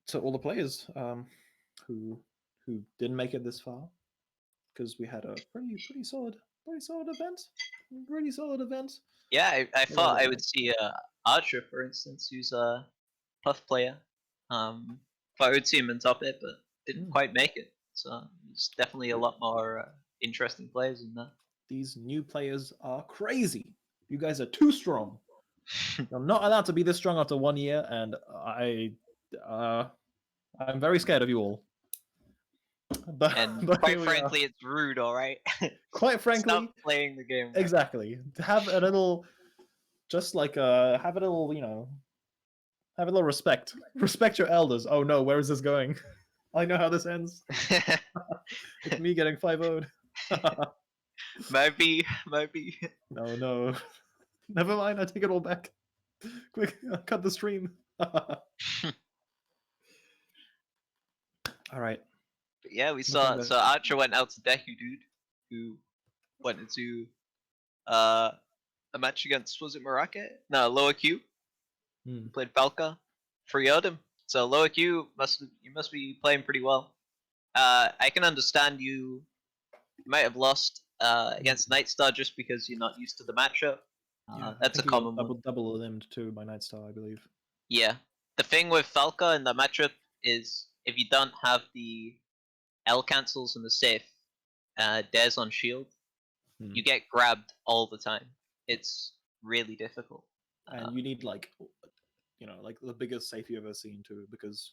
to all the players who didn't make it this far, because we had a pretty solid event. Pretty solid event. Yeah, I thought I would see Archer, for instance, who's a Puff player. Thought I would see him in top 8, but didn't quite make it. So it's definitely a lot more interesting players in there. These new players are crazy. You guys are too strong. I'm not allowed to be this strong after 1 year, and I'm very scared of you all. But quite frankly, it's rude, all right? Quite frankly, stop playing the game. Right? Exactly. Have a little, just like have a little, have a little respect. Respect your elders. Oh no, where is this going? I know how this ends. It's me getting 5-0'd. Might be. No. Never mind, I take it all back. Quick, cut the stream. All right. But yeah, we saw. So Archer went out to Deku, dude, who went into a match against, was it Merake? No, Lower Q. Played Falca. 3-0'd him. So Lower Q you must be playing pretty well. I can understand you might have lost against NightStar just because you're not used to the matchup. That's a common one. Double limbed too by NightStar, I believe. Yeah. The thing with Falca in the matchup is if you don't have the L cancels and the safe dares on shield, you get grabbed all the time. It's really difficult. And you need like the biggest safe you've ever seen too, because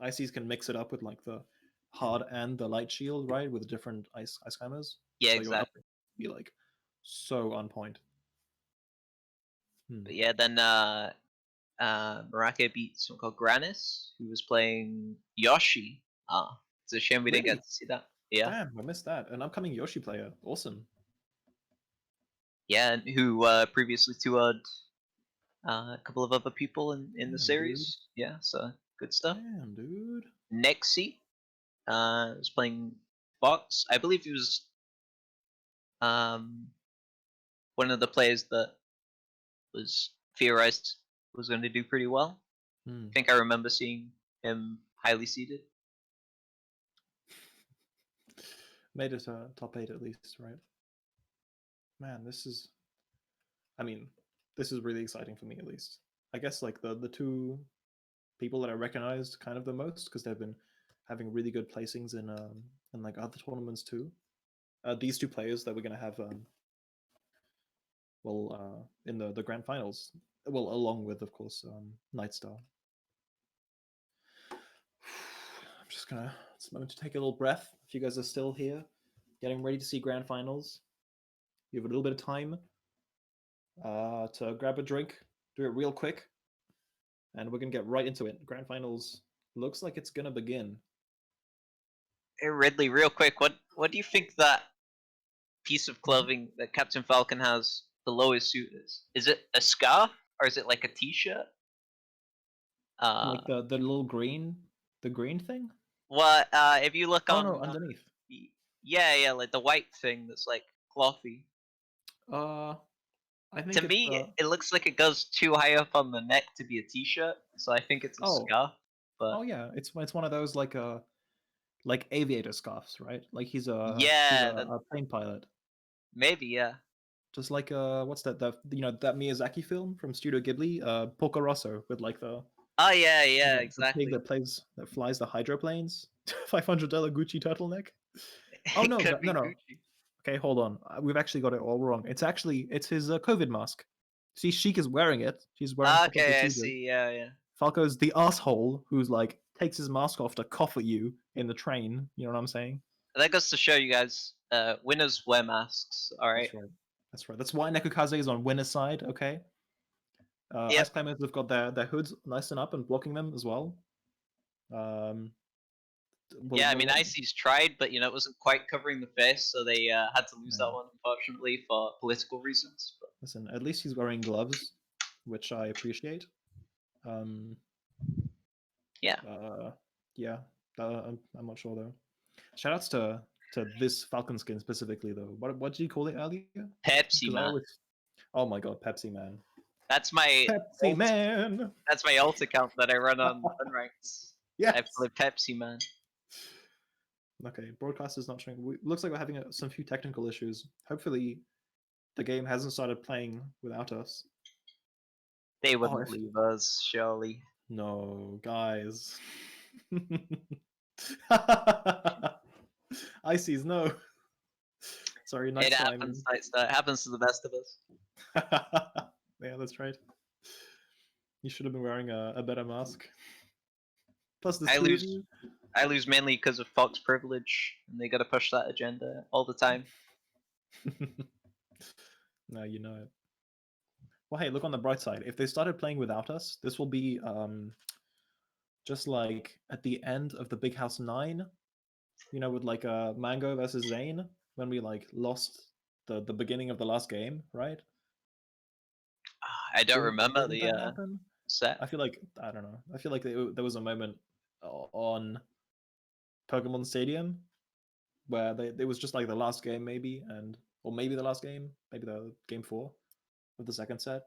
ICs can mix it up with like the hard and the light shield, right, with different ice climbers. Yeah, so exactly. Be like so on point. But yeah, then Merake beat someone called Granis, who was playing Yoshi. It's a shame we didn't Really? get to see that. Yeah, Damn, I missed that. An upcoming Yoshi player. Awesome. yeah, and who previously toured a couple of other people in the Damn, series. dude. Yeah, so good stuff. Damn, dude. Nexi was playing Fox. I believe he was um, one of the players that was theorized was going to do pretty well. Hmm. I think I remember seeing him highly seeded. Made it top 8 at least, right? Man, I mean, this is really exciting for me at least. I guess like the two people that I recognized kind of the most because they've been having really good placings in like other tournaments too. These two players that we're gonna have in the grand finals, well, along with of course NightStar. I'm just gonna it's a moment to take a little breath. If you guys are still here, getting ready to see grand finals, you have a little bit of time to grab a drink, do it real quick, and we're gonna get right into it. Grand finals looks like it's gonna begin. Hey Ridley, real quick, what do you think that piece of clothing that Captain Falcon has below his suit is? Is it a scarf or is it like a t-shirt? Like the little the green thing. Well, if you look Oh no, on, underneath. yeah, like the white thing that's like clothy. Uh, I think To it's me, the it looks like it goes too high up on the neck to be a t-shirt, so I think it's a oh scarf. But oh yeah, it's one of those like aviator scarves, right? Like he's yeah, a plane pilot. maybe yeah. Just like what's that that Miyazaki film from Studio Ghibli, Porco Rosso with like Oh yeah, the pig exactly. that flies the hydroplanes. $500 Gucci turtleneck. Oh It no, could be no. Gucci. Okay, hold on. We've actually got it all wrong. It's his COVID mask. See, Sheik is wearing it. She's wearing proper Okay, I procedures. see. Yeah. Falco's the asshole who's like takes his mask off to cough at you in the train. You know what I'm saying? That goes to show you guys, winners wear masks. All right. That's right. That's right. That's why NekoKaze is on winner's side. Okay. Yep. Ice climbers have got their hoods nice and up and blocking them as well. Um, Yeah, I mean, Icy's tried, but it wasn't quite covering the face, so they had to lose that one, unfortunately, for political reasons. But listen, at least he's wearing gloves, which I appreciate. yeah, Yeah. I'm not sure though. Shoutouts to this Falcon skin specifically though. What did you call it earlier? Pepsi Because I Man. always. Oh my god, Pepsi Man. That's my Pepsi Man. That's my alt account that I run on Unranked. Yes. I play Pepsi Man. Okay, broadcast is not showing. Looks like we're having some few technical issues. Hopefully, the game hasn't started playing without us. They wouldn't leave us, surely. No, guys. Ices, no. Sorry, It happens, NightStar. It happens to the best of us. Yeah, that's right. You should have been wearing a better mask. Plus, the I lose mainly because of Fox privilege, and they gotta push that agenda all the time. No, you know it. Well, hey, look on the bright side. If they started playing without us, this will be just like at the end of the Big House 9, with like Mango versus Zane when we like lost the beginning of the last game, right? I don't remember Didn't the that happen? set. I feel like I don't know. I feel like there was a moment on Pokemon Stadium where it was just like the last game maybe, or maybe the last game, maybe the game 4 of the second set,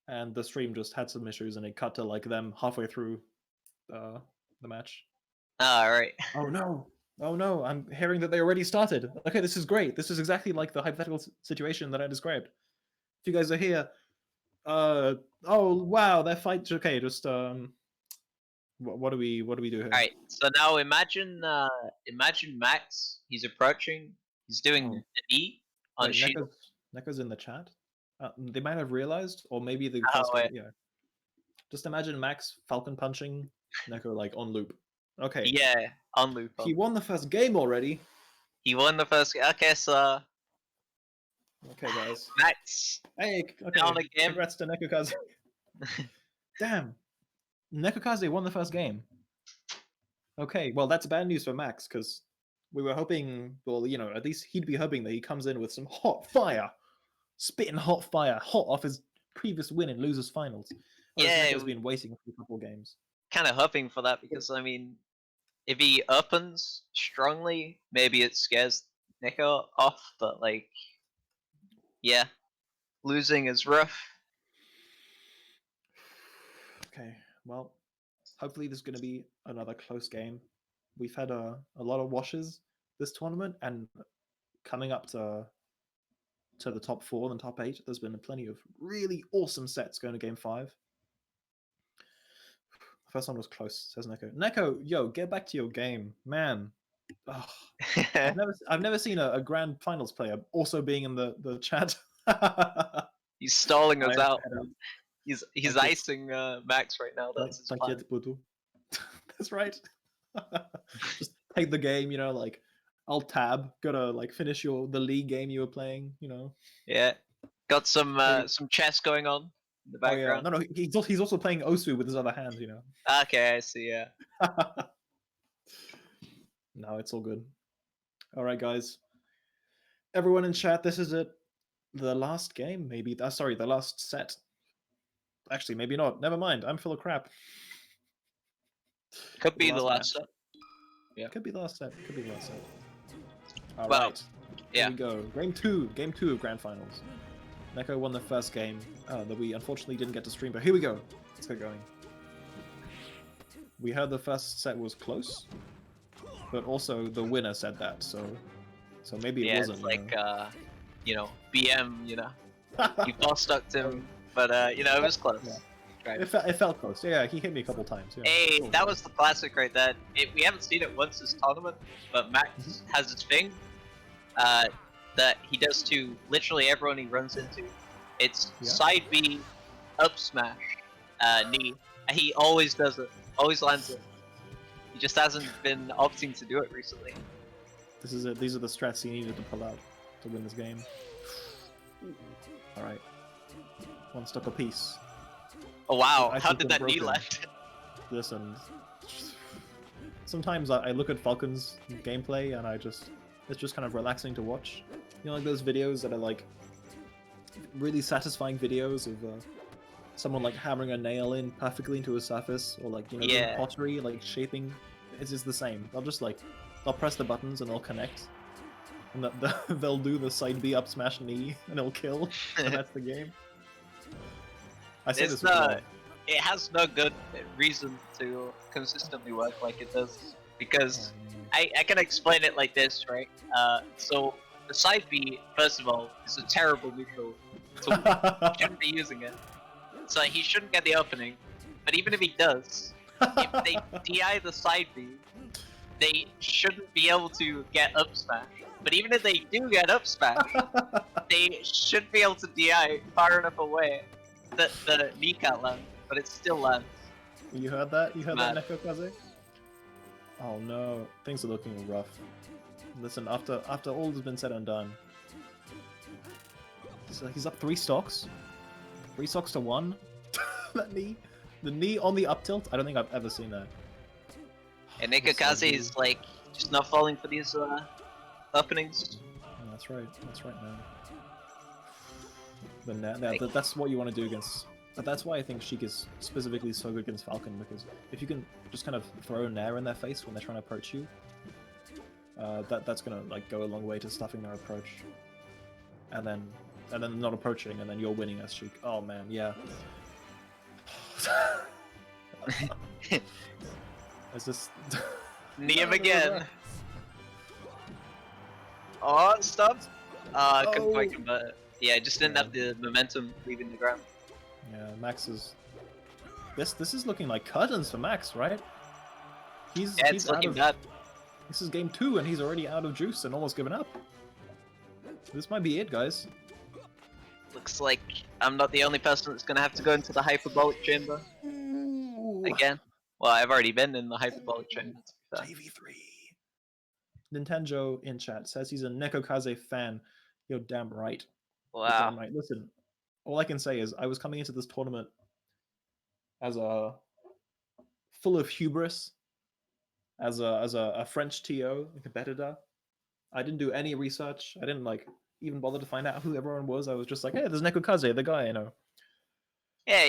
and the stream just had some issues and it cut to like them halfway through the match. All right. Oh no, I'm hearing that they already started. Okay, this is great. This is exactly like the hypothetical situation that I described. If you guys are here, oh wow, their fight. Okay, just what do we do here? All right. So now imagine Max. He's approaching. He's doing Oh. an E on Wait, Shield. Neko's in the chat. They might have realized, or maybe the Oh, first wait. game. Yeah. Just imagine Max Falcon punching Neko like on loop. Okay. Yeah, on loop. He won the first game already. He won the first. Okay, so Okay, guys. Max, Hey, okay. down again. Congrats to NekoKaze. Damn. NekoKaze won the first game. Okay, well, that's bad news for Max, because we were hoping, well, you know, at least he'd be hoping that he comes in with some hot fire. Spitting hot fire, hot off his previous win in Losers Finals. Whereas Yeah, Neko's been waiting for a couple games. kind of hoping for that because I mean, if he opens strongly, maybe it scares Neko off. But like, yeah, losing is rough. Okay, well, hopefully there's going to be another close game. We've had a lot of washes this tournament, and coming up to the top 4 and top 8, there's been plenty of really awesome sets going to game 5. The first one was close, says Neko. Neko, yo, get back to your game, man. Ugh. I've never seen a grand finals player also being in the chat. He's stalling us I- out. He's Thank you. icing Max right now. That's his plan. That's right. Just take the game, you know, like I'll tab, gotta like finish the league game you were playing, you know. Yeah, got some Hey. some chess going on in the Oh yeah, background. no, he's also playing Osu with his other hand, you know. Okay, I see. Yeah. No, it's all good. All right, guys. Everyone in chat, this is it. The last game, maybe. Sorry, the last set. Actually, maybe not. Never mind. I'm full of crap. Could be the last last match. set. Yeah. Could be the last set. Could be the last set. All Well, right. yeah. Here we go. Game two of Grand Finals. Neko won the first game that we unfortunately didn't get to stream, but here we go. Let's get going. We heard the first set was close, but also the winner said that, so maybe it wasn't. It's like you know, BM, you know, you boss stuck him, but you know, it was close. Yeah. Right. It felt close. Yeah, he hit me a couple times. Yeah. Hey, Cool. that was the classic right there. We haven't seen it once this tournament, but Max has this thing that he does to literally everyone he runs into. It's side B, up smash, knee. And he always does it, always lands it. He just hasn't been opting to do it recently. This is it. These are the strats he needed to pull out to win this game. All right, one stuck apiece. Oh wow, I how think did they're that knee broken. land? Listen, sometimes I look at Falcon's gameplay and it's just kind of relaxing to watch. You know, like those videos that are like really satisfying videos of someone like hammering a nail in perfectly into a surface, or like, you know, doing pottery, like shaping. It's just the same. They'll press the buttons and they'll connect, and they'll do the side B up smash knee and it'll kill, and that's the game. I say this with love. It has no good reason to consistently work like it does, because I can explain it like this, right? So the side B, first of all, is a terrible neutral tool. He shouldn't be using it. So he shouldn't get the opening. But even if he does, if they DI the side B, they shouldn't be able to get up smash. But even if they do get up smash, they should be able to DI far enough away that the knee can't land, but it still lands. You heard that? You heard that, NekoKaze? Oh no, things are looking rough. Listen, after all has been said and done, so he's up 3 stocks. 3 stocks to 1. That knee, the knee on the up tilt. I don't think I've ever seen that. And NekoKaze is like just not falling for these openings. Yeah, that's right. That's right, man. But that's what you want to do against. But that's why I think Sheik is specifically so good against Falcon, because if you can just kind of throw a nair in their face when they're trying to approach you, that's gonna like go a long way to stuffing their approach. And then not approaching, and then you're winning as Sheik. Oh man, yeah. It's just Knee him again. Oh, stopped. Couldn't quite convert it. Yeah, just didn't have the momentum leaving the ground. Yeah, Max is. This is looking like curtains for Max, right? He's looking bad. This is game 2 and he's already out of juice and almost given up. This might be it, guys. Looks like I'm not the only person that's gonna have to go into the hyperbolic chamber again. Well, I've already been in the hyperbolic chamber. JV3. NintenJoe in chat says he's a NekoKaze fan. You're damn right. Wow. Damn right. Listen, all I can say is I was coming into this tournament as a full of hubris, as a French TO competitor. I didn't do any research. I didn't like even bother to find out who everyone was. I was just like, hey, there's NekoKaze, the guy, you know. Yeah,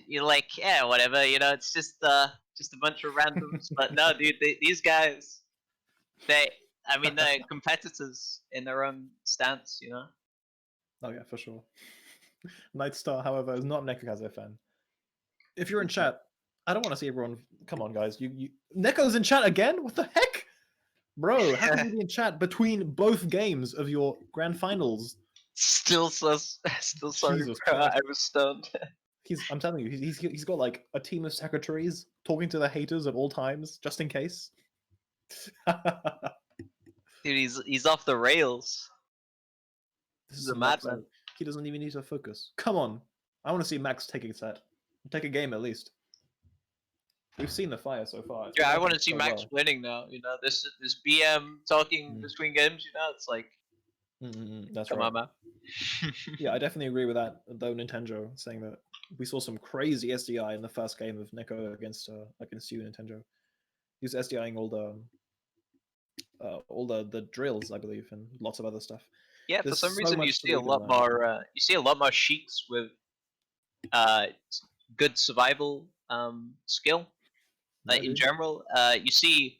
you're like, yeah, whatever, you know, it's just a bunch of randoms. But no, dude, these guys, they're competitors in their own stance, you know. Oh yeah, for sure. NightStar, however, is not a NekoKaze fan. If you're in chat, I don't want to see everyone. Come on, guys. You Neko's in chat again? What the heck, bro? How can you be in chat between both games of your grand finals? Still sorry, Jesus bro. Christ. I was stunned. I'm telling you, he's got like a team of secretaries talking to the haters at all times, just in case. Dude, he's off the rails. This He's is a some madman. episode. He doesn't even need to focus. Come on, I want to see Max take a set, take a game at least. We've seen the fire so far. It's Yeah, been I want working to see so Max well. winning now. You know, this BM talking between games. You know, it's like, That's come right. on, man. Yeah, I definitely agree with that. Though NintenJoe saying that we saw some crazy SDI in the first game of Neko against you, NintenJoe. He was SDIing all the drills, I believe, and lots of other stuff. Yeah, There's for some so reason you much to see a read and lot learn. more. You see a lot more sheiks with good survival skill. Like in general, you see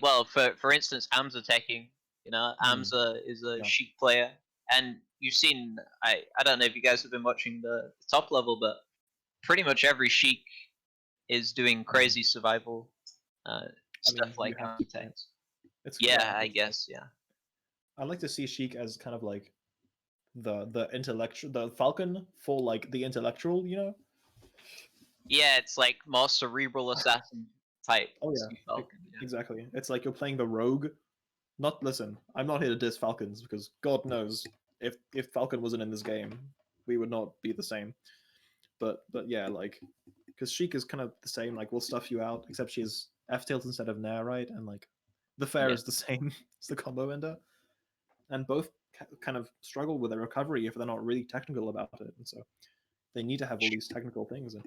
well for instance Amza teching. You know, Amza is a Yeah. sheik player, and you've seen I don't know if you guys have been watching the top level, but pretty much every sheik is doing crazy survival stuff like you have to, Amza techs. it's Yeah, crap. I guess, yeah. I like to see Sheik as kind of like the intellectual, the Falcon for like the intellectual, you know? Yeah, it's like more cerebral assassin type. Oh yeah, Sea Falcon, yeah. exactly. It's like you're playing the rogue. Listen, I'm not here to diss Falcons because God knows if Falcon wasn't in this game, we would not be the same. But yeah, like because Sheik is kind of the same. Like we'll stuff you out, except she has F tilt instead of Nair, right? And like the fair is the same. It's the combo ender, and both kind of struggle with their recovery if they're not really technical about it, and so they need to have all these technical things. And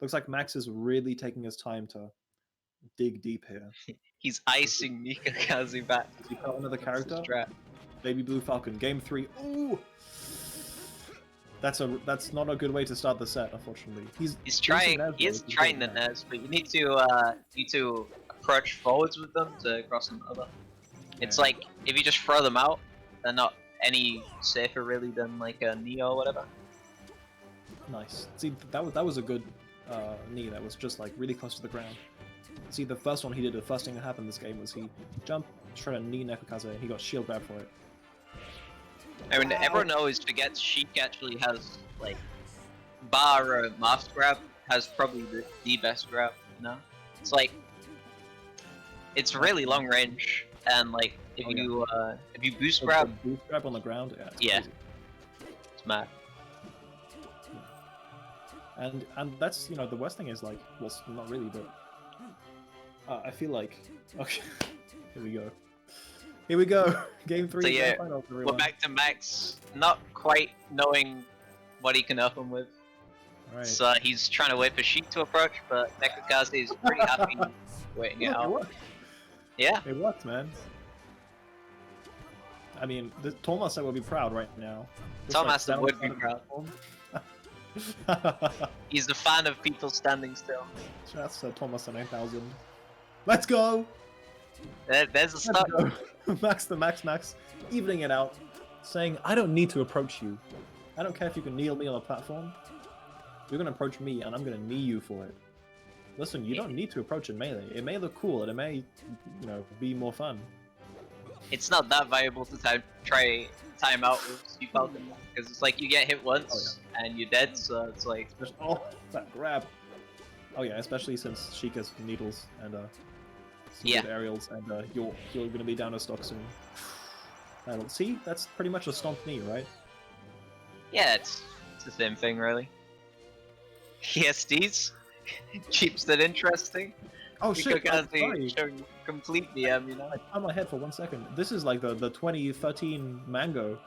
looks like Max is really taking his time to dig deep here. He's icing NekoKaze back. Has he got another That's his character? strat. Baby Blue Falcon, game 3. Ooh, that's not a good way to start the set, unfortunately. He's trying. Nez, He is trying the Nez, but you need to approach forwards with them to cross them over. It's like if you just throw them out, they're not any safer really than like a Neo or whatever. Nice. See, that was a good knee. That was just like really close to the ground. See, the first one he did, the first thing that happened this game was he jumped, tried to knee NekoKaze, and he got shield grab for it. I mean, everyone always forgets Sheik actually has like bar master grab has probably the best grab. You know, it's like it's really long range, and like if you boost grab, boost grab on the ground, yeah, crazy. It's mad. And that's, you know, the worst thing is like, well, not really, but I feel like, okay, here we go, game 3. So yeah, finals, we're back to Max, not quite knowing what he can open with. Right. So he's trying to wait for Sheik to approach, but NekoKaze is pretty happy waiting it out. Yeah, it worked, man. I mean, the Tollmaster would be proud right now. Tollmaster would be proud. He's a fan of people standing still. Shouts to Tollmaster 9000. Let's go! There's a start. Max the Max, evening it out, saying, I don't need to approach you. I don't care if you can kneel me on a platform. You're gonna approach me, and I'm gonna knee you for it. Listen, you don't need to approach in melee. It may look cool, and it may, you know, be more fun. It's not that viable to try time out with Sea Falcon, because it's like you get hit once and you're dead, so it's like... Oh, that grab! Oh yeah, especially since Sheik has needles and some good aerials, and you're gonna be down to stock soon. See, that's pretty much a stomped knee, right? Yeah, it's the same thing, really. ESDs keeps it interesting. Oh shit! Showing complete DM, you know. I turned my head for 1 second. This is like the 2013 Mango.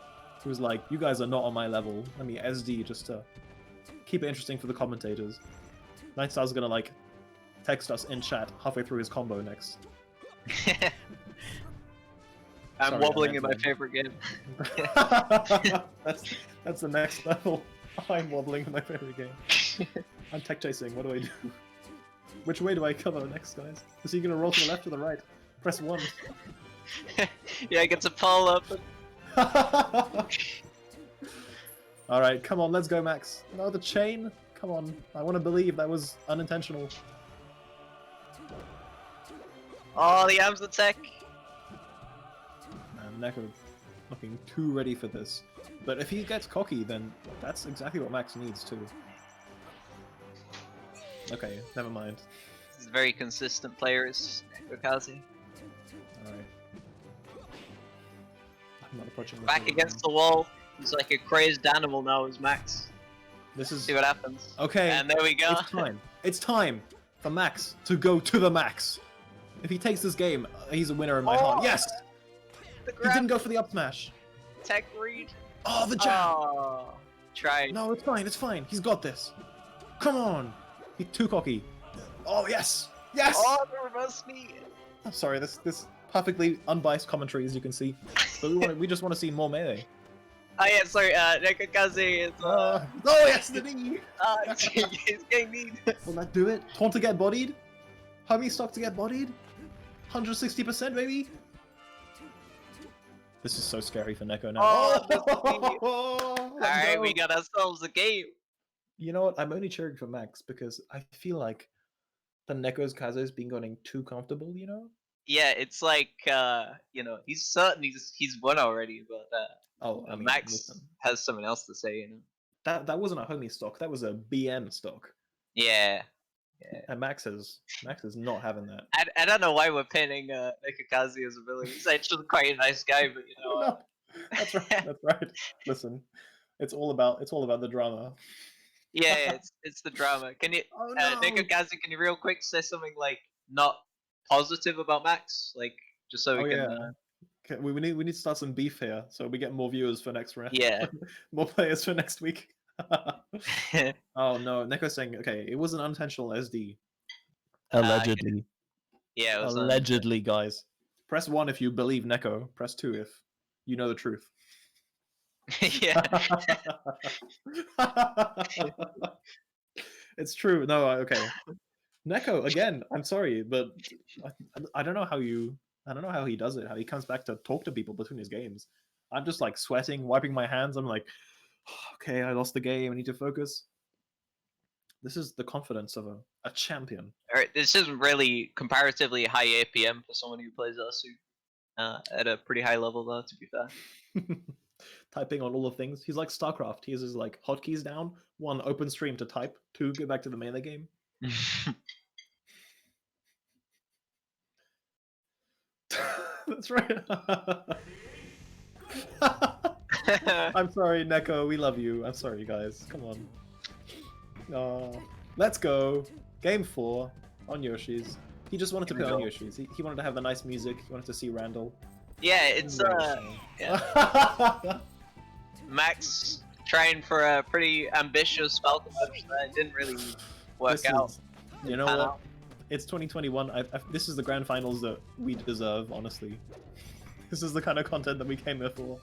He was like, "You guys are not on my level. Let me SD just to keep it interesting for the commentators." NightStar's gonna like text us in chat halfway through his combo next. I'm Sorry, wobbling I in meant my to. favorite game. That's the next level. I'm wobbling in my favorite game. I'm tech chasing. What do I do? Which way do I cover next, guys? Is he gonna roll to the left or the right? Press 1. Yeah, get to pull up. Alright, come on, let's go, Max. No, the chain? Come on. I want to believe that was unintentional. Oh, the arms attack. Man, Neko looking too ready for this. But if he gets cocky, then that's exactly what Max needs too. Okay, never mind. He's a very consistent player, is NekoKaze. Alright. I'm not approaching this Back over against him. the wall. He's like a crazed animal now, is Max. This is... See what happens. Okay, And there we go. it's time. It's time for Max to go to the max. If he takes this game, he's a winner in my heart. Yes! The He grab didn't go for the up smash. tech read. Oh, the jab! Oh, try. No, it's fine, it's fine. He's got this. Come on! He's too cocky. Oh, yes! Yes! Oh, the reverse knee. I'm sorry, this perfectly unbiased commentary, as you can see. But we just want to see more melee. Oh yeah, sorry, NekoKaze is Oh, yes, the knee! he's getting kneed. Will that do it? Taunt to get bodied? Homie stock to get bodied? 160% maybe? This is so scary for Neko now. Alright, no. we got ourselves a game. You know what? I'm only cheering for Max because I feel like the NekoKaze has been getting too comfortable, you know? Yeah, it's like you know, he's certain he's won already, but Oh, I mean, Max listen. has something else to say, you know. That wasn't a homie stock, that was a BN stock. Yeah. And Max is not having that. I don't know why we're pinning NekoKaze as a villain. He's actually quite a nice guy, but you know. No, that's right. That's right. Listen, it's all about the drama. Yeah, it's the drama. Can you, Oh no! NekoKaze, can you real quick say something like not positive about Max, like just so we can. Yeah. Okay, we need to start some beef here, so we get more viewers for next round. Yeah. More players for next week. Oh no, Neko's saying, okay, it was an unintentional SD. Allegedly. Yeah, it was Allegedly, guys. Press 1 if you believe Neko. Press 2 if you know the truth. Yeah. It's true. No, okay. Neko, again, I'm sorry, but I don't know how he does it, how he comes back to talk to people between his games. I'm just like sweating, wiping my hands. I'm like, okay, I lost the game. I need to focus. This is the confidence of a champion. Alright, this is really comparatively high APM for someone who plays Asu. At a pretty high level, though, to be fair. Typing on all the things. He's like StarCraft. He has his like hotkeys down. 1, open stream to type. 2, get back to the melee game. That's right. I'm sorry, Neko. We love you. I'm sorry, guys. Come on. Let's go. Game 4 on Yoshi's. He just wanted to play on Yoshi's. He wanted to have the nice music. He wanted to see Randall. Yeah, it's Max trying for a pretty ambitious Falcon Punch that didn't really work out. You know what? It's 2021. This is the grand finals that we deserve, honestly. This is the kind of content that we came here for.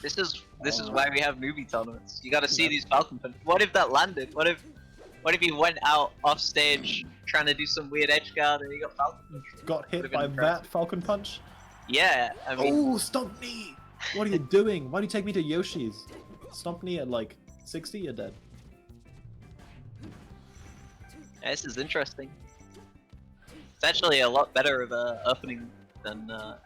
This is why we have newbie tournaments. You gotta see these Falcon Punch. What if that landed? What if he went out off stage trying to do some weird edge guard and he got Falcon Punch? Got hit by that Falcon Punch? Yeah, I mean... Oh, stomp knee! What are you doing? Why do you take me to Yoshi's? Stomp knee at like 60, you're dead. Yeah, this is interesting. It's actually a lot better of a opening than the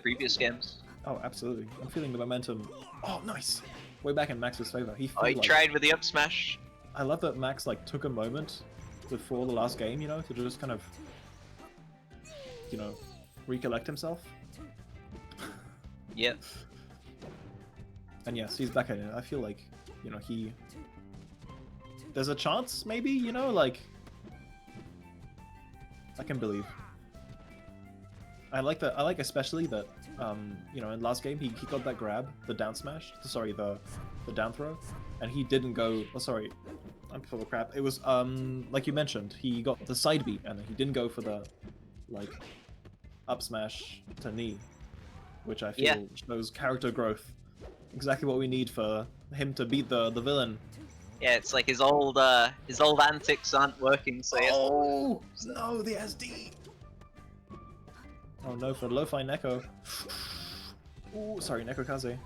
previous games. Oh, absolutely. I'm feeling the momentum. Oh, nice! Way back in Max's favor. He tried with the up smash. I love that Max like took a moment before the last game, you know, to just kind of, you know, recollect himself. Yep. And yes, he's back at it. I feel like, you know, there's a chance, maybe, you know, like, I can believe. I like that. I like especially that. You know, in last game he got that grab, the down smash. Sorry, the down throw, and he didn't go. Oh, sorry, I'm full of crap. It was like you mentioned, he got the side beat, and he didn't go for the like up smash to knee, which I feel shows character growth. Exactly what we need for him to beat the villain. Yeah, it's like his old antics aren't working, so yes. Oh no, the SD. Oh no, for lo-fi Neko. Ooh, sorry, NekoKaze.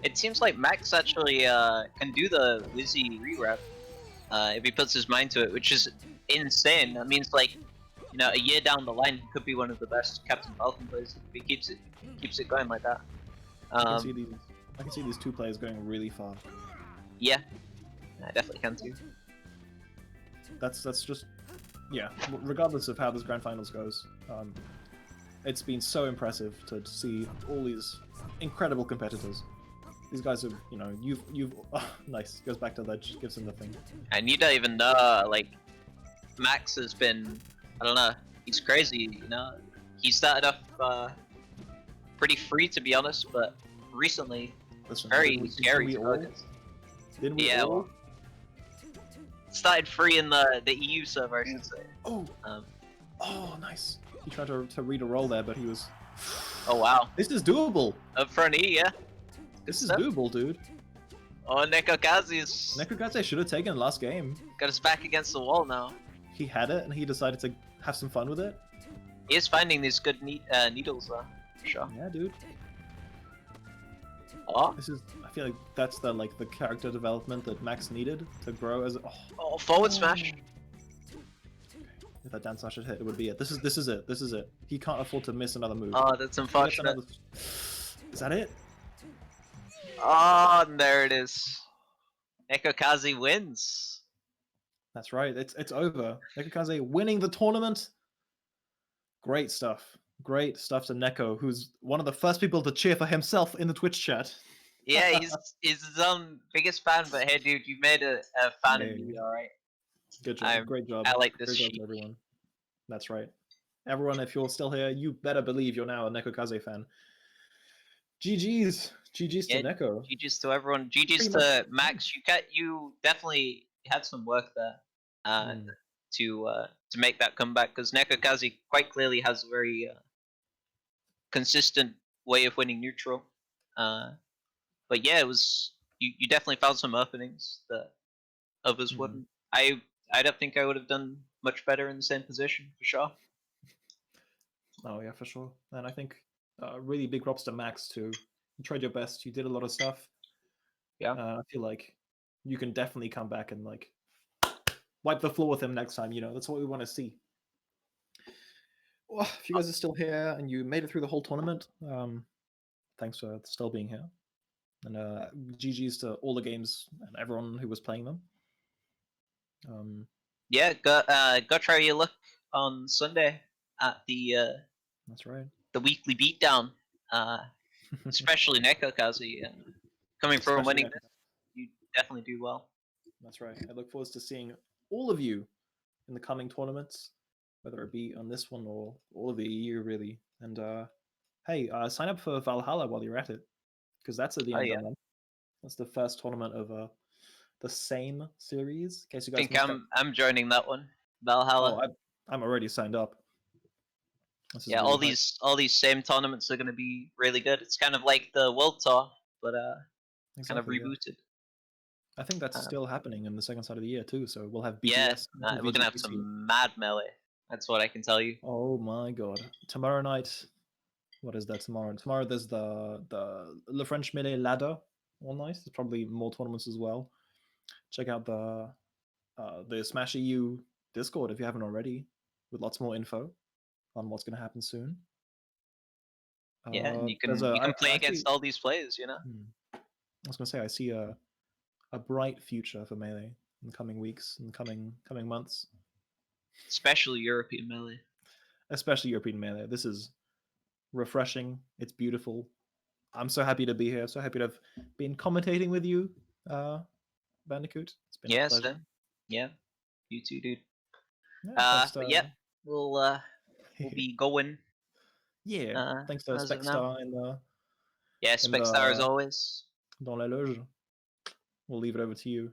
It seems like Max actually can do the Wizzy re-rep if he puts his mind to it, which is insane. That means like, you know, a year down the line, he could be one of the best Captain Falcon players if he keeps it going like that. I can see these two players going really far. Yeah, I definitely can too. That's just, yeah. Regardless of how this grand finals goes, it's been so impressive to see all these incredible competitors. These guys have, you know, you've nice. Goes back to ledge, gives him the thing. And you don't even know, like, Max has been, I don't know, he's crazy, you know? He started off pretty free, to be honest, but recently, Listen, very scary to go all? against. Didn't we Yeah, all? well, started free in the EU server, I should say. Oh, Um, oh, nice. He tried to read a roll there, but he was. oh wow. This is doable. Up front E, yeah. This is stuff. doable, dude. Oh, NekoKaze is NekoKaze should have taken last game. got his back against the wall now. He had it, and he decided to have some fun with it. He is finding these good needles, though, for sure. Yeah, dude. Oh, This is. I feel like that's the character development that Max needed to grow as. oh, forward smash. If that dance slash had hit, it would be it. This is it. This is it. He can't afford to miss another move. Oh, that's He gets unfortunate. another- Is that it? Oh, and there it is. NekoKaze wins. That's right. It's over. NekoKaze winning the tournament. Great stuff. Great stuff to Neko, who's one of the first people to cheer for himself in the Twitch chat. Yeah, he's his own biggest fan, but hey, dude, you made a fan of Hey. me, alright? Good job. I'm- Great job. I like this Great job sheet. to everyone. That's right. Everyone, if you're still here, you better believe you're now a NekoKaze fan. GG's. GG's to Yeah, Neko. GG's to everyone. GG's Pretty to Max. You definitely had some work there Mm. to make that comeback, because NekoKaze quite clearly has a very consistent way of winning neutral. But yeah, it was you definitely found some openings that others Mhm. wouldn't. I don't think I would have done much better in the same position for sure. Oh yeah, for sure. And I think really big props to Max too. You tried your best. You did a lot of stuff. Yeah. I feel like you can definitely come back and wipe the floor with him next time. You know, that's what we want to see. Well, if you guys are still here and you made it through the whole tournament, thanks for still being here. And GG's to all the games and everyone who was playing them. Yeah, go try your luck on Sunday at That's right. the weekly beatdown. Especially NekoKaze. Coming from Especially winning Neko. this, you definitely do well. That's right. I look forward to seeing all of you in the coming tournaments, whether it be on this one or all of the EU, really. And hey, sign up for Valhalla while you're at it, because that's at the Oh, end yeah. of the month. That's the first tournament of the same series. In case you I guys think missed that. I'm joining that one. Valhalla. Oh, I'm already signed up. This is Yeah, really hype. all these same tournaments are going to be really good. It's kind of like the World Tour, but kind of Exactly, yeah. rebooted. I think that's still happening in the second side of the year too. So we'll have BTS. Yeah, and we're gonna have VGBC. some mad melee. That's what I can tell you. Oh my god! Tomorrow night, what is that tomorrow? Tomorrow there's the Le French Melee ladder. All nice. There's probably more tournaments as well. Check out the Smash EU Discord if you haven't already, with lots more info on what's going to happen soon. Yeah, and you there's can I play see- against all these players, you know. I was going to say I see a bright future for Melee in the coming weeks and coming months, Especially European melee. especially European Melee. This is refreshing. It's beautiful. I'm so happy to be here. So happy to have been commentating with you, Bandicoot. It's been a Yeah, pleasure. so, yeah, you too, dude. Yeah, thanks But yeah, we'll be going Yeah, thanks to as of now. Specstar in Yeah, in Spexstar as the always. dans la loge. We'll leave it over to you.